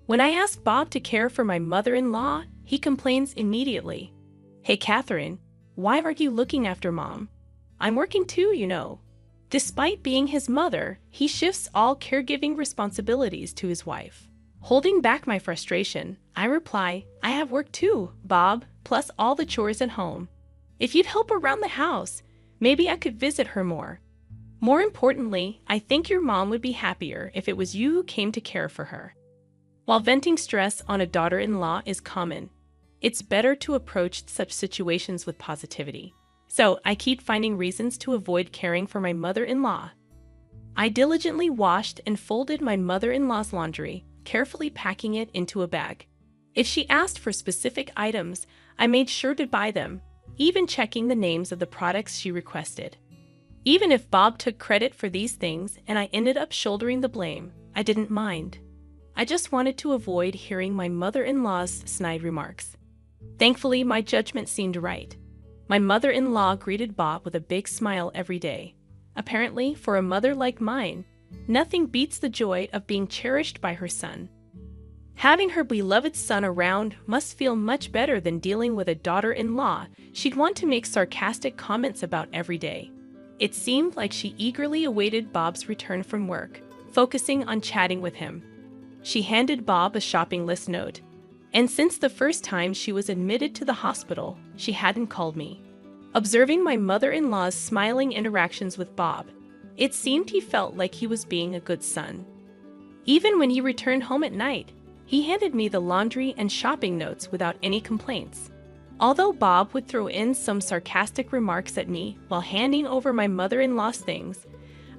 When I ask Bob to care for my mother-in-law, he complains immediately. "Hey, Catherine, why aren't you looking after Mom? I'm working too, you know." Despite being his mother, he shifts all caregiving responsibilities to his wife. Holding back my frustration, I reply, "I have work too, Bob, plus all the chores at home." If you'd help around the house, maybe I could visit her more. More importantly, I think your mom would be happier if it was you who came to care for her." While venting stress on a daughter-in-law is common, it's better to approach such situations with positivity. So I keep finding reasons to avoid caring for my mother-in-law. I diligently washed and folded my mother-in-law's laundry, carefully packing it into a bag. If she asked for specific items, I made sure to buy them, even checking the names of the products she requested. Even if Bob took credit for these things and I ended up shouldering the blame, I didn't mind. I just wanted to avoid hearing my mother-in-law's snide remarks. Thankfully, my judgment seemed right. My mother-in-law greeted Bob with a big smile every day. Apparently, for a mother like mine, nothing beats the joy of being cherished by her son. Having her beloved son around must feel much better than dealing with a daughter-in-law she'd want to make sarcastic comments about every day. It seemed like she eagerly awaited Bob's return from work, focusing on chatting with him. She handed Bob a shopping list note, and since the first time she was admitted to the hospital, she hadn't called me. Observing my mother-in-law's smiling interactions with Bob, it seemed he felt like he was being a good son. Even when he returned home at night, he handed me the laundry and shopping notes without any complaints. Although Bob would throw in some sarcastic remarks at me while handing over my mother-in-law's things,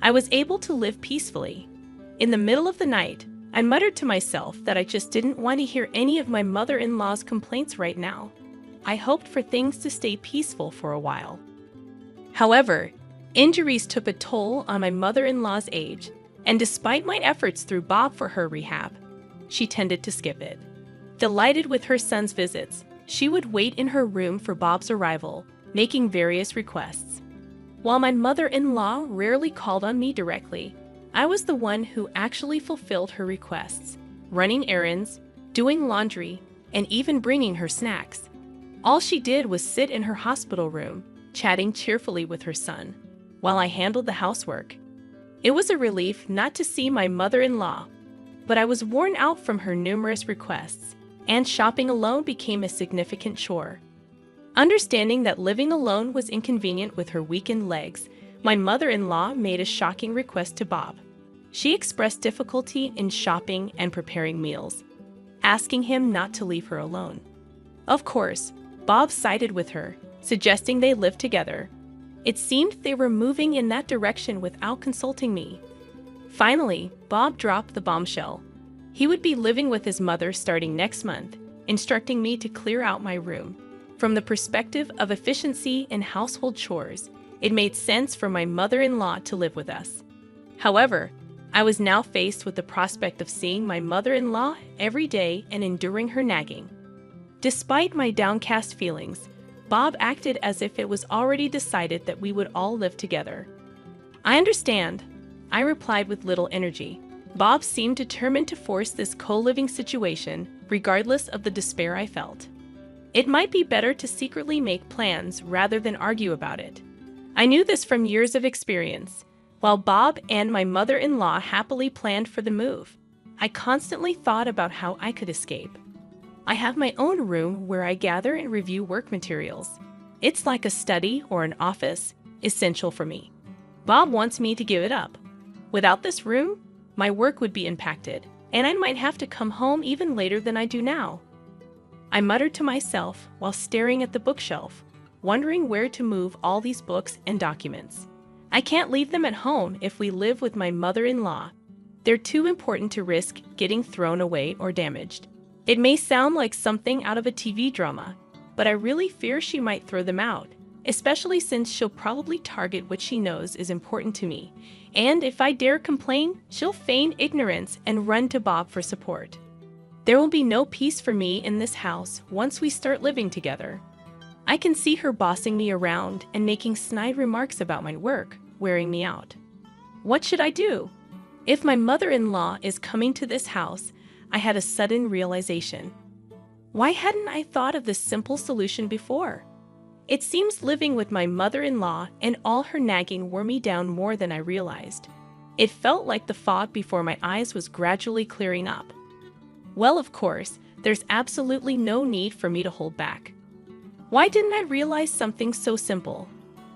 I was able to live peacefully. In the middle of the night, I muttered to myself that I just didn't want to hear any of my mother-in-law's complaints right now. I hoped for things to stay peaceful for a while. However, injuries took a toll on my mother-in-law's age, and despite my efforts through Bob for her rehab, she tended to skip it. Delighted with her son's visits, she would wait in her room for Bob's arrival, making various requests. While my mother-in-law rarely called on me directly, I was the one who actually fulfilled her requests, running errands, doing laundry, and even bringing her snacks. All she did was sit in her hospital room, chatting cheerfully with her son, while I handled the housework. It was a relief not to see my mother-in-law, but I was worn out from her numerous requests, and shopping alone became a significant chore. Understanding that living alone was inconvenient with her weakened legs, my mother-in-law made a shocking request to Bob. She expressed difficulty in shopping and preparing meals, asking him not to leave her alone. Of course, Bob sided with her, suggesting they live together. It seemed they were moving in that direction without consulting me. Finally, Bob dropped the bombshell. He would be living with his mother starting next month, instructing me to clear out my room. From the perspective of efficiency in household chores, it made sense for my mother-in-law to live with us. However, I was now faced with the prospect of seeing my mother-in-law every day and enduring her nagging. Despite my downcast feelings, Bob acted as if it was already decided that we would all live together. "I understand," I replied with little energy. Bob seemed determined to force this co-living situation, regardless of the despair I felt. It might be better to secretly make plans rather than argue about it. I knew this from years of experience. While Bob and my mother-in-law happily planned for the move, I constantly thought about how I could escape. I have my own room where I gather and review work materials. It's like a study or an office, essential for me. Bob wants me to give it up. Without this room, my work would be impacted, and I might have to come home even later than I do now. I muttered to myself while staring at the bookshelf, wondering where to move all these books and documents. I can't leave them at home if we live with my mother-in-law. They're too important to risk getting thrown away or damaged. It may sound like something out of a TV drama, but I really fear she might throw them out, especially since she'll probably target what she knows is important to me. And if I dare complain, she'll feign ignorance and run to Bob for support. There will be no peace for me in this house once we start living together. I can see her bossing me around and making snide remarks about my work, wearing me out. What should I do? If my mother-in-law is coming to this house, I had a sudden realization. Why hadn't I thought of this simple solution before? It seems living with my mother-in-law and all her nagging wore me down more than I realized. It felt like the fog before my eyes was gradually clearing up. Well, of course, there's absolutely no need for me to hold back. Why didn't I realize something so simple?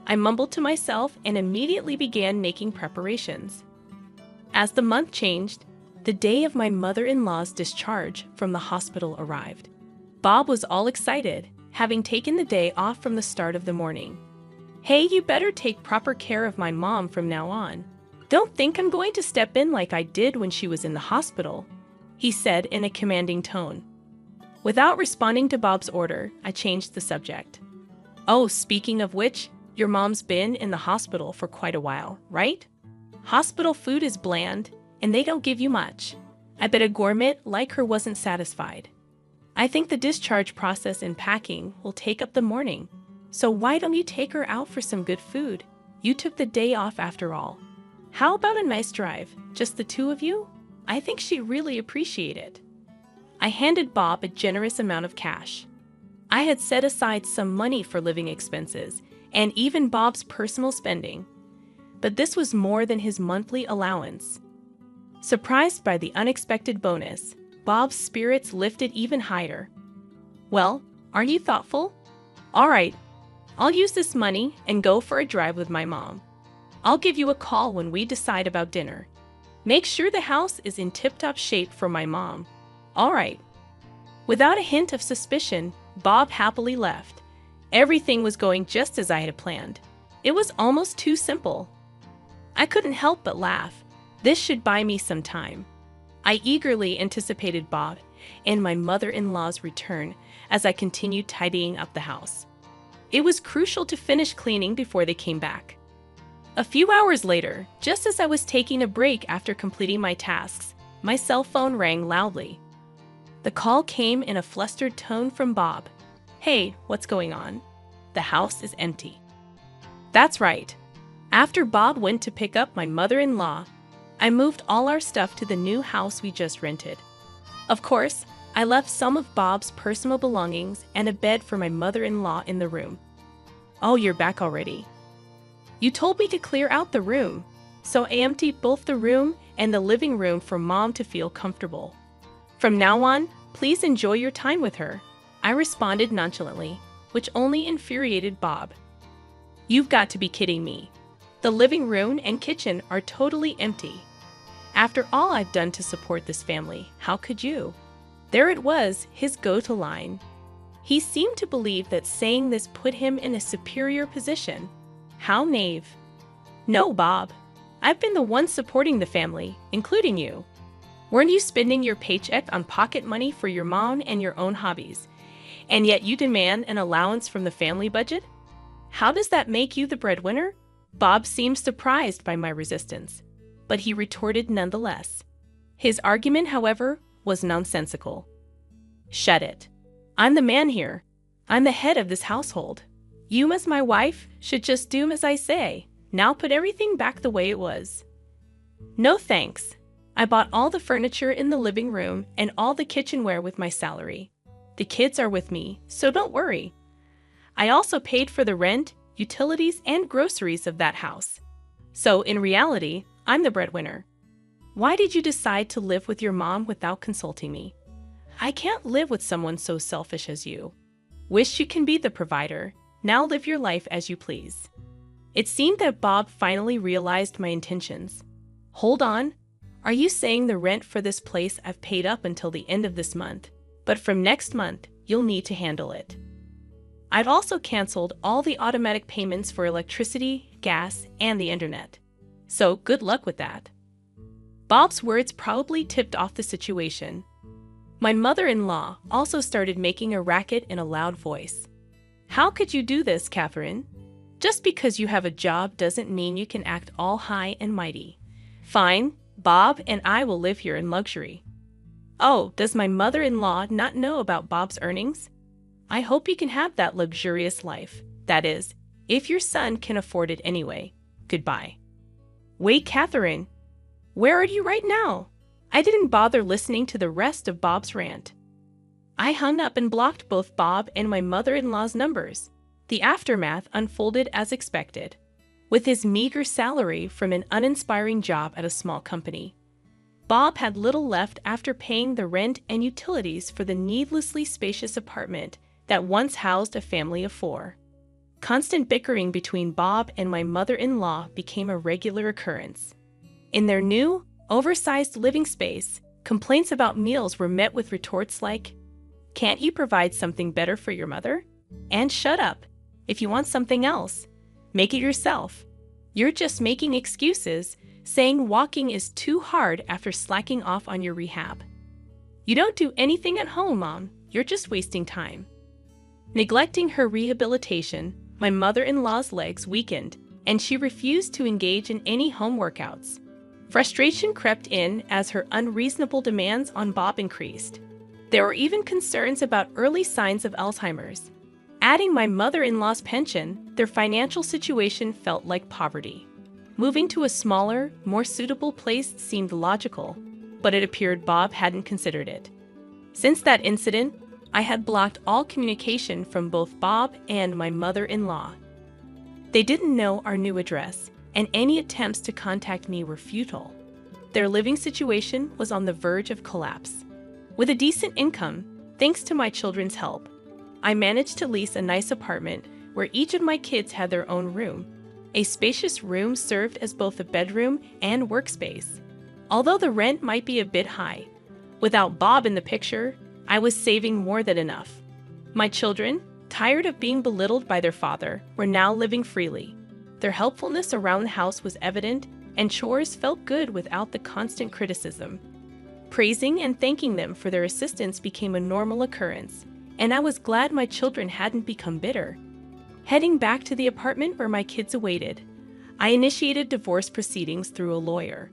I mumbled to myself and immediately began making preparations. As the month changed, the day of my mother-in-law's discharge from the hospital arrived. Bob was all excited, having taken the day off from the start of the morning. "Hey, you better take proper care of my mom from now on. Don't think I'm going to step in like I did when she was in the hospital," he said in a commanding tone. Without responding to Bob's order, I changed the subject. "Oh, speaking of which, your mom's been in the hospital for quite a while, right? Hospital food is bland, and they don't give you much. I bet a gourmet like her wasn't satisfied. I think the discharge process and packing will take up the morning. So why don't you take her out for some good food? You took the day off after all. How about a nice drive, just the two of you? I think she'd really appreciate it." I handed Bob a generous amount of cash. I had set aside some money for living expenses, and even Bob's personal spending. But this was more than his monthly allowance. Surprised by the unexpected bonus, Bob's spirits lifted even higher. "Well, aren't you thoughtful? All right, I'll use this money and go for a drive with my mom. I'll give you a call when we decide about dinner. Make sure the house is in tip-top shape for my mom. All right." Without a hint of suspicion, Bob happily left. Everything was going just as I had planned. It was almost too simple. I couldn't help but laugh. This should buy me some time. I eagerly anticipated Bob and my mother-in-law's return as I continued tidying up the house. It was crucial to finish cleaning before they came back. A few hours later, just as I was taking a break after completing my tasks, my cell phone rang loudly. The call came in a flustered tone from Bob. "Hey, what's going on? The house is empty." That's right. After Bob went to pick up my mother-in-law, I moved all our stuff to the new house we just rented. Of course, I left some of Bob's personal belongings and a bed for my mother-in-law in the room. "Oh, you're back already. You told me to clear out the room, so I emptied both the room and the living room for Mom to feel comfortable. From now on, please enjoy your time with her," I responded nonchalantly, which only infuriated Bob. "You've got to be kidding me. The living room and kitchen are totally empty. After all I've done to support this family, how could you?" There it was, his go-to line. He seemed to believe that saying this put him in a superior position. How naive. "No, Bob. I've been the one supporting the family, including you. Weren't you spending your paycheck on pocket money for your mom and your own hobbies? And yet you demand an allowance from the family budget? How does that make you the breadwinner?" Bob seemed surprised by my resistance, but he retorted nonetheless. His argument, however, was nonsensical. "Shut it. I'm the man here. I'm the head of this household. You, as my wife, should just do as I say. Now put everything back the way it was." "No thanks. I bought all the furniture in the living room and all the kitchenware with my salary. The kids are with me, so don't worry. I also paid for the rent, utilities, and groceries of that house. So, in reality, I'm the breadwinner. Why did you decide to live with your mom without consulting me? I can't live with someone so selfish as you. Wish you can be the provider. Now live your life as you please." It seemed that Bob finally realized my intentions. "Hold on. Are you saying the rent for this place I've paid up until the end of this month, but from next month, you'll need to handle it?" I'd also canceled all the automatic payments for electricity, gas, and the internet. So good luck with that. Bob's words probably tipped off the situation. My mother-in-law also started making a racket in a loud voice. "How could you do this, Catherine? Just because you have a job doesn't mean you can act all high and mighty. Fine, Bob and I will live here in luxury." Oh, does my mother-in-law not know about Bob's earnings? I hope you can have that luxurious life. That is, if your son can afford it anyway. Goodbye. Wait, Catherine. Where are you right now? I didn't bother listening to the rest of Bob's rant. I hung up and blocked both Bob and my mother-in-law's numbers. The aftermath unfolded as expected. With his meager salary from an uninspiring job at a small company, Bob had little left after paying the rent and utilities for the needlessly spacious apartment that once housed a family of 4. Constant bickering between Bob and my mother-in-law became a regular occurrence. In their new, oversized living space, complaints about meals were met with retorts like, "Can't you provide something better for your mother? And shut up. If you want something else, make it yourself. You're just making excuses, saying walking is too hard after slacking off on your rehab. You don't do anything at home, Mom. You're just wasting time." Neglecting her rehabilitation, my mother-in-law's legs weakened, and she refused to engage in any home workouts. Frustration crept in as her unreasonable demands on Bob increased. There were even concerns about early signs of Alzheimer's. Adding my mother-in-law's pension, their financial situation felt like poverty. Moving to a smaller, more suitable place seemed logical, but it appeared Bob hadn't considered it. Since that incident, I had blocked all communication from both Bob and my mother-in-law. They didn't know our new address, and any attempts to contact me were futile. Their living situation was on the verge of collapse. With a decent income, thanks to my children's help, I managed to lease a nice apartment where each of my kids had their own room. A spacious room served as both a bedroom and workspace. Although the rent might be a bit high, without Bob in the picture, I was saving more than enough. My children, tired of being belittled by their father, were now living freely. Their helpfulness around the house was evident, and chores felt good without the constant criticism. Praising and thanking them for their assistance became a normal occurrence, and I was glad my children hadn't become bitter. Heading back to the apartment where my kids awaited, I initiated divorce proceedings through a lawyer.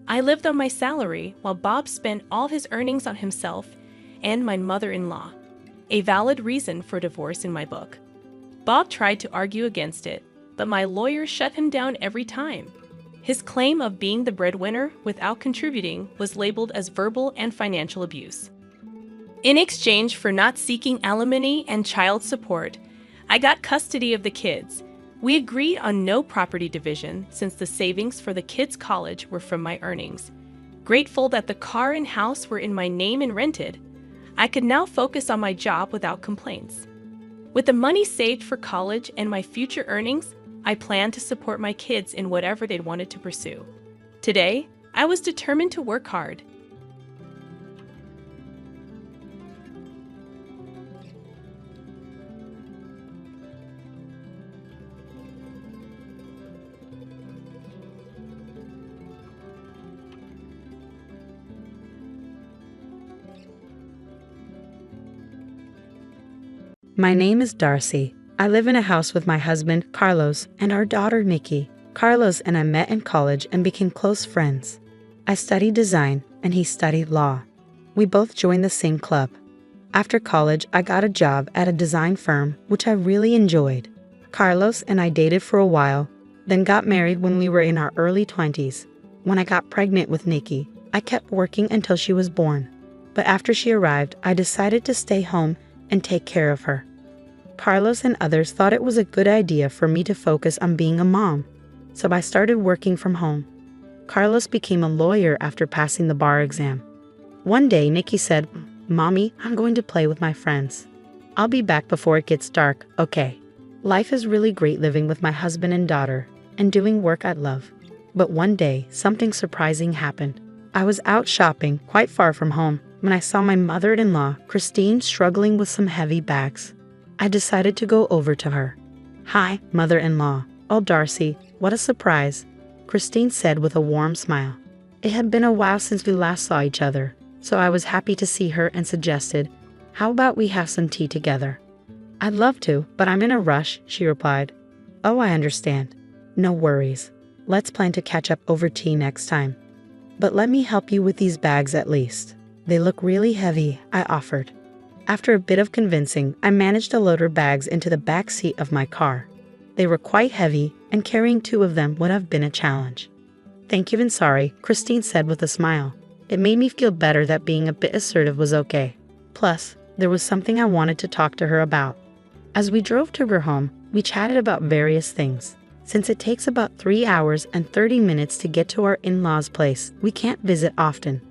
I lived on my salary while Bob spent all his earnings on himself and my mother-in-law, a valid reason for divorce in my book. Bob tried to argue against it, but my lawyer shut him down every time. His claim of being the breadwinner without contributing was labeled as verbal and financial abuse. In exchange for not seeking alimony and child support, I got custody of the kids. We agreed on no property division since the savings for the kids' college were from my earnings. Grateful that the car and house were in my name and rented, I could now focus on my job without complaints. With the money saved for college and my future earnings, I planned to support my kids in whatever they'd wanted to pursue. Today, I was determined to work hard. My name is Darcy. I live in a house with my husband, Carlos, and our daughter, Nikki. Carlos and I met in college and became close friends. I studied design, and he studied law. We both joined the same club. After college, I got a job at a design firm, which I really enjoyed. Carlos and I dated for a while, then got married when we were in our early 20s. When I got pregnant with Nikki, I kept working until she was born. But after she arrived, I decided to stay home and take care of her. Carlos and others thought it was a good idea for me to focus on being a mom, so I started working from home. Carlos became a lawyer after passing the bar exam. One day, Nikki said, "Mommy, I'm going to play with my friends. I'll be back before it gets dark, okay?" Life is really great living with my husband and daughter, and doing work I love. But one day, something surprising happened. I was out shopping, quite far from home, when I saw my mother-in-law, Christine, struggling with some heavy bags. I decided to go over to her. "Hi, mother-in-law." "Oh, Darcy, what a surprise," Christine said with a warm smile. It had been a while since we last saw each other, so I was happy to see her and suggested, "How about we have some tea together?" "I'd love to, but I'm in a rush," she replied. "Oh, I understand. No worries. Let's plan to catch up over tea next time. But let me help you with these bags at least. They look really heavy," I offered. After a bit of convincing, I managed to load her bags into the back seat of my car. They were quite heavy, and carrying 2 of them would have been a challenge. "Thank you and sorry," Christine said with a smile. It made me feel better that being a bit assertive was okay. Plus, there was something I wanted to talk to her about. As we drove to her home, we chatted about various things. Since it takes about 3 hours and 30 minutes to get to our in-laws' place, we can't visit often.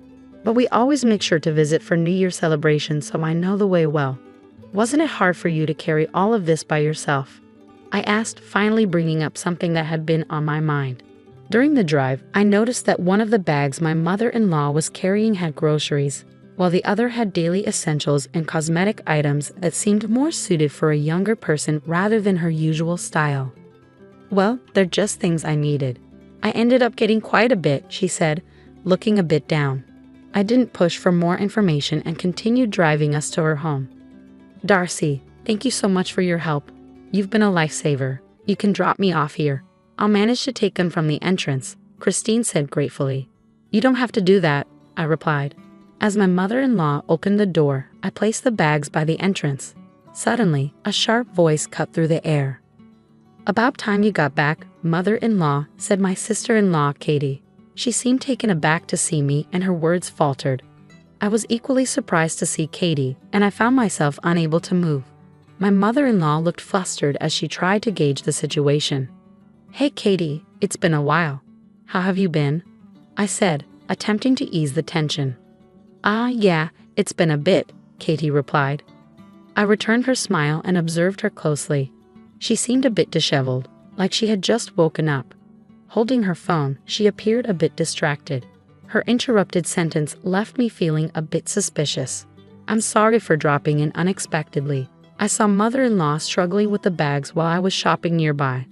But we always make sure to visit for New Year celebrations, so I know the way well. Wasn't it hard for you to carry all of this by yourself? I asked, finally bringing up something that had been on my mind. During the drive, I noticed that one of the bags my mother-in-law was carrying had groceries, while the other had daily essentials and cosmetic items that seemed more suited for a younger person rather than her usual style. Well, they're just things I needed. I ended up getting quite a bit, she said, looking a bit down. I didn't push for more information and continued driving us to her home. Darcy, thank you so much for your help. You've been a lifesaver. You can drop me off here. I'll manage to take them from the entrance, Christine said gratefully. You don't have to do that, I replied. As my mother-in-law opened the door, I placed the bags by the entrance. Suddenly, a sharp voice cut through the air. About time you got back, mother-in-law, said my sister-in-law, Katie. She seemed taken aback to see me and her words faltered. I was equally surprised to see Katie, and I found myself unable to move. My mother-in-law looked flustered as she tried to gauge the situation. Hey Katie, it's been a while. How have you been? I said, attempting to ease the tension. Yeah, it's been a bit, Katie replied. I returned her smile and observed her closely. She seemed a bit disheveled, like she had just woken up. Holding her phone, she appeared a bit distracted. Her interrupted sentence left me feeling a bit suspicious. I'm sorry for dropping in unexpectedly. I saw mother-in-law struggling with the bags while I was shopping nearby.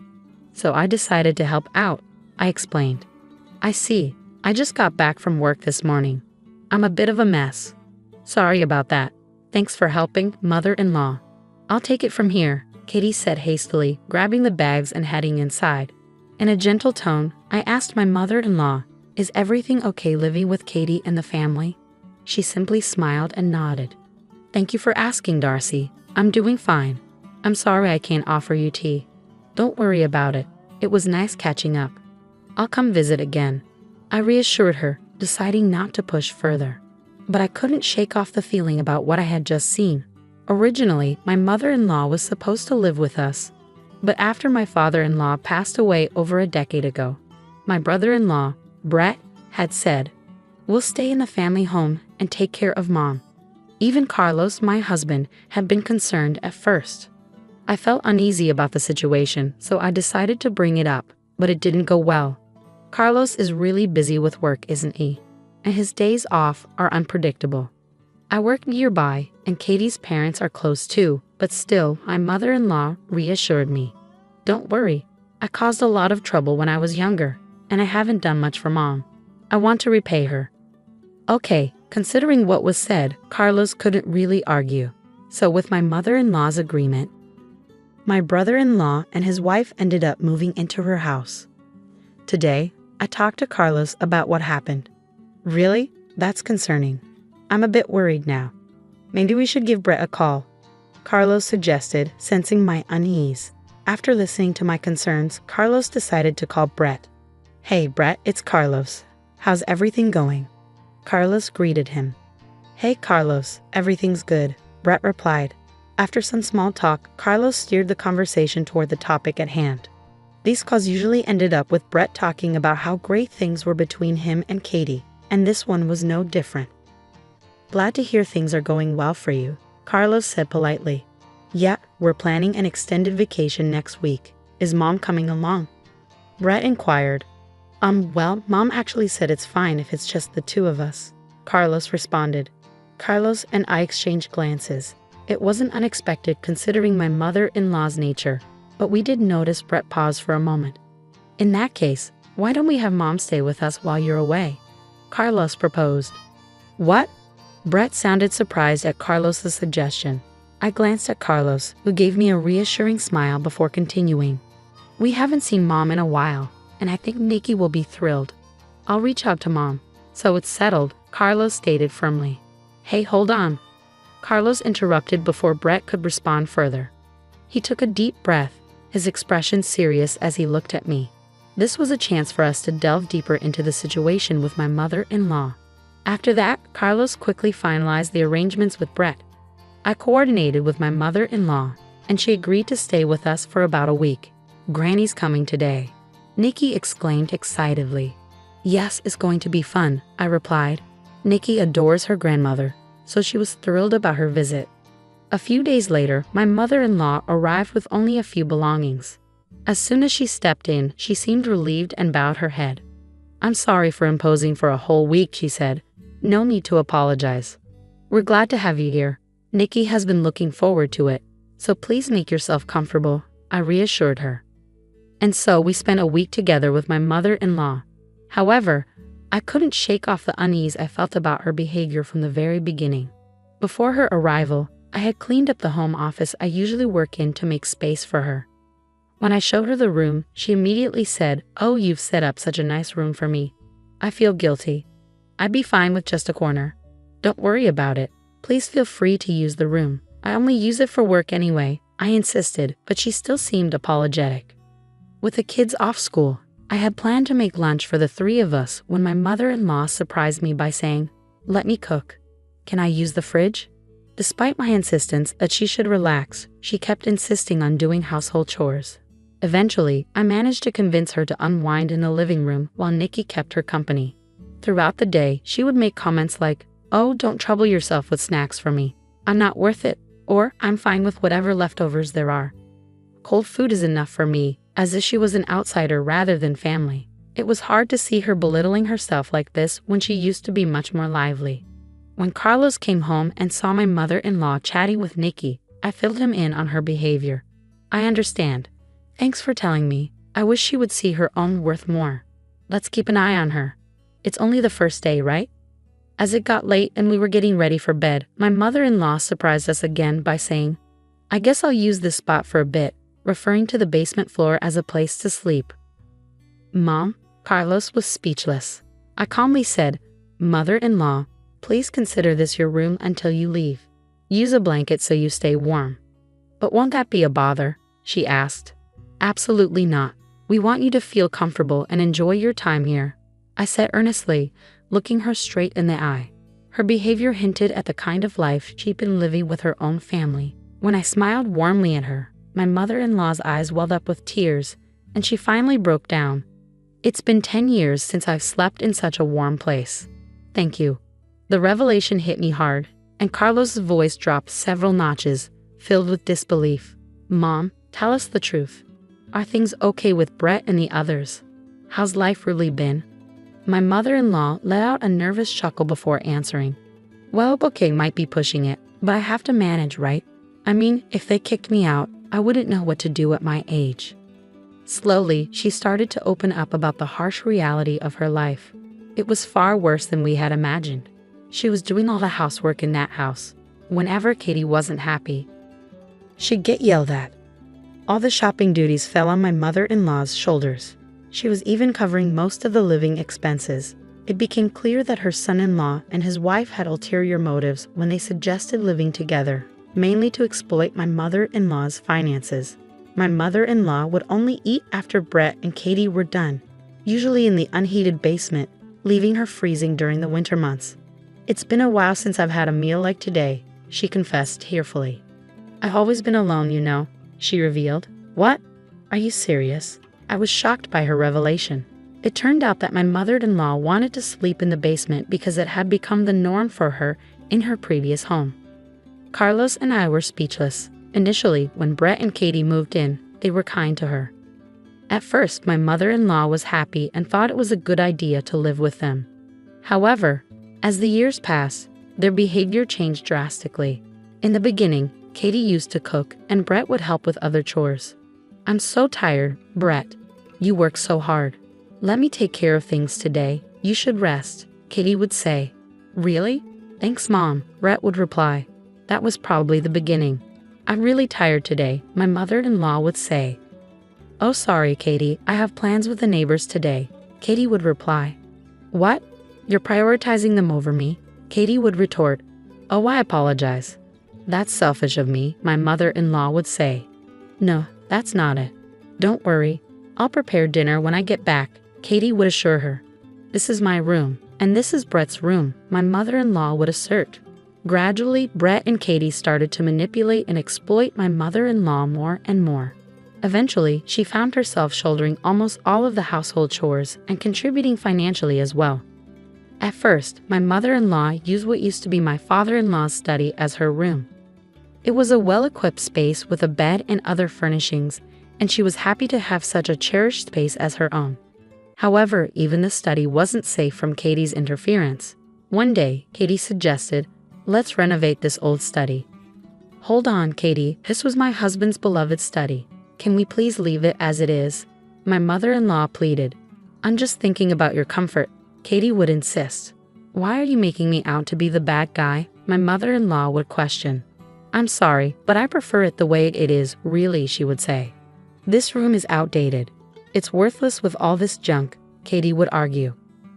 So I decided to help out, I explained. I see. I just got back from work this morning. I'm a bit of a mess. Sorry about that. Thanks for helping, mother-in-law. I'll take it from here, Katie said hastily, grabbing the bags and heading inside. In a gentle tone, I asked my mother-in-law, is everything okay living with Katie and the family? She simply smiled and nodded. Thank you for asking, Darcy. I'm doing fine. I'm sorry I can't offer you tea. Don't worry about it. It was nice catching up. I'll come visit again. I reassured her, deciding not to push further. But I couldn't shake off the feeling about what I had just seen. Originally, my mother-in-law was supposed to live with us. But after my father-in-law passed away over a decade ago, my brother-in-law, Brett, had said, we'll stay in the family home and take care of Mom. Even Carlos, my husband, had been concerned at first. I felt uneasy about the situation, so I decided to bring it up, but it didn't go well. Carlos is really busy with work, isn't he? And his days off are unpredictable. I work nearby, and Katie's parents are close too, but still, my mother-in-law reassured me. Don't worry, I caused a lot of trouble when I was younger, and I haven't done much for Mom. I want to repay her. Okay, considering what was said, Carlos couldn't really argue. So with my mother-in-law's agreement, my brother-in-law and his wife ended up moving into her house. Today, I talked to Carlos about what happened. Really? That's concerning. I'm a bit worried now. Maybe we should give Brett a call, Carlos suggested, sensing my unease. After listening to my concerns, Carlos decided to call Brett. Hey Brett, it's Carlos. How's everything going? Carlos greeted him. Hey Carlos, everything's good, Brett replied. After some small talk, Carlos steered the conversation toward the topic at hand. These calls usually ended up with Brett talking about how great things were between him and Katie, and this one was no different. Glad to hear things are going well for you, Carlos said politely. Yeah, we're planning an extended vacation next week. Is Mom coming along? Brett inquired. Well, Mom actually said it's fine if it's just the two of us, Carlos responded. Carlos and I exchanged glances. It wasn't unexpected considering my mother-in-law's nature, but we did notice Brett pause for a moment. In that case, why don't we have Mom stay with us while you're away? Carlos proposed. What? Brett sounded surprised at Carlos's suggestion. I glanced at Carlos, who gave me a reassuring smile before continuing. We haven't seen Mom in a while, and I think Nikki will be thrilled. I'll reach out to Mom. So it's settled, Carlos stated firmly. Hey, hold on. Carlos interrupted before Brett could respond further. He took a deep breath, his expression serious as he looked at me. This was a chance for us to delve deeper into the situation with my mother-in-law. After that, Carlos quickly finalized the arrangements with Brett. I coordinated with my mother-in-law, and she agreed to stay with us for about a week. Granny's coming today, Nikki exclaimed excitedly. Yes, it's going to be fun, I replied. Nikki adores her grandmother, so she was thrilled about her visit. A few days later, my mother-in-law arrived with only a few belongings. As soon as she stepped in, she seemed relieved and bowed her head. "I'm sorry for imposing for a whole week," she said. "No need to apologize. We're glad to have you here. Nikki has been looking forward to it, so please make yourself comfortable," I reassured her. And so we spent a week together with my mother-in-law. However, I couldn't shake off the unease I felt about her behavior from the very beginning. Before her arrival, I had cleaned up the home office I usually work in to make space for her. When I showed her the room, she immediately said, "Oh, you've set up such a nice room for me. I feel guilty. I'd be fine with just a corner. Don't worry about it. Please feel free to use the room. I only use it for work anyway," I insisted, but she still seemed apologetic. With the kids off school, I had planned to make lunch for the three of us when my mother-in-law surprised me by saying, "Let me cook. Can I use the fridge?" Despite my insistence that she should relax, she kept insisting on doing household chores. Eventually, I managed to convince her to unwind in the living room while Nikki kept her company. Throughout the day, she would make comments like, "Oh, don't trouble yourself with snacks for me. I'm not worth it," or "I'm fine with whatever leftovers there are. Cold food is enough for me," as if she was an outsider rather than family. It was hard to see her belittling herself like this when she used to be much more lively. When Carlos came home and saw my mother-in-law chatting with Nikki, I filled him in on her behavior. "I understand. Thanks for telling me. I wish she would see her own worth more. Let's keep an eye on her. It's only the first day, right?" As it got late and we were getting ready for bed, my mother-in-law surprised us again by saying, "I guess I'll use this spot for a bit," referring to the basement floor as a place to sleep. "Mom?" Carlos was speechless. I calmly said, "Mother-in-law, please consider this your room until you leave. Use a blanket so you stay warm." "But won't that be a bother?" she asked. "Absolutely not. We want you to feel comfortable and enjoy your time here," I said earnestly, looking her straight in the eye. Her behavior hinted at the kind of life she'd been living with her own family. When I smiled warmly at her, my mother-in-law's eyes welled up with tears, and she finally broke down. "It's been 10 years since I've slept in such a warm place. Thank you." The revelation hit me hard, and Carlos's voice dropped several notches, filled with disbelief. "Mom, tell us the truth. Are things okay with Brett and the others? How's life really been?" My mother-in-law let out a nervous chuckle before answering. "Well, okay might be pushing it, but I have to manage, right? I mean, if they kicked me out, I wouldn't know what to do at my age." Slowly, she started to open up about the harsh reality of her life. It was far worse than we had imagined. She was doing all the housework in that house. Whenever Katie wasn't happy, she'd get yelled at. All the shopping duties fell on my mother-in-law's shoulders. She was even covering most of the living expenses. It became clear that her son-in-law and his wife had ulterior motives when they suggested living together, mainly to exploit my mother-in-law's finances. My mother-in-law would only eat after Brett and Katie were done, usually in the unheated basement, leaving her freezing during the winter months. "It's been a while since I've had a meal like today," she confessed tearfully. "I've always been alone, you know," she revealed. "What? Are you serious?" I was shocked by her revelation. It turned out that my mother-in-law wanted to sleep in the basement because it had become the norm for her in her previous home. Carlos and I were speechless. Initially, when Brett and Katie moved in, they were kind to her. At first, my mother-in-law was happy and thought it was a good idea to live with them. However, as the years passed, their behavior changed drastically. In the beginning, Katie used to cook and Brett would help with other chores. "I'm so tired, Brett. You work so hard. Let me take care of things today. You should rest," Katie would say. "Really? Thanks, Mom," Brett would reply. That was probably the beginning. "I'm really tired today," my mother-in-law would say. "Oh, sorry, Katie, I have plans with the neighbors today," Katie would reply. "What? You're prioritizing them over me?" Katie would retort. "Oh, I apologize. That's selfish of me," my mother-in-law would say. "No, that's not it. Don't worry. I'll prepare dinner when I get back," Katie would assure her. "This is my room, and this is Brett's room," my mother-in-law would assert. Gradually, Brett and Katie started to manipulate and exploit my mother-in-law more and more. Eventually, she found herself shouldering almost all of the household chores and contributing financially as well. At first, my mother-in-law used what used to be my father-in-law's study as her room. It was a well-equipped space with a bed and other furnishings, and she was happy to have such a cherished space as her own. However, even the study wasn't safe from Katie's interference. One day, Katie suggested, "Let's renovate this old study." "Hold on, Katie, this was my husband's beloved study. Can we please leave it as it is?" My mother-in-law pleaded. "I'm just thinking about your comfort," Katie would insist. "Why are you making me out to be the bad guy?" my mother-in-law would question. "I'm sorry, but I prefer it the way it is, really," she would say. "This room is outdated. It's worthless with all this junk," Katie would argue.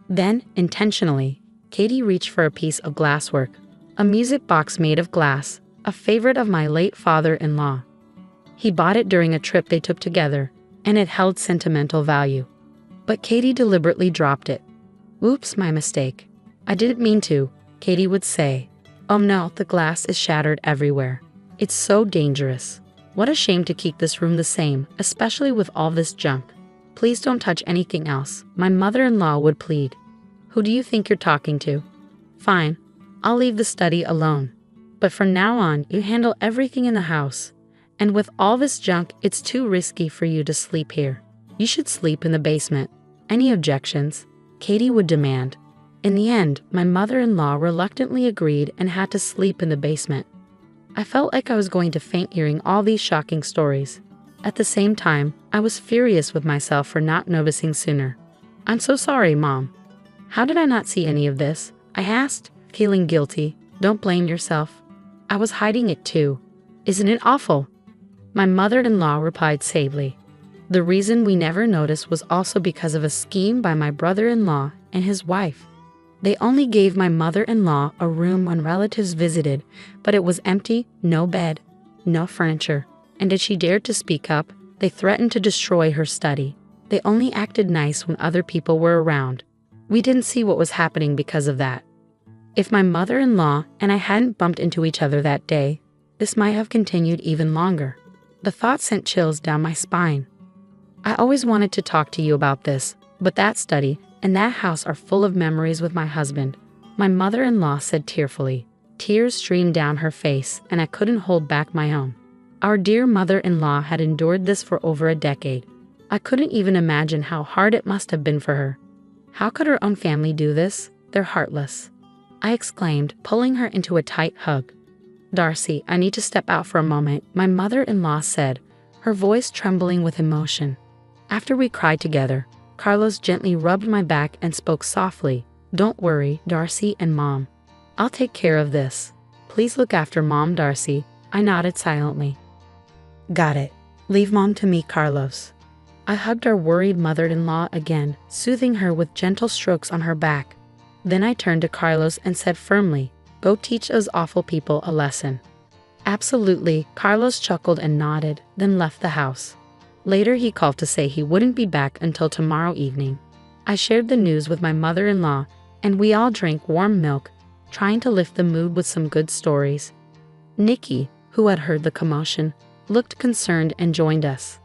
Then, intentionally, Katie reached for a piece of glasswork, a music box made of glass, a favorite of my late father-in-law. He bought it during a trip they took together, and it held sentimental value. But Katie deliberately dropped it. "Oops, my mistake. I didn't mean to," Katie would say. "Oh no, the glass is shattered everywhere. It's so dangerous. What a shame to keep this room the same, especially with all this junk. Please don't touch anything else," my mother-in-law would plead. "Who do you think you're talking to? Fine, I'll leave the study alone. But from now on, you handle everything in the house. And with all this junk, it's too risky for you to sleep here. You should sleep in the basement." "Any objections?" Katie would demand. In the end, my mother-in-law reluctantly agreed and had to sleep in the basement. I felt like I was going to faint hearing all these shocking stories. At the same time, I was furious with myself for not noticing sooner. "I'm so sorry, Mom. How did I not see any of this?" I asked, feeling guilty. "Don't blame yourself. I was hiding it too. Isn't it awful?" My mother-in-law replied sadly. The reason we never noticed was also because of a scheme by my brother-in-law and his wife. They only gave my mother-in-law a room when relatives visited, but it was empty, no bed, no furniture. And if she dared to speak up, they threatened to destroy her study. They only acted nice when other people were around. We didn't see what was happening because of that. If my mother-in-law and I hadn't bumped into each other that day, this might have continued even longer. The thought sent chills down my spine. I always wanted to talk to you about this, but that study and that house are full of memories with my husband, my mother-in-law said tearfully. Tears streamed down her face, and I couldn't hold back my own. Our dear mother-in-law had endured this for over a decade. I couldn't even imagine how hard it must have been for her. How could her own family do this? They're heartless, I exclaimed, pulling her into a tight hug. "Darcy, I need to step out for a moment," my mother-in-law said, her voice trembling with emotion. After we cried together, Carlos gently rubbed my back and spoke softly. "Don't worry, Darcy and Mom. I'll take care of this. Please look after Mom, Darcy." I nodded silently. "Got it. Leave Mom to me, Carlos." I hugged our worried mother-in-law again, soothing her with gentle strokes on her back. Then I turned to Carlos and said firmly, "Go teach those awful people a lesson." "Absolutely," Carlos chuckled and nodded, then left the house. Later he called to say he wouldn't be back until tomorrow evening. I shared the news with my mother-in-law, and we all drank warm milk, trying to lift the mood with some good stories. Nikki, who had heard the commotion, looked concerned and joined us.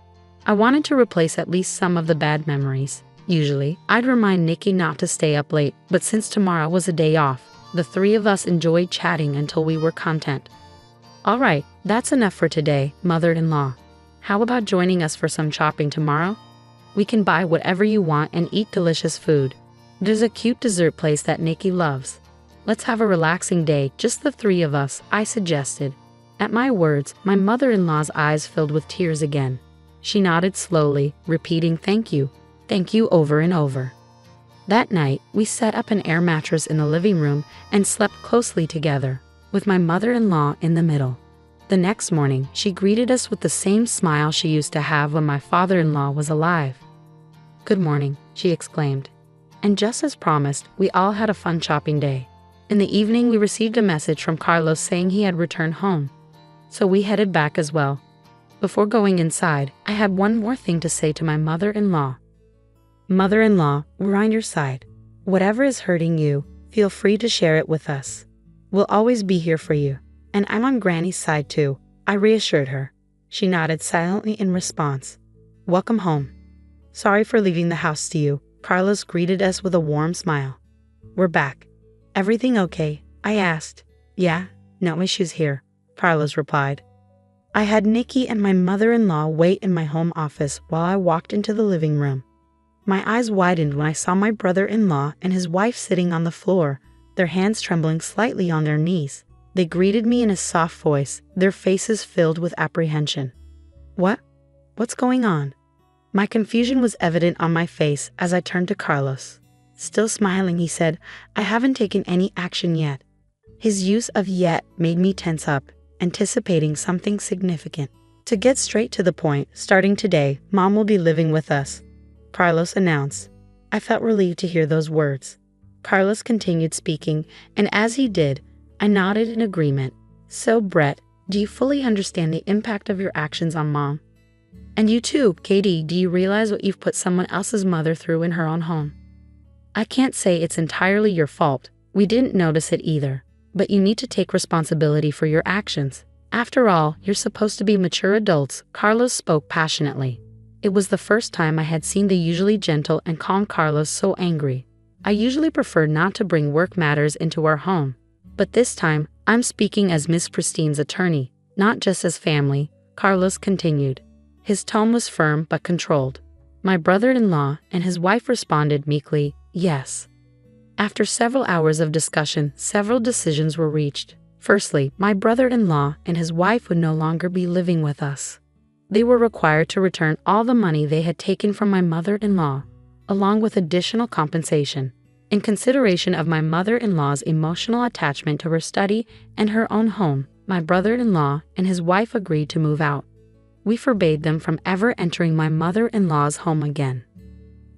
I wanted to replace at least some of the bad memories. Usually, I'd remind Nikki not to stay up late, but since tomorrow was a day off, the three of us enjoyed chatting until we were content. "All right, that's enough for today, mother-in-law. How about joining us for some shopping tomorrow? We can buy whatever you want and eat delicious food. There's a cute dessert place that Nikki loves. Let's have a relaxing day, just the three of us," I suggested. At my words, my mother-in-law's eyes filled with tears again. She nodded slowly, repeating thank you over and over. That night, we set up an air mattress in the living room and slept closely together, with my mother-in-law in the middle. The next morning, she greeted us with the same smile she used to have when my father-in-law was alive. "Good morning," she exclaimed. And just as promised, we all had a fun shopping day. In the evening, we received a message from Carlos saying he had returned home. So we headed back as well. Before going inside, I had one more thing to say to my mother-in-law. "Mother-in-law, we're on your side. Whatever is hurting you, feel free to share it with us. We'll always be here for you. And I'm on Granny's side too," I reassured her. She nodded silently in response. "Welcome home." "Sorry for leaving the house to you," Carlos greeted us with a warm smile. "We're back. Everything okay?" I asked. "Yeah, no issues here. Carlos replied. I had Nikki and my mother-in-law wait in my home office while I walked into the living room. My eyes widened when I saw my brother-in-law and his wife sitting on the floor, their hands trembling slightly on their knees. They greeted me in a soft voice, their faces filled with apprehension. What's going on? My confusion was evident on my face as I turned to Carlos. Still smiling, he said, I haven't taken any action yet. His use of yet made me tense up, anticipating something significant. To get straight to the point, starting today, Mom will be living with us, Carlos announced. I felt relieved to hear those words. Carlos continued speaking, and as he did, I nodded in agreement. So, Brett, do you fully understand the impact of your actions on Mom? And you too, Katie, do you realize what you've put someone else's mother through in her own home? I can't say it's entirely your fault. We didn't notice it either. But you need to take responsibility for your actions. After all, you're supposed to be mature adults, Carlos spoke passionately. It was the first time I had seen the usually gentle and calm Carlos so angry. I usually prefer not to bring work matters into our home. But this time, I'm speaking as Miss Christine's attorney, not just as family, Carlos continued. His tone was firm but controlled. My brother-in-law and his wife responded meekly, yes. After several hours of discussion, several decisions were reached. Firstly, my brother-in-law and his wife would no longer be living with us. They were required to return all the money they had taken from my mother-in-law, along with additional compensation. In consideration of my mother-in-law's emotional attachment to her study and her own home, my brother-in-law and his wife agreed to move out. We forbade them from ever entering my mother-in-law's home again.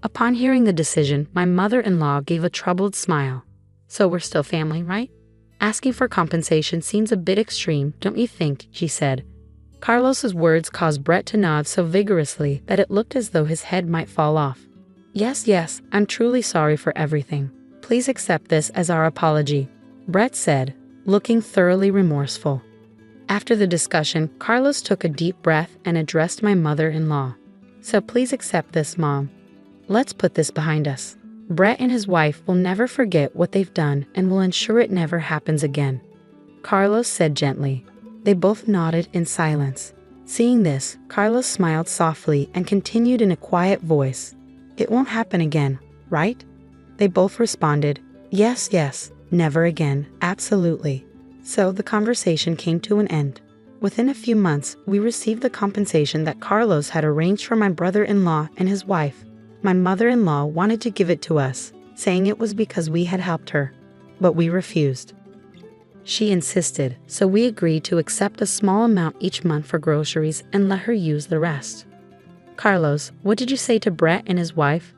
Upon hearing the decision, my mother-in-law gave a troubled smile. So we're still family, right? Asking for compensation seems a bit extreme, don't you think? She said. Carlos's words caused Brett to nod so vigorously that it looked as though his head might fall off. Yes, I'm truly sorry for everything. Please accept this as our apology, Brett said, looking thoroughly remorseful. After the discussion, Carlos took a deep breath and addressed my mother-in-law. So please accept this, Mom. Let's put this behind us. Brett and his wife will never forget what they've done and will ensure it never happens again, Carlos said gently. They both nodded in silence. Seeing this, Carlos smiled softly and continued in a quiet voice. It won't happen again, right? They both responded, yes, never again, absolutely. So the conversation came to an end. Within a few months, we received the compensation that Carlos had arranged for my brother-in-law and his wife. My mother-in-law wanted to give it to us, saying it was because we had helped her, but we refused. She insisted, so we agreed to accept a small amount each month for groceries and let her use the rest. Carlos, what did you say to Brett and his wife?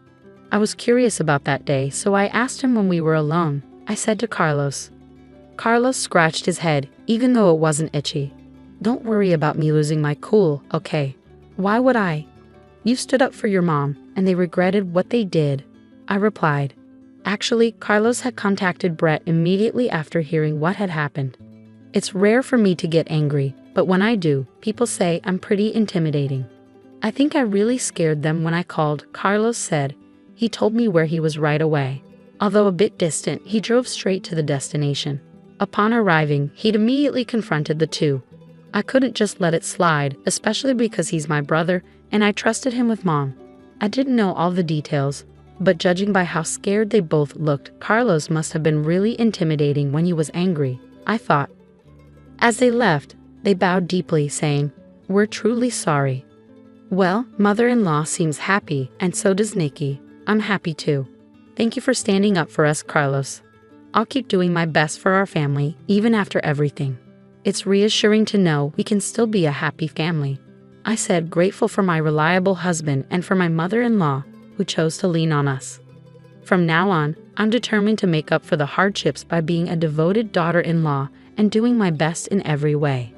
I was curious about that day, so I asked him when we were alone. I said to Carlos. Carlos scratched his head, even though it wasn't itchy. Don't worry about me losing my cool, okay? Why would I? You stood up for your mom, and they regretted what they did, I replied. Actually, Carlos had contacted Brett immediately after hearing what had happened. It's rare for me to get angry, but when I do, people say I'm pretty intimidating. I think I really scared them when I called, Carlos said. He told me where he was right away. Although a bit distant, he drove straight to the destination. Upon arriving, he'd immediately confronted the two. I couldn't just let it slide, especially because he's my brother, and I trusted him with Mom. I didn't know all the details, but judging by how scared they both looked, Carlos must have been really intimidating when he was angry, I thought. As they left, they bowed deeply, saying, We're truly sorry. Well, mother-in-law seems happy, and so does Nikki. I'm happy too. Thank you for standing up for us, Carlos. I'll keep doing my best for our family, even after everything. It's reassuring to know we can still be a happy family, I said, grateful for my reliable husband and for my mother-in-law, who chose to lean on us. From now on, I'm determined to make up for the hardships by being a devoted daughter-in-law and doing my best in every way.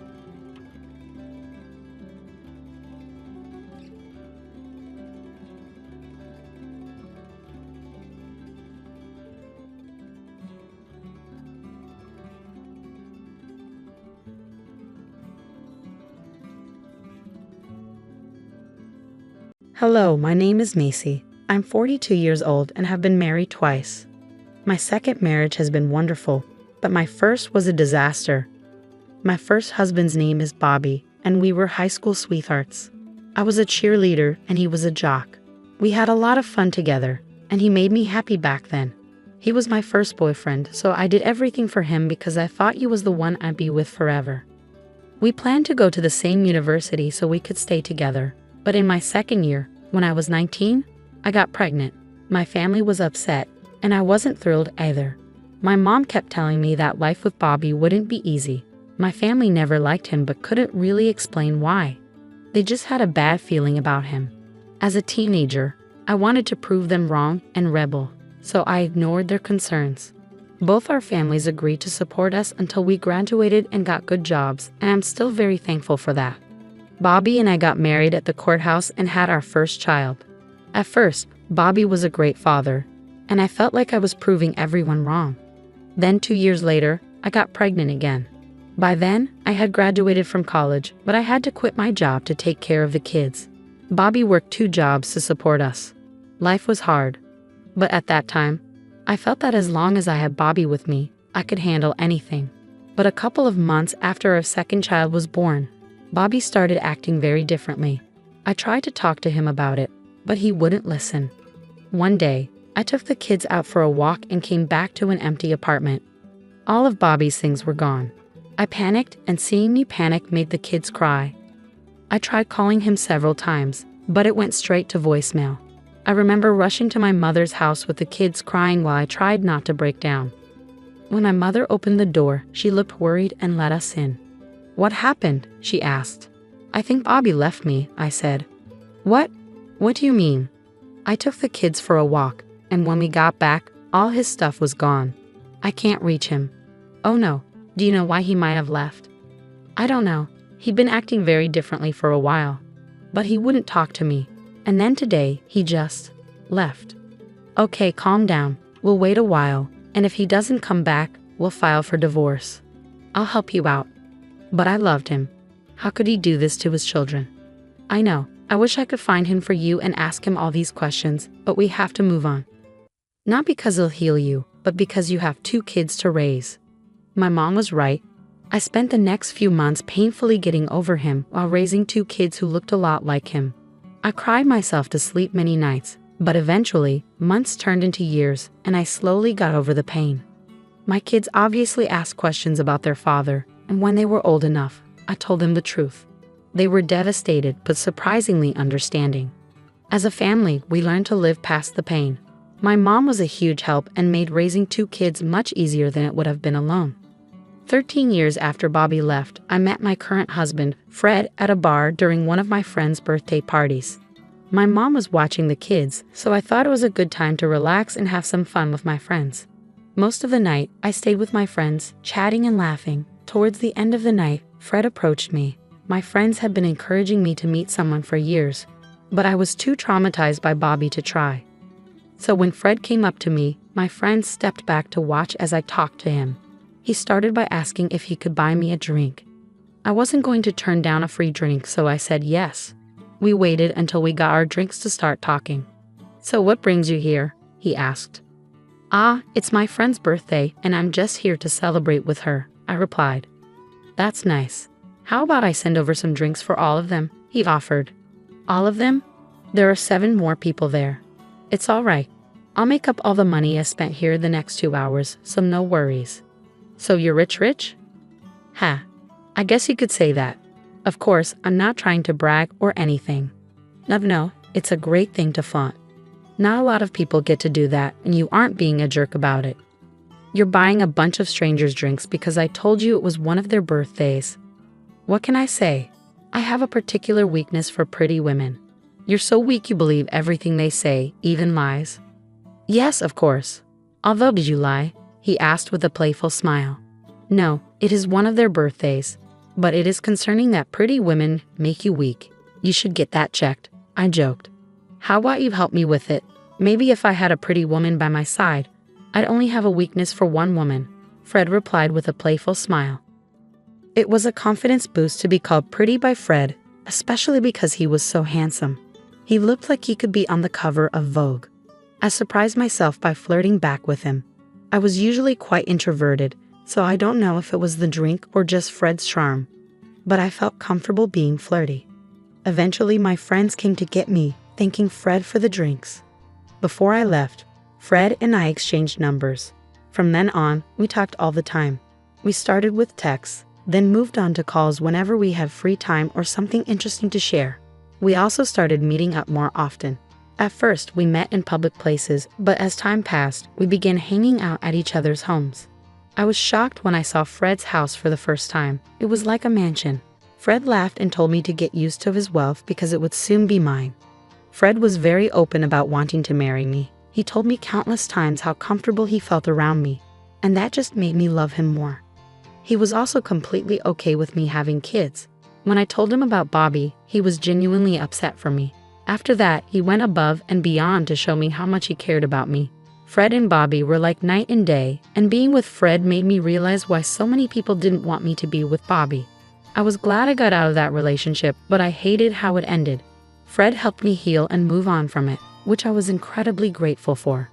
Hello, my name is Macy. I'm 42 years old and have been married twice. My second marriage has been wonderful, but my first was a disaster. My first husband's name is Bobby, and we were high school sweethearts. I was a cheerleader and he was a jock. We had a lot of fun together, and he made me happy back then. He was my first boyfriend, so I did everything for him because I thought he was the one I'd be with forever. We planned to go to the same university so we could stay together, but in my second year, when I was 19, I got pregnant. My family was upset, and I wasn't thrilled either. My mom kept telling me that life with Bobby wouldn't be easy. My family never liked him but couldn't really explain why. They just had a bad feeling about him. As a teenager, I wanted to prove them wrong and rebel, so I ignored their concerns. Both our families agreed to support us until we graduated and got good jobs, and I'm still very thankful for that. Bobby and I got married at the courthouse and had our first child. At first, Bobby was a great father, and I felt like I was proving everyone wrong. Then 2 years later, I got pregnant again. By then, I had graduated from college, but I had to quit my job to take care of the kids. Bobby worked 2 jobs to support us. Life was hard, but at that time, I felt that as long as I had Bobby with me, I could handle anything. But a couple of months after our second child was born, Bobby started acting very differently. I tried to talk to him about it, but he wouldn't listen. One day, I took the kids out for a walk and came back to an empty apartment. All of Bobby's things were gone. I panicked, and seeing me panic made the kids cry. I tried calling him several times, but it went straight to voicemail. I remember rushing to my mother's house with the kids crying while I tried not to break down. When my mother opened the door, she looked worried and let us in. "What happened?" she asked. "I think Bobby left me," I said. "What? What do you mean?" I took the kids for a walk, and when we got back, all his stuff was gone. I can't reach him. "Oh no, do you know why he might have left?" "I don't know. He'd been acting very differently for a while. But he wouldn't talk to me. And then today, he just left." "Okay, calm down. We'll wait a while, and if he doesn't come back, we'll file for divorce. I'll help you out." But I loved him. How could he do this to his children? "I know. I wish I could find him for you and ask him all these questions, but we have to move on. Not because he'll heal you, but because you have 2 kids to raise." My mom was right. I spent the next few months painfully getting over him while raising 2 kids who looked a lot like him. I cried myself to sleep many nights, but eventually, months turned into years, and I slowly got over the pain. My kids obviously asked questions about their father, and when they were old enough, I told them the truth. They were devastated but surprisingly understanding. As a family, we learned to live past the pain. My mom was a huge help and made raising 2 kids much easier than it would have been alone. 13 years after Bobby left, I met my current husband, Fred, at a bar during one of my friend's birthday parties. My mom was watching the kids, so I thought it was a good time to relax and have some fun with my friends. Most of the night, I stayed with my friends, chatting and laughing. Towards the end of the night, Fred approached me. My friends had been encouraging me to meet someone for years, but I was too traumatized by Bobby to try. So when Fred came up to me, my friends stepped back to watch as I talked to him. He started by asking if he could buy me a drink. I wasn't going to turn down a free drink, so I said yes. We waited until we got our drinks to start talking. "So what brings you here?" he asked. "Ah, it's my friend's birthday, and I'm just here to celebrate with her," I replied. "That's nice. How about I send over some drinks for all of them?" he offered. "All of them? There are 7 more people there." "It's all right. I'll make up all the money I spent here the next 2 hours, so no worries." "So you're rich? Ha, I guess you could say that. Of course, I'm not trying to brag or anything. No, it's a great thing to flaunt. Not a lot of people get to do that, and you aren't being a jerk about it. You're buying a bunch of strangers drinks because I told you it was one of their birthdays. What can I say? I have a particular weakness for pretty women. You're so weak you believe everything they say, even lies." "Yes, of course. Although, did you lie?" he asked with a playful smile. "No, it is one of their birthdays. But it is concerning that pretty women make you weak. You should get that checked," I joked. "How about you help me with it? Maybe if I had a pretty woman by my side, I'd only have a weakness for one woman," Fred replied with a playful smile. It was a confidence boost to be called pretty by Fred, especially because he was so handsome. He looked like he could be on the cover of Vogue. I surprised myself by flirting back with him. I was usually quite introverted, So I don't know if it was the drink or just Fred's charm, but I felt comfortable being flirty. Eventually, my friends came to get me, thanking Fred for the drinks. Before I left, Fred and I exchanged numbers. From then on, we talked all the time. We started with texts, then moved on to calls whenever we had free time or something interesting to share. We also started meeting up more often. At first, we met in public places, but as time passed, we began hanging out at each other's homes. I was shocked when I saw Fred's house for the first time. It was like a mansion. Fred laughed and told me to get used to his wealth because it would soon be mine. Fred was very open about wanting to marry me. He told me countless times how comfortable he felt around me, and that just made me love him more. He was also completely okay with me having kids. When I told him about Bobby, he was genuinely upset for me. After that, he went above and beyond to show me how much he cared about me. Fred and Bobby were like night and day, and being with Fred made me realize why so many people didn't want me to be with Bobby. I was glad I got out of that relationship, but I hated how it ended. Fred helped me heal and move on from it, which I was incredibly grateful for.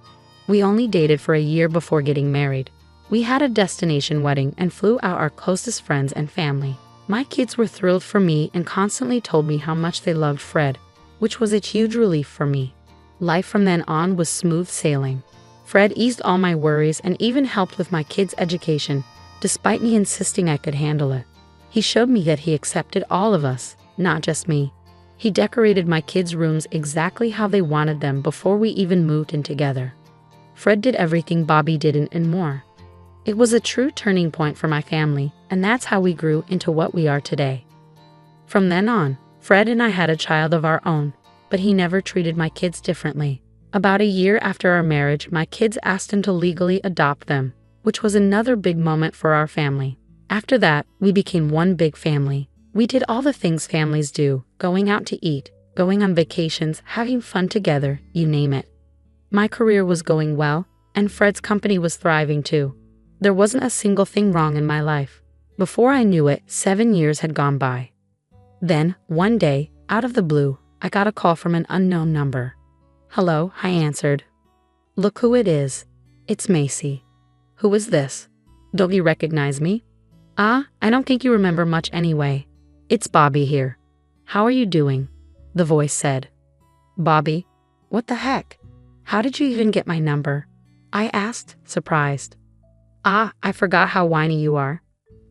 We only dated for a year before getting married. We had a destination wedding and flew out our closest friends and family. My kids were thrilled for me and constantly told me how much they loved Fred, which was a huge relief for me. Life from then on was smooth sailing. Fred eased all my worries and even helped with my kids' education, despite me insisting I could handle it. He showed me that he accepted all of us, not just me. He decorated my kids' rooms exactly how they wanted them before we even moved in together. Fred did everything Bobby didn't and more. It was a true turning point for my family, and that's how we grew into what we are today. From then on, Fred and I had a child of our own, but he never treated my kids differently. About a year after our marriage, my kids asked him to legally adopt them, which was another big moment for our family. After that, we became one big family. We did all the things families do, going out to eat, going on vacations, having fun together, you name it. My career was going well, and Fred's company was thriving too. There wasn't a single thing wrong in my life. Before I knew it, 7 years had gone by. Then, one day, out of the blue, I got a call from an unknown number. "Hello," I answered. "Look who it is. It's Macy." "Who is this? Don't you recognize me?" "Ah, I don't think you remember much anyway. It's Bobby here." "How are you doing?" the voice said. "Bobby? What the heck? How did you even get my number?" I asked, surprised. "Ah, I forgot how whiny you are.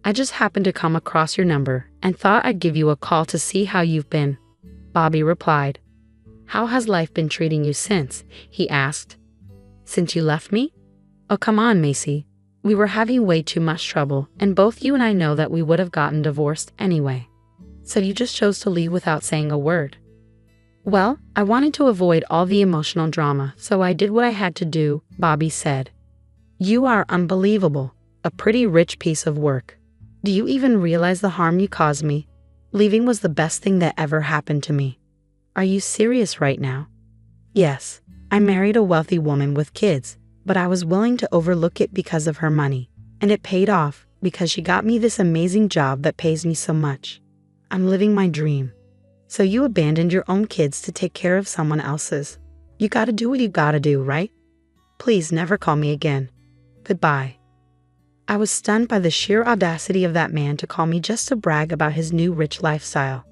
I just happened to come across your number and thought I'd give you a call to see how you've been." Bobby replied. "How has life been treating you since?" he asked. "Since you left me? Oh, come on, Macy. We were having way too much trouble, and both you and I know that we would have gotten divorced anyway. So you just chose to leave without saying a word." "Well, I wanted to avoid all the emotional drama, so I did what I had to do," Bobby said. "You are unbelievable, a pretty rich piece of work. Do you even realize the harm you caused me? Leaving was the best thing that ever happened to me. Are you serious right now?" "Yes, I married a wealthy woman with kids, but I was willing to overlook it because of her money, and it paid off because she got me this amazing job that pays me so much. I'm living my dream." "So you abandoned your own kids to take care of someone else's. You gotta do what you gotta do, right? Please never call me again. Goodbye." I was stunned by the sheer audacity of that man to call me just to brag about his new rich lifestyle.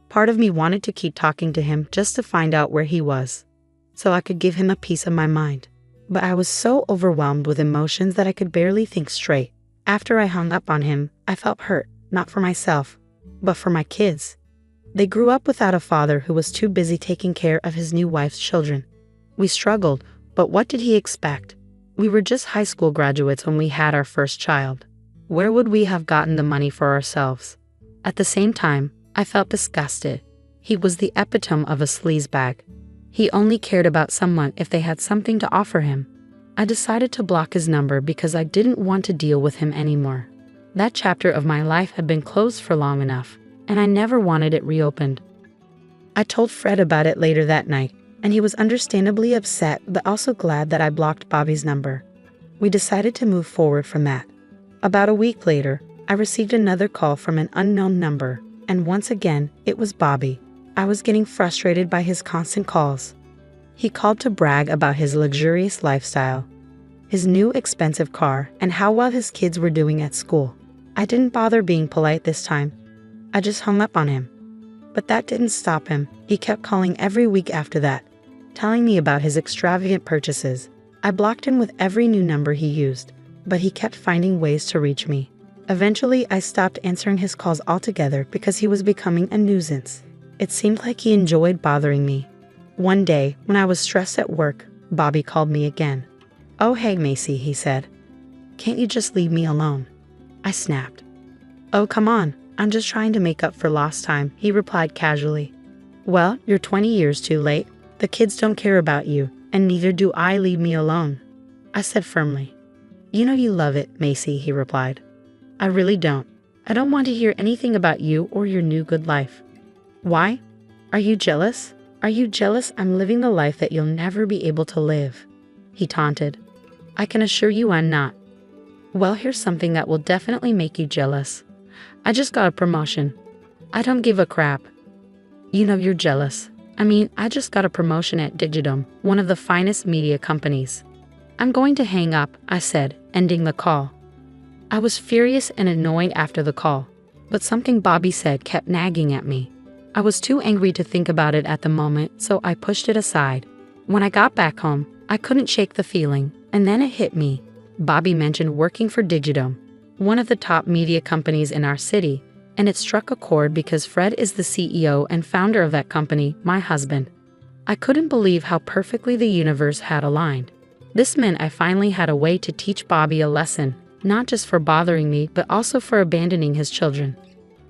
Part of me wanted to keep talking to him just to find out where he was, so I could give him a piece of my mind. But I was so overwhelmed with emotions that I could barely think straight. After I hung up on him, I felt hurt, not for myself, but for my kids. They grew up without a father who was too busy taking care of his new wife's children. We struggled, but what did he expect? We were just high school graduates when we had our first child. Where would we have gotten the money for ourselves? At the same time, I felt disgusted. He was the epitome of a sleazebag. He only cared about someone if they had something to offer him. I decided to block his number because I didn't want to deal with him anymore. That chapter of my life had been closed for long enough, and I never wanted it reopened. I told Fred about it later that night, and he was understandably upset but also glad that I blocked Bobby's number. We decided to move forward from that. About a week later, I received another call from an unknown number, and once again, it was Bobby. I was getting frustrated by his constant calls. He called to brag about his luxurious lifestyle. his new expensive car, and how well his kids were doing at school. I didn't bother being polite this time. I just hung up on him. But that didn't stop him. He kept calling every week after that, telling me about his extravagant purchases. I blocked him with every new number he used, but he kept finding ways to reach me. Eventually, I stopped answering his calls altogether because he was becoming a nuisance. It seemed like he enjoyed bothering me. One day, when I was stressed at work, Bobby called me again. "Oh, hey, Macy," he said. "Can't you just leave me alone?" I snapped. "Oh, come on. I'm just trying to make up for lost time," he replied casually. "Well, you're 20 years too late. The kids don't care about you, and neither do I. Leave me alone," I said firmly. "You know you love it, Macy," he replied. "I really don't. I don't want to hear anything about you or your new good life." "Why? Are you jealous? Are you jealous I'm living the life that you'll never be able to live?" he taunted. "I can assure you I'm not." "Well, here's something that will definitely make you jealous. I just got a promotion. I don't give a crap." "You know you're jealous. I just got a promotion at Digidom, one of the finest media companies." "I'm going to hang up," I said, ending the call. I was furious and annoyed after the call, but something Bobby said kept nagging at me. I was too angry to think about it at the moment, so I pushed it aside. When I got back home, I couldn't shake the feeling, and then it hit me. Bobby mentioned working for Digidom, one of the top media companies in our city, and it struck a chord because Fred is the CEO and founder of that company, my husband. I couldn't believe how perfectly the universe had aligned. This meant I finally had a way to teach Bobby a lesson, not just for bothering me, but also for abandoning his children.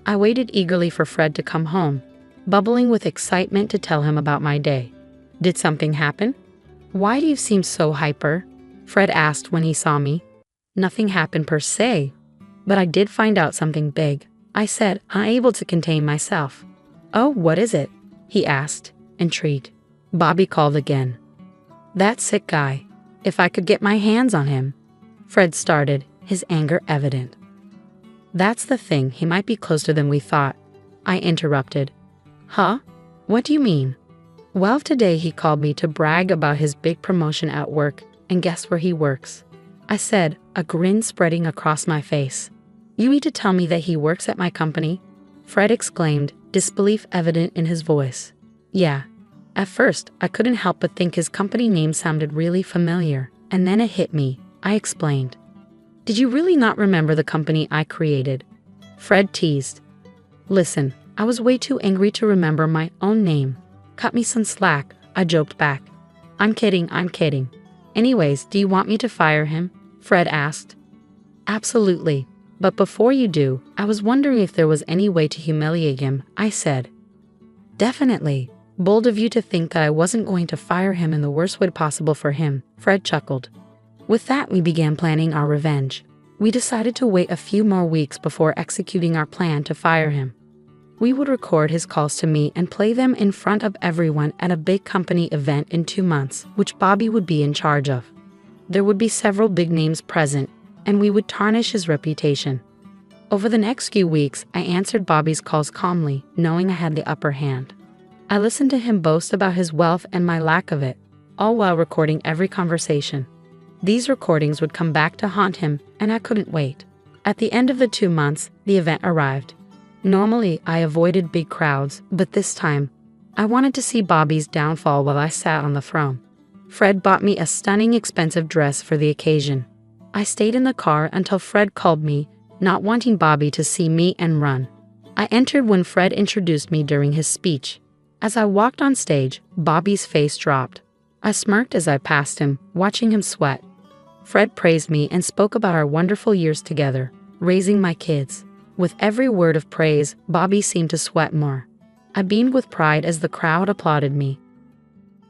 I waited eagerly for Fred to come home, bubbling with excitement to tell him about my day. "Did something happen? Why do you seem so hyper?" Fred asked when he saw me. "Nothing happened per se, but I did find out something big," I said, unable to contain myself. "Oh, what is it?" he asked, intrigued. Bobby called again. "That sick guy. If I could get my hands on him," Fred started, his anger evident. "That's the thing, he might be closer than we thought," I interrupted. "Huh? What do you mean?" "Well, today he called me to brag about his big promotion at work, and guess where he works?" I said, a grin spreading across my face. "You mean to tell me that he works at my company?" Fred exclaimed, disbelief evident in his voice. "Yeah." At first, I couldn't help but think his company name sounded really familiar, and then it hit me. I explained. "Did you really not remember the company I created?" Fred teased. "Listen, I was way too angry to remember my own name. Cut me some slack," I joked back. I'm kidding. Anyways, do you want me to fire him?" Fred asked. "Absolutely. But before you do, I was wondering if there was any way to humiliate him," I said. "Definitely. Bold of you to think that I wasn't going to fire him in the worst way possible for him," Fred chuckled. With that, we began planning our revenge. We decided to wait a few more weeks before executing our plan to fire him. We would record his calls to me and play them in front of everyone at a big company event in 2 months, which Bobby would be in charge of. There would be several big names present, and we would tarnish his reputation. Over the next few weeks, I answered Bobby's calls calmly, knowing I had the upper hand. I listened to him boast about his wealth and my lack of it, all while recording every conversation. These recordings would come back to haunt him, and I couldn't wait. At the end of the 2 months, the event arrived. Normally, I avoided big crowds, but this time, I wanted to see Bobby's downfall while I sat on the throne. Fred bought me a stunning expensive dress for the occasion. I stayed in the car until Fred called me, not wanting Bobby to see me and run. I entered when Fred introduced me during his speech. As I walked on stage, Bobby's face dropped. I smirked as I passed him, watching him sweat. Fred praised me and spoke about our wonderful years together, raising my kids. With every word of praise, Bobby seemed to sweat more. I beamed with pride as the crowd applauded me.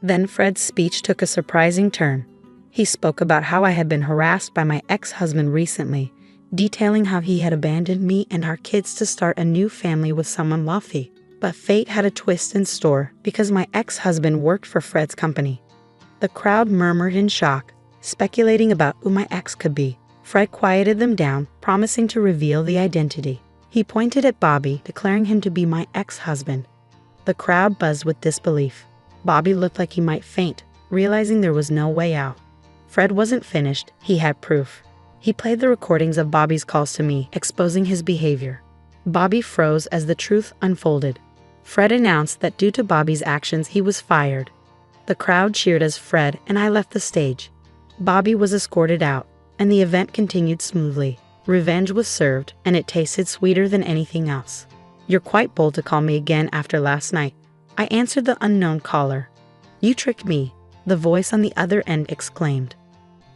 Then Fred's speech took a surprising turn. He spoke about how I had been harassed by my ex-husband recently, detailing how he had abandoned me and our kids to start a new family with someone wealthy. But fate had a twist in store because my ex-husband worked for Fred's company. The crowd murmured in shock, speculating about who my ex could be. Fred quieted them down, promising to reveal the identity. He pointed at Bobby, declaring him to be my ex-husband. The crowd buzzed with disbelief. Bobby looked like he might faint, realizing there was no way out. Fred wasn't finished, he had proof. He played the recordings of Bobby's calls to me, exposing his behavior. Bobby froze as the truth unfolded. Fred announced that due to Bobby's actions, he was fired. The crowd cheered as Fred and I left the stage. Bobby was escorted out, and the event continued smoothly. Revenge was served, and it tasted sweeter than anything else. "You're quite bold to call me again after last night," I answered the unknown caller. "You tricked me," the voice on the other end exclaimed.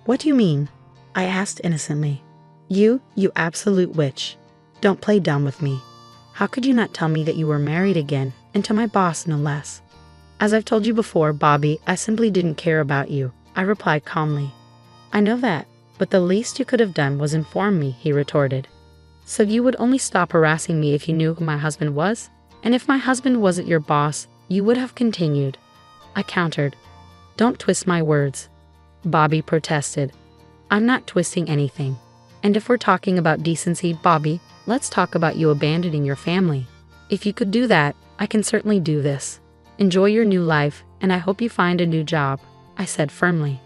"What do you mean?" I asked innocently. You absolute witch. Don't play dumb with me. How could you not tell me that you were married again, and to my boss no less?" "As I've told you before, Bobby, I simply didn't care about you," I replied calmly. "I know that, but the least you could have done was inform me," he retorted. "So you would only stop harassing me if you knew who my husband was? And if my husband wasn't your boss, you would have continued," I countered. "Don't twist my words," Bobby protested. "I'm not twisting anything. And if we're talking about decency, Bobby, let's talk about you abandoning your family. If you could do that, I can certainly do this. Enjoy your new life, and I hope you find a new job," I said firmly.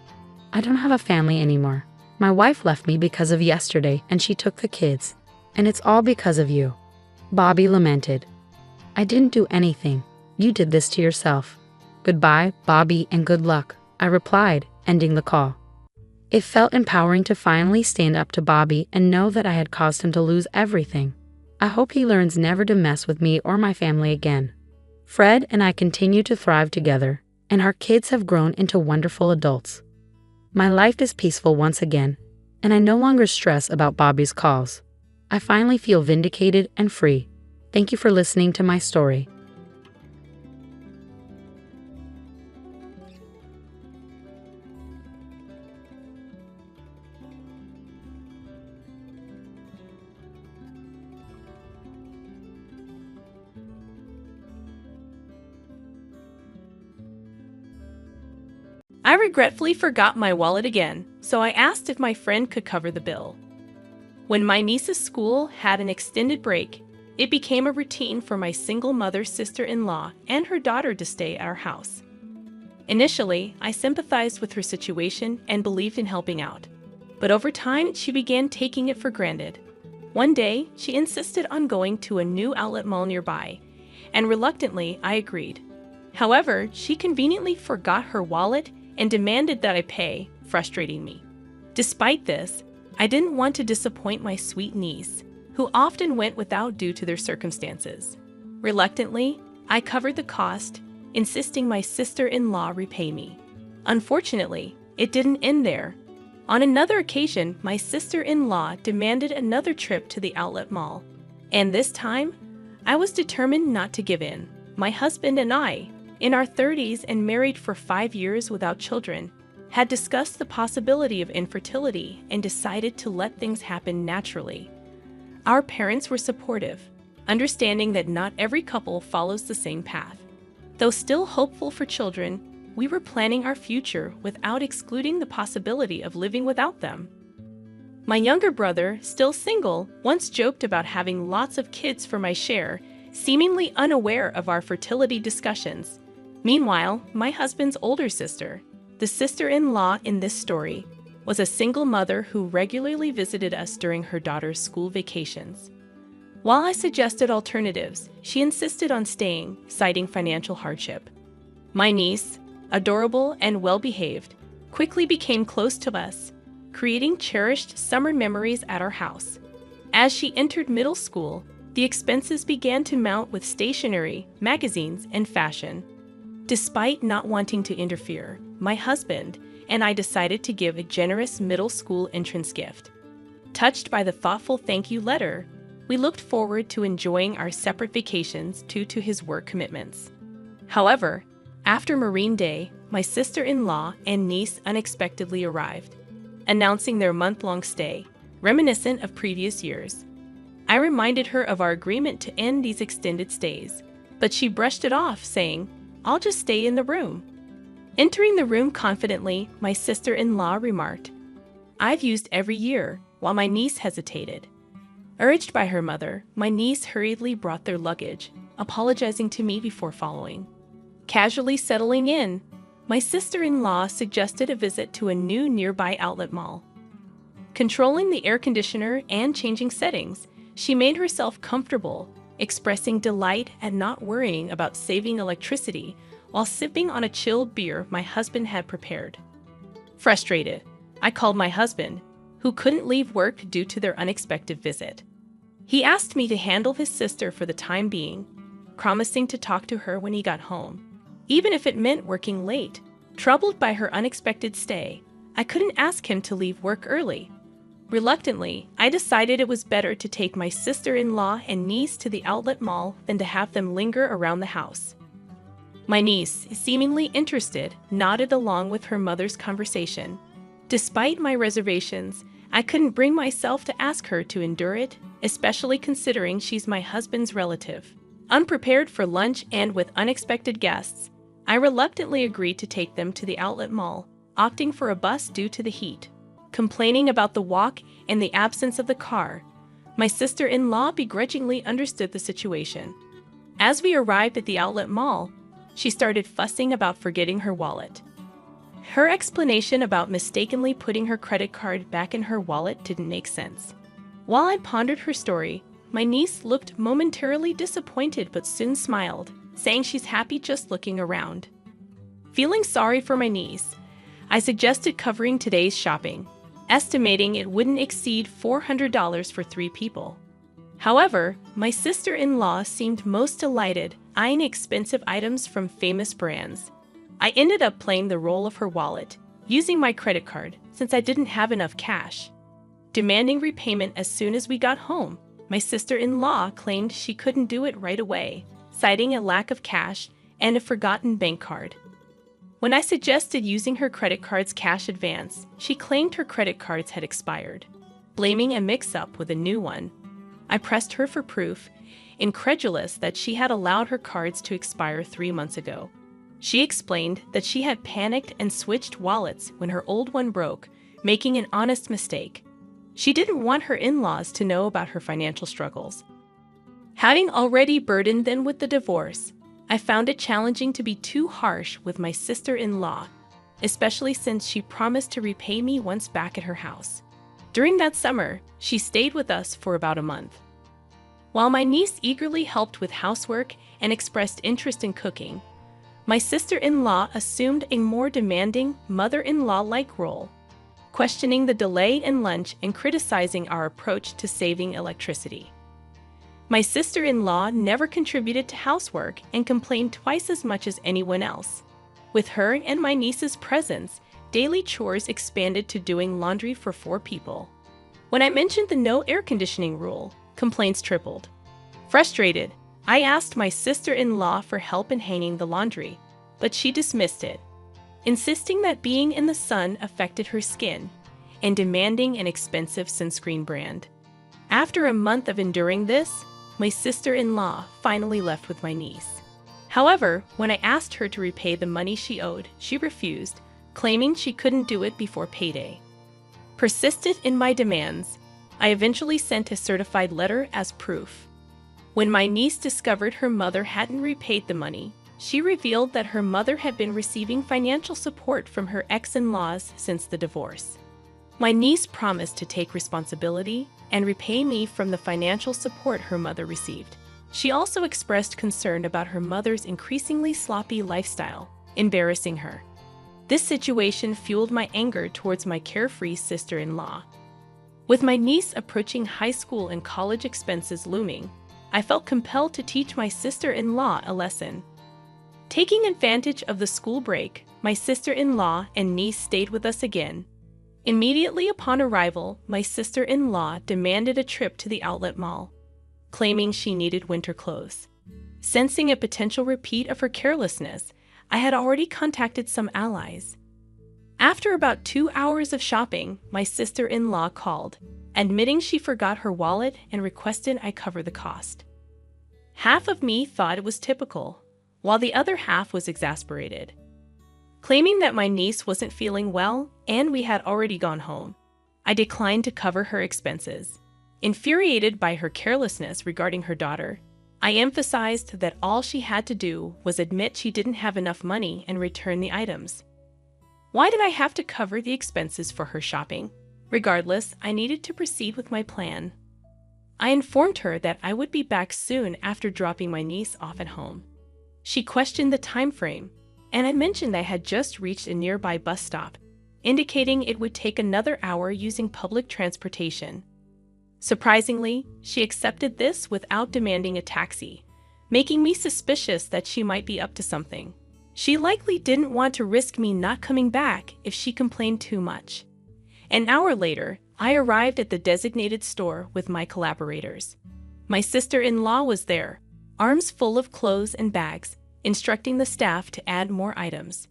"I don't have a family anymore. My wife left me because of yesterday, and she took the kids. And it's all because of you," Bobby lamented. "I didn't do anything. You did this to yourself. Goodbye, Bobby, and good luck," I replied, ending the call. It felt empowering to finally stand up to Bobby and know that I had caused him to lose everything. I hope he learns never to mess with me or my family again. Fred and I continue to thrive together, and our kids have grown into wonderful adults. My life is peaceful once again, and I no longer stress about Bobby's calls. I finally feel vindicated and free. Thank you for listening to my story. I regretfully forgot my wallet again, so I asked if my friend could cover the bill. When my niece's school had an extended break, it became a routine for my single mother's sister-in-law and her daughter to stay at our house. Initially, I sympathized with her situation and believed in helping out, but over time, she began taking it for granted. One day, she insisted on going to a new outlet mall nearby, and reluctantly, I agreed. However, she conveniently forgot her wallet and demanded that I pay, frustrating me. Despite this, I didn't want to disappoint my sweet niece, who often went without due to their circumstances. Reluctantly, I covered the cost, insisting my sister-in-law repay me. Unfortunately, it didn't end there. On another occasion, my sister-in-law demanded another trip to the outlet mall, and this time, I was determined not to give in. My husband and I, in our 30s and married for 5 years without children, had discussed the possibility of infertility and decided to let things happen naturally. Our parents were supportive, understanding that not every couple follows the same path. Though still hopeful for children, we were planning our future without excluding the possibility of living without them. My younger brother, still single, once joked about having lots of kids for my share, seemingly unaware of our fertility discussions. Meanwhile, my husband's older sister, the sister-in-law in this story, was a single mother who regularly visited us during her daughter's school vacations. While I suggested alternatives, she insisted on staying, citing financial hardship. My niece, adorable and well-behaved, quickly became close to us, creating cherished summer memories at our house. As she entered middle school, the expenses began to mount with stationery, magazines, and fashion. Despite not wanting to interfere, my husband and I decided to give a generous middle school entrance gift. Touched by the thoughtful thank you letter, we looked forward to enjoying our separate vacations due to his work commitments. However, after Marine Day, my sister-in-law and niece unexpectedly arrived, announcing their month-long stay, reminiscent of previous years. I reminded her of our agreement to end these extended stays, but she brushed it off, saying, "I'll just stay in the room." Entering the room confidently, my sister-in-law remarked, "I've used every year," while my niece hesitated. Urged by her mother, my niece hurriedly brought their luggage, apologizing to me before following. Casually settling in, my sister-in-law suggested a visit to a new nearby outlet mall. Controlling the air conditioner and changing settings, she made herself comfortable, expressing delight at not worrying about saving electricity while sipping on a chilled beer my husband had prepared. Frustrated, I called my husband, who couldn't leave work due to their unexpected visit. He asked me to handle his sister for the time being, promising to talk to her when he got home, even if it meant working late. Troubled by her unexpected stay, I couldn't ask him to leave work early. Reluctantly, I decided it was better to take my sister-in-law and niece to the outlet mall than to have them linger around the house. My niece, seemingly interested, nodded along with her mother's conversation. Despite my reservations, I couldn't bring myself to ask her to endure it, especially considering she's my husband's relative. Unprepared for lunch and with unexpected guests, I reluctantly agreed to take them to the outlet mall, opting for a bus due to the heat. Complaining about the walk and the absence of the car, my sister-in-law begrudgingly understood the situation. As we arrived at the outlet mall, she started fussing about forgetting her wallet. Her explanation about mistakenly putting her credit card back in her wallet didn't make sense. While I pondered her story, my niece looked momentarily disappointed but soon smiled, saying she's happy just looking around. Feeling sorry for my niece, I suggested covering today's shopping, estimating it wouldn't exceed $400 for 3 people. However, my sister-in-law seemed most delighted, eyeing expensive items from famous brands. I ended up playing the role of her wallet, using my credit card since I didn't have enough cash. Demanding repayment as soon as we got home, my sister-in-law claimed she couldn't do it right away, citing a lack of cash and a forgotten bank card. When I suggested using her credit card's cash advance, she claimed her credit cards had expired, blaming a mix-up with a new one. I pressed her for proof, incredulous that she had allowed her cards to expire 3 months ago. She explained that she had panicked and switched wallets when her old one broke, making an honest mistake. She didn't want her in-laws to know about her financial struggles. Having already burdened them with the divorce, I found it challenging to be too harsh with my sister-in-law, especially since she promised to repay me once back at her house. During that summer, she stayed with us for about a month. While my niece eagerly helped with housework and expressed interest in cooking, my sister-in-law assumed a more demanding mother-in-law-like role, questioning the delay in lunch and criticizing our approach to saving electricity. My sister-in-law never contributed to housework and complained twice as much as anyone else. With her and my niece's presence, daily chores expanded to doing laundry for 4 people. When I mentioned the no air conditioning rule, complaints tripled. Frustrated, I asked my sister-in-law for help in hanging the laundry, but she dismissed it, insisting that being in the sun affected her skin and demanding an expensive sunscreen brand. After a month of enduring this, my sister-in-law finally left with my niece. However, when I asked her to repay the money she owed, she refused, claiming she couldn't do it before payday. Persistent in my demands, I eventually sent a certified letter as proof. When my niece discovered her mother hadn't repaid the money, she revealed that her mother had been receiving financial support from her ex-in-laws since the divorce. My niece promised to take responsibility and repay me from the financial support her mother received. She also expressed concern about her mother's increasingly sloppy lifestyle, embarrassing her. This situation fueled my anger towards my carefree sister-in-law. With my niece approaching high school and college expenses looming, I felt compelled to teach my sister-in-law a lesson. Taking advantage of the school break, my sister-in-law and niece stayed with us again. Immediately upon arrival, my sister-in-law demanded a trip to the outlet mall, claiming she needed winter clothes. Sensing a potential repeat of her carelessness, I had already contacted some allies. After about 2 hours of shopping, my sister-in-law called, admitting she forgot her wallet and requested I cover the cost. Half of me thought it was typical, while the other half was exasperated. Claiming that my niece wasn't feeling well and we had already gone home, I declined to cover her expenses. Infuriated by her carelessness regarding her daughter, I emphasized that all she had to do was admit she didn't have enough money and return the items. Why did I have to cover the expenses for her shopping? Regardless, I needed to proceed with my plan. I informed her that I would be back soon after dropping my niece off at home. She questioned the time frame, and I mentioned I had just reached a nearby bus stop, indicating it would take another hour using public transportation. Surprisingly, she accepted this without demanding a taxi, making me suspicious that she might be up to something. She likely didn't want to risk me not coming back if she complained too much. An hour later, I arrived at the designated store with my collaborators. My sister-in-law was there, arms full of clothes and bags, instructing the staff to add more items.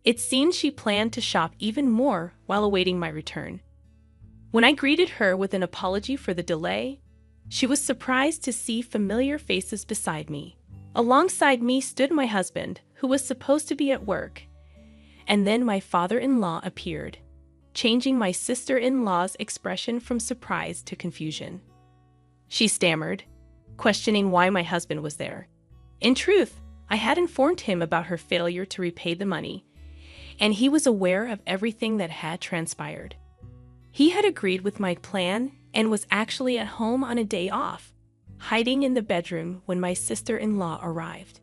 It seemed she planned to shop even more while awaiting my return. When I greeted her with an apology for the delay, she was surprised to see familiar faces beside me. Alongside me stood my husband, who was supposed to be at work, and then my father-in-law appeared, changing my sister-in-law's expression from surprise to confusion. She stammered, questioning why my husband was there. In truth, I had informed him about her failure to repay the money, and he was aware of everything that had transpired. He had agreed with my plan and was actually at home on a day off, hiding in the bedroom when my sister-in-law arrived.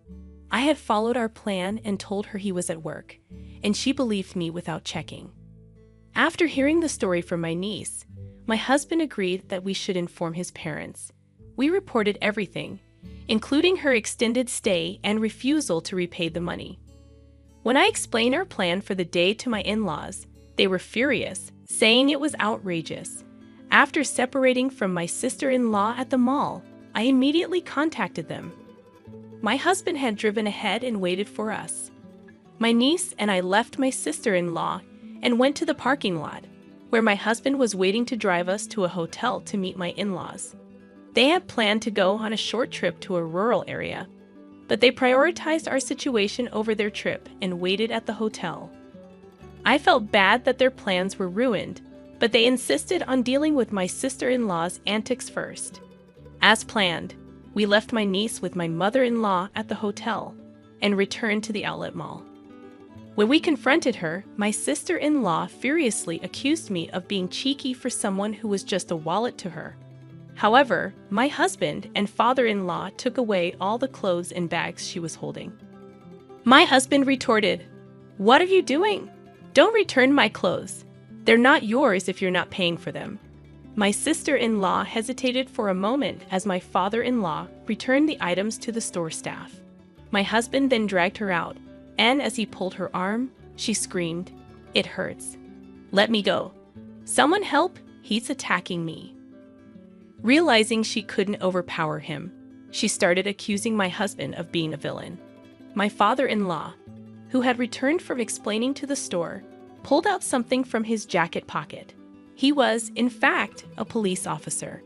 I had followed our plan and told her he was at work, and she believed me without checking. After hearing the story from my niece, my husband agreed that we should inform his parents. We reported everything, including her extended stay and refusal to repay the money. When I explained our plan for the day to my in-laws, they were furious, saying it was outrageous. After separating from my sister-in-law at the mall, I immediately contacted them. My husband had driven ahead and waited for us. My niece and I left my sister-in-law and went to the parking lot, where my husband was waiting to drive us to a hotel to meet my in-laws. They had planned to go on a short trip to a rural area, but they prioritized our situation over their trip and waited at the hotel. I felt bad that their plans were ruined, but they insisted on dealing with my sister-in-law's antics first. As planned, we left my niece with my mother-in-law at the hotel and returned to the outlet mall. When we confronted her, my sister-in-law furiously accused me of being cheeky for someone who was just a wallet to her. However, my husband and father-in-law took away all the clothes and bags she was holding. My husband retorted, "What are you doing? Don't return my clothes. They're not yours if you're not paying for them." My sister-in-law hesitated for a moment as my father-in-law returned the items to the store staff. My husband then dragged her out, and as he pulled her arm, she screamed, "It hurts. Let me go. Someone help, he's attacking me." Realizing she couldn't overpower him, she started accusing my husband of being a villain. My father-in-law, who had returned from explaining to the store, pulled out something from his jacket pocket. He was, in fact, a police officer.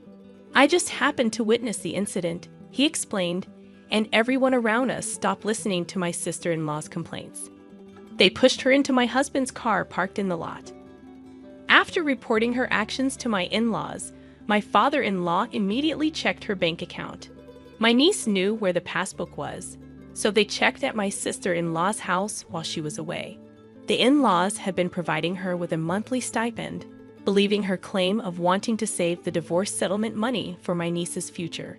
"I just happened to witness the incident," he explained, and everyone around us stopped listening to my sister-in-law's complaints. They pushed her into my husband's car parked in the lot. After reporting her actions to my in-laws, my father-in-law immediately checked her bank account. My niece knew where the passbook was, so they checked at my sister-in-law's house while she was away. The in-laws had been providing her with a monthly stipend, believing her claim of wanting to save the divorce settlement money for my niece's future.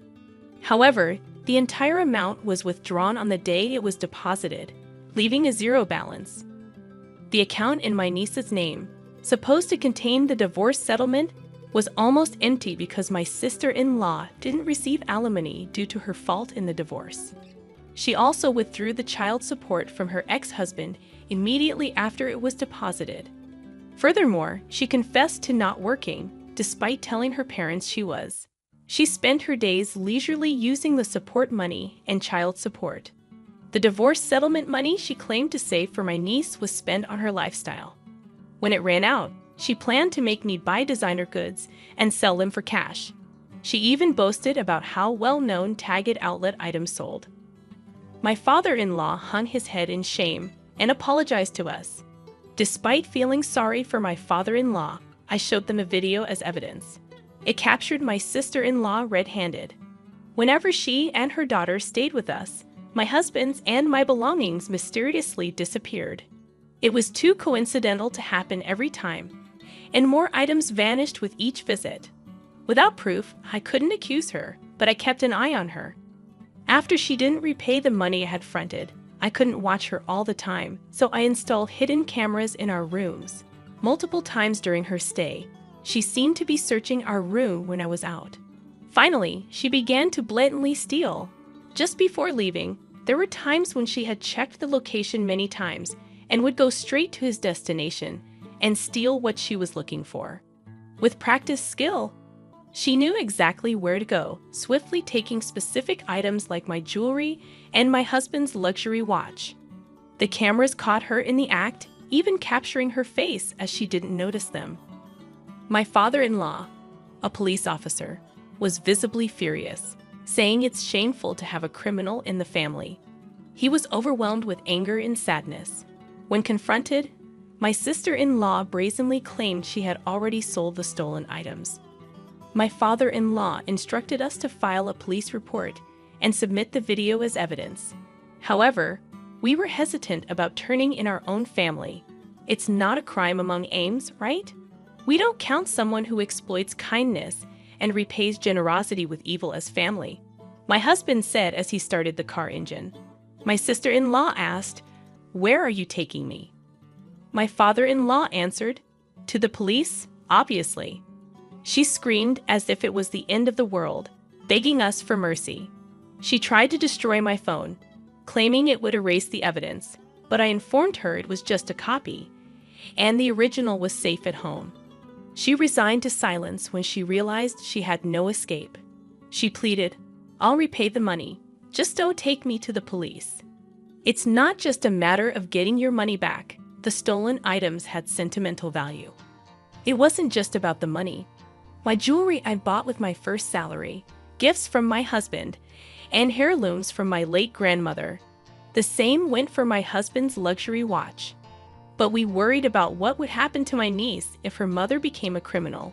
However, the entire amount was withdrawn on the day it was deposited, leaving a zero balance. The account in my niece's name, supposed to contain the divorce settlement, was almost empty because my sister-in-law didn't receive alimony due to her fault in the divorce. She also withdrew the child support from her ex-husband immediately after it was deposited. Furthermore, she confessed to not working, despite telling her parents she was. She spent her days leisurely using the support money and child support. The divorce settlement money she claimed to save for my niece was spent on her lifestyle. When it ran out, she planned to make me buy designer goods and sell them for cash. She even boasted about how well-known Target outlet items sold. My father-in-law hung his head in shame and apologized to us. Despite feeling sorry for my father-in-law, I showed them a video as evidence. It captured my sister-in-law red-handed. Whenever she and her daughter stayed with us, my husband's and my belongings mysteriously disappeared. It was too coincidental to happen every time, and more items vanished with each visit. Without proof, I couldn't accuse her, but I kept an eye on her. After she didn't repay the money I had fronted, I couldn't watch her all the time, so I installed hidden cameras in our rooms. Multiple times during her stay, she seemed to be searching our room when I was out. Finally, she began to blatantly steal. Just before leaving, there were times when she had checked the location many times and would go straight to his destination and steal what she was looking for. With practiced skill, she knew exactly where to go, swiftly taking specific items like my jewelry and my husband's luxury watch. The cameras caught her in the act, even capturing her face as she didn't notice them. My father-in-law, a police officer, was visibly furious, saying it's shameful to have a criminal in the family. He was overwhelmed with anger and sadness. When confronted, my sister-in-law brazenly claimed she had already sold the stolen items. My father-in-law instructed us to file a police report and submit the video as evidence. However, we were hesitant about turning in our own family. It's not a crime among Ames, right? We don't count someone who exploits kindness and repays generosity with evil as family, my husband said as he started the car engine. My sister-in-law asked, "Where are you taking me?" My father-in-law answered, "To the police, obviously." She screamed as if it was the end of the world, begging us for mercy. She tried to destroy my phone, claiming it would erase the evidence, but I informed her it was just a copy, and the original was safe at home. She resigned to silence when she realized she had no escape. She pleaded, "I'll repay the money. Just don't take me to the police." It's not just a matter of getting your money back. The stolen items had sentimental value. It wasn't just about the money. My jewelry I bought with my first salary, gifts from my husband, and heirlooms from my late grandmother. The same went for my husband's luxury watch. But we worried about what would happen to my niece if her mother became a criminal.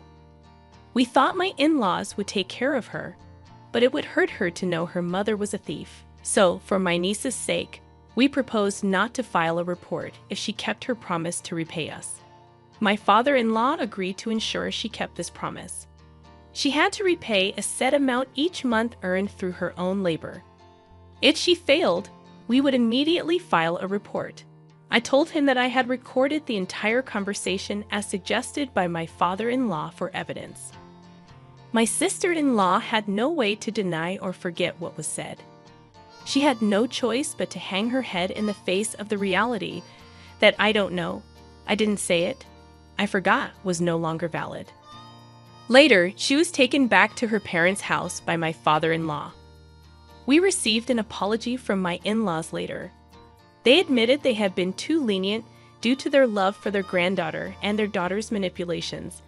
We thought my in-laws would take care of her, but it would hurt her to know her mother was a thief. So, for my niece's sake, we proposed not to file a report if she kept her promise to repay us. My father-in-law agreed to ensure she kept this promise. She had to repay a set amount each month earned through her own labor. If she failed, we would immediately file a report. I told him that I had recorded the entire conversation as suggested by my father-in-law for evidence. My sister-in-law had no way to deny or forget what was said. She had no choice but to hang her head in the face of the reality that "I don't know, I didn't say it, I forgot" was no longer valid. Later, she was taken back to her parents' house by my father-in-law. We received an apology from my in-laws later. They admitted they had been too lenient due to their love for their granddaughter and their daughter's manipulations.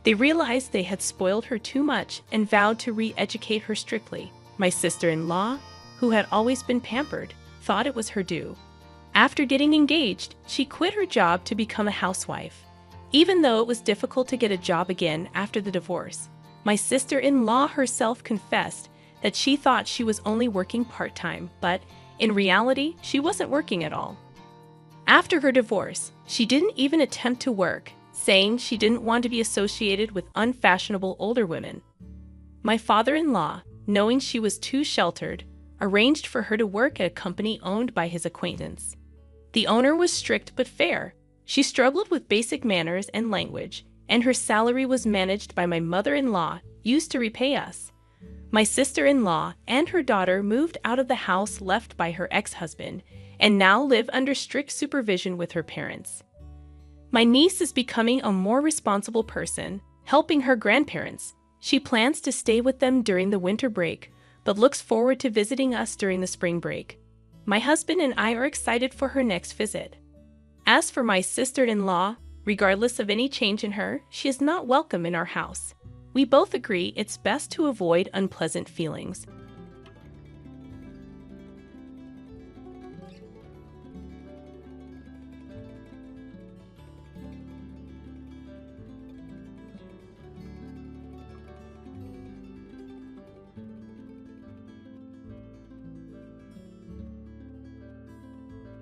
They realized they had spoiled her too much and vowed to re-educate her strictly. My sister-in-law, who had always been pampered, thought it was her due. After getting engaged, she quit her job to become a housewife. Even though it was difficult to get a job again after the divorce, my sister-in-law herself confessed that she thought she was only working part-time, but in reality, she wasn't working at all. After her divorce, she didn't even attempt to work, saying she didn't want to be associated with unfashionable older women. My father-in-law, knowing she was too sheltered, arranged for her to work at a company owned by his acquaintance. The owner was strict but fair. She struggled with basic manners and language, and her salary was managed by my mother-in-law, used to repay us. My sister-in-law and her daughter moved out of the house left by her ex-husband and now live under strict supervision with her parents. My niece is becoming a more responsible person, helping her grandparents. She plans to stay with them during the winter break, but looks forward to visiting us during the spring break. My husband and I are excited for her next visit. As for my sister-in-law, regardless of any change in her, she is not welcome in our house. We both agree it's best to avoid unpleasant feelings.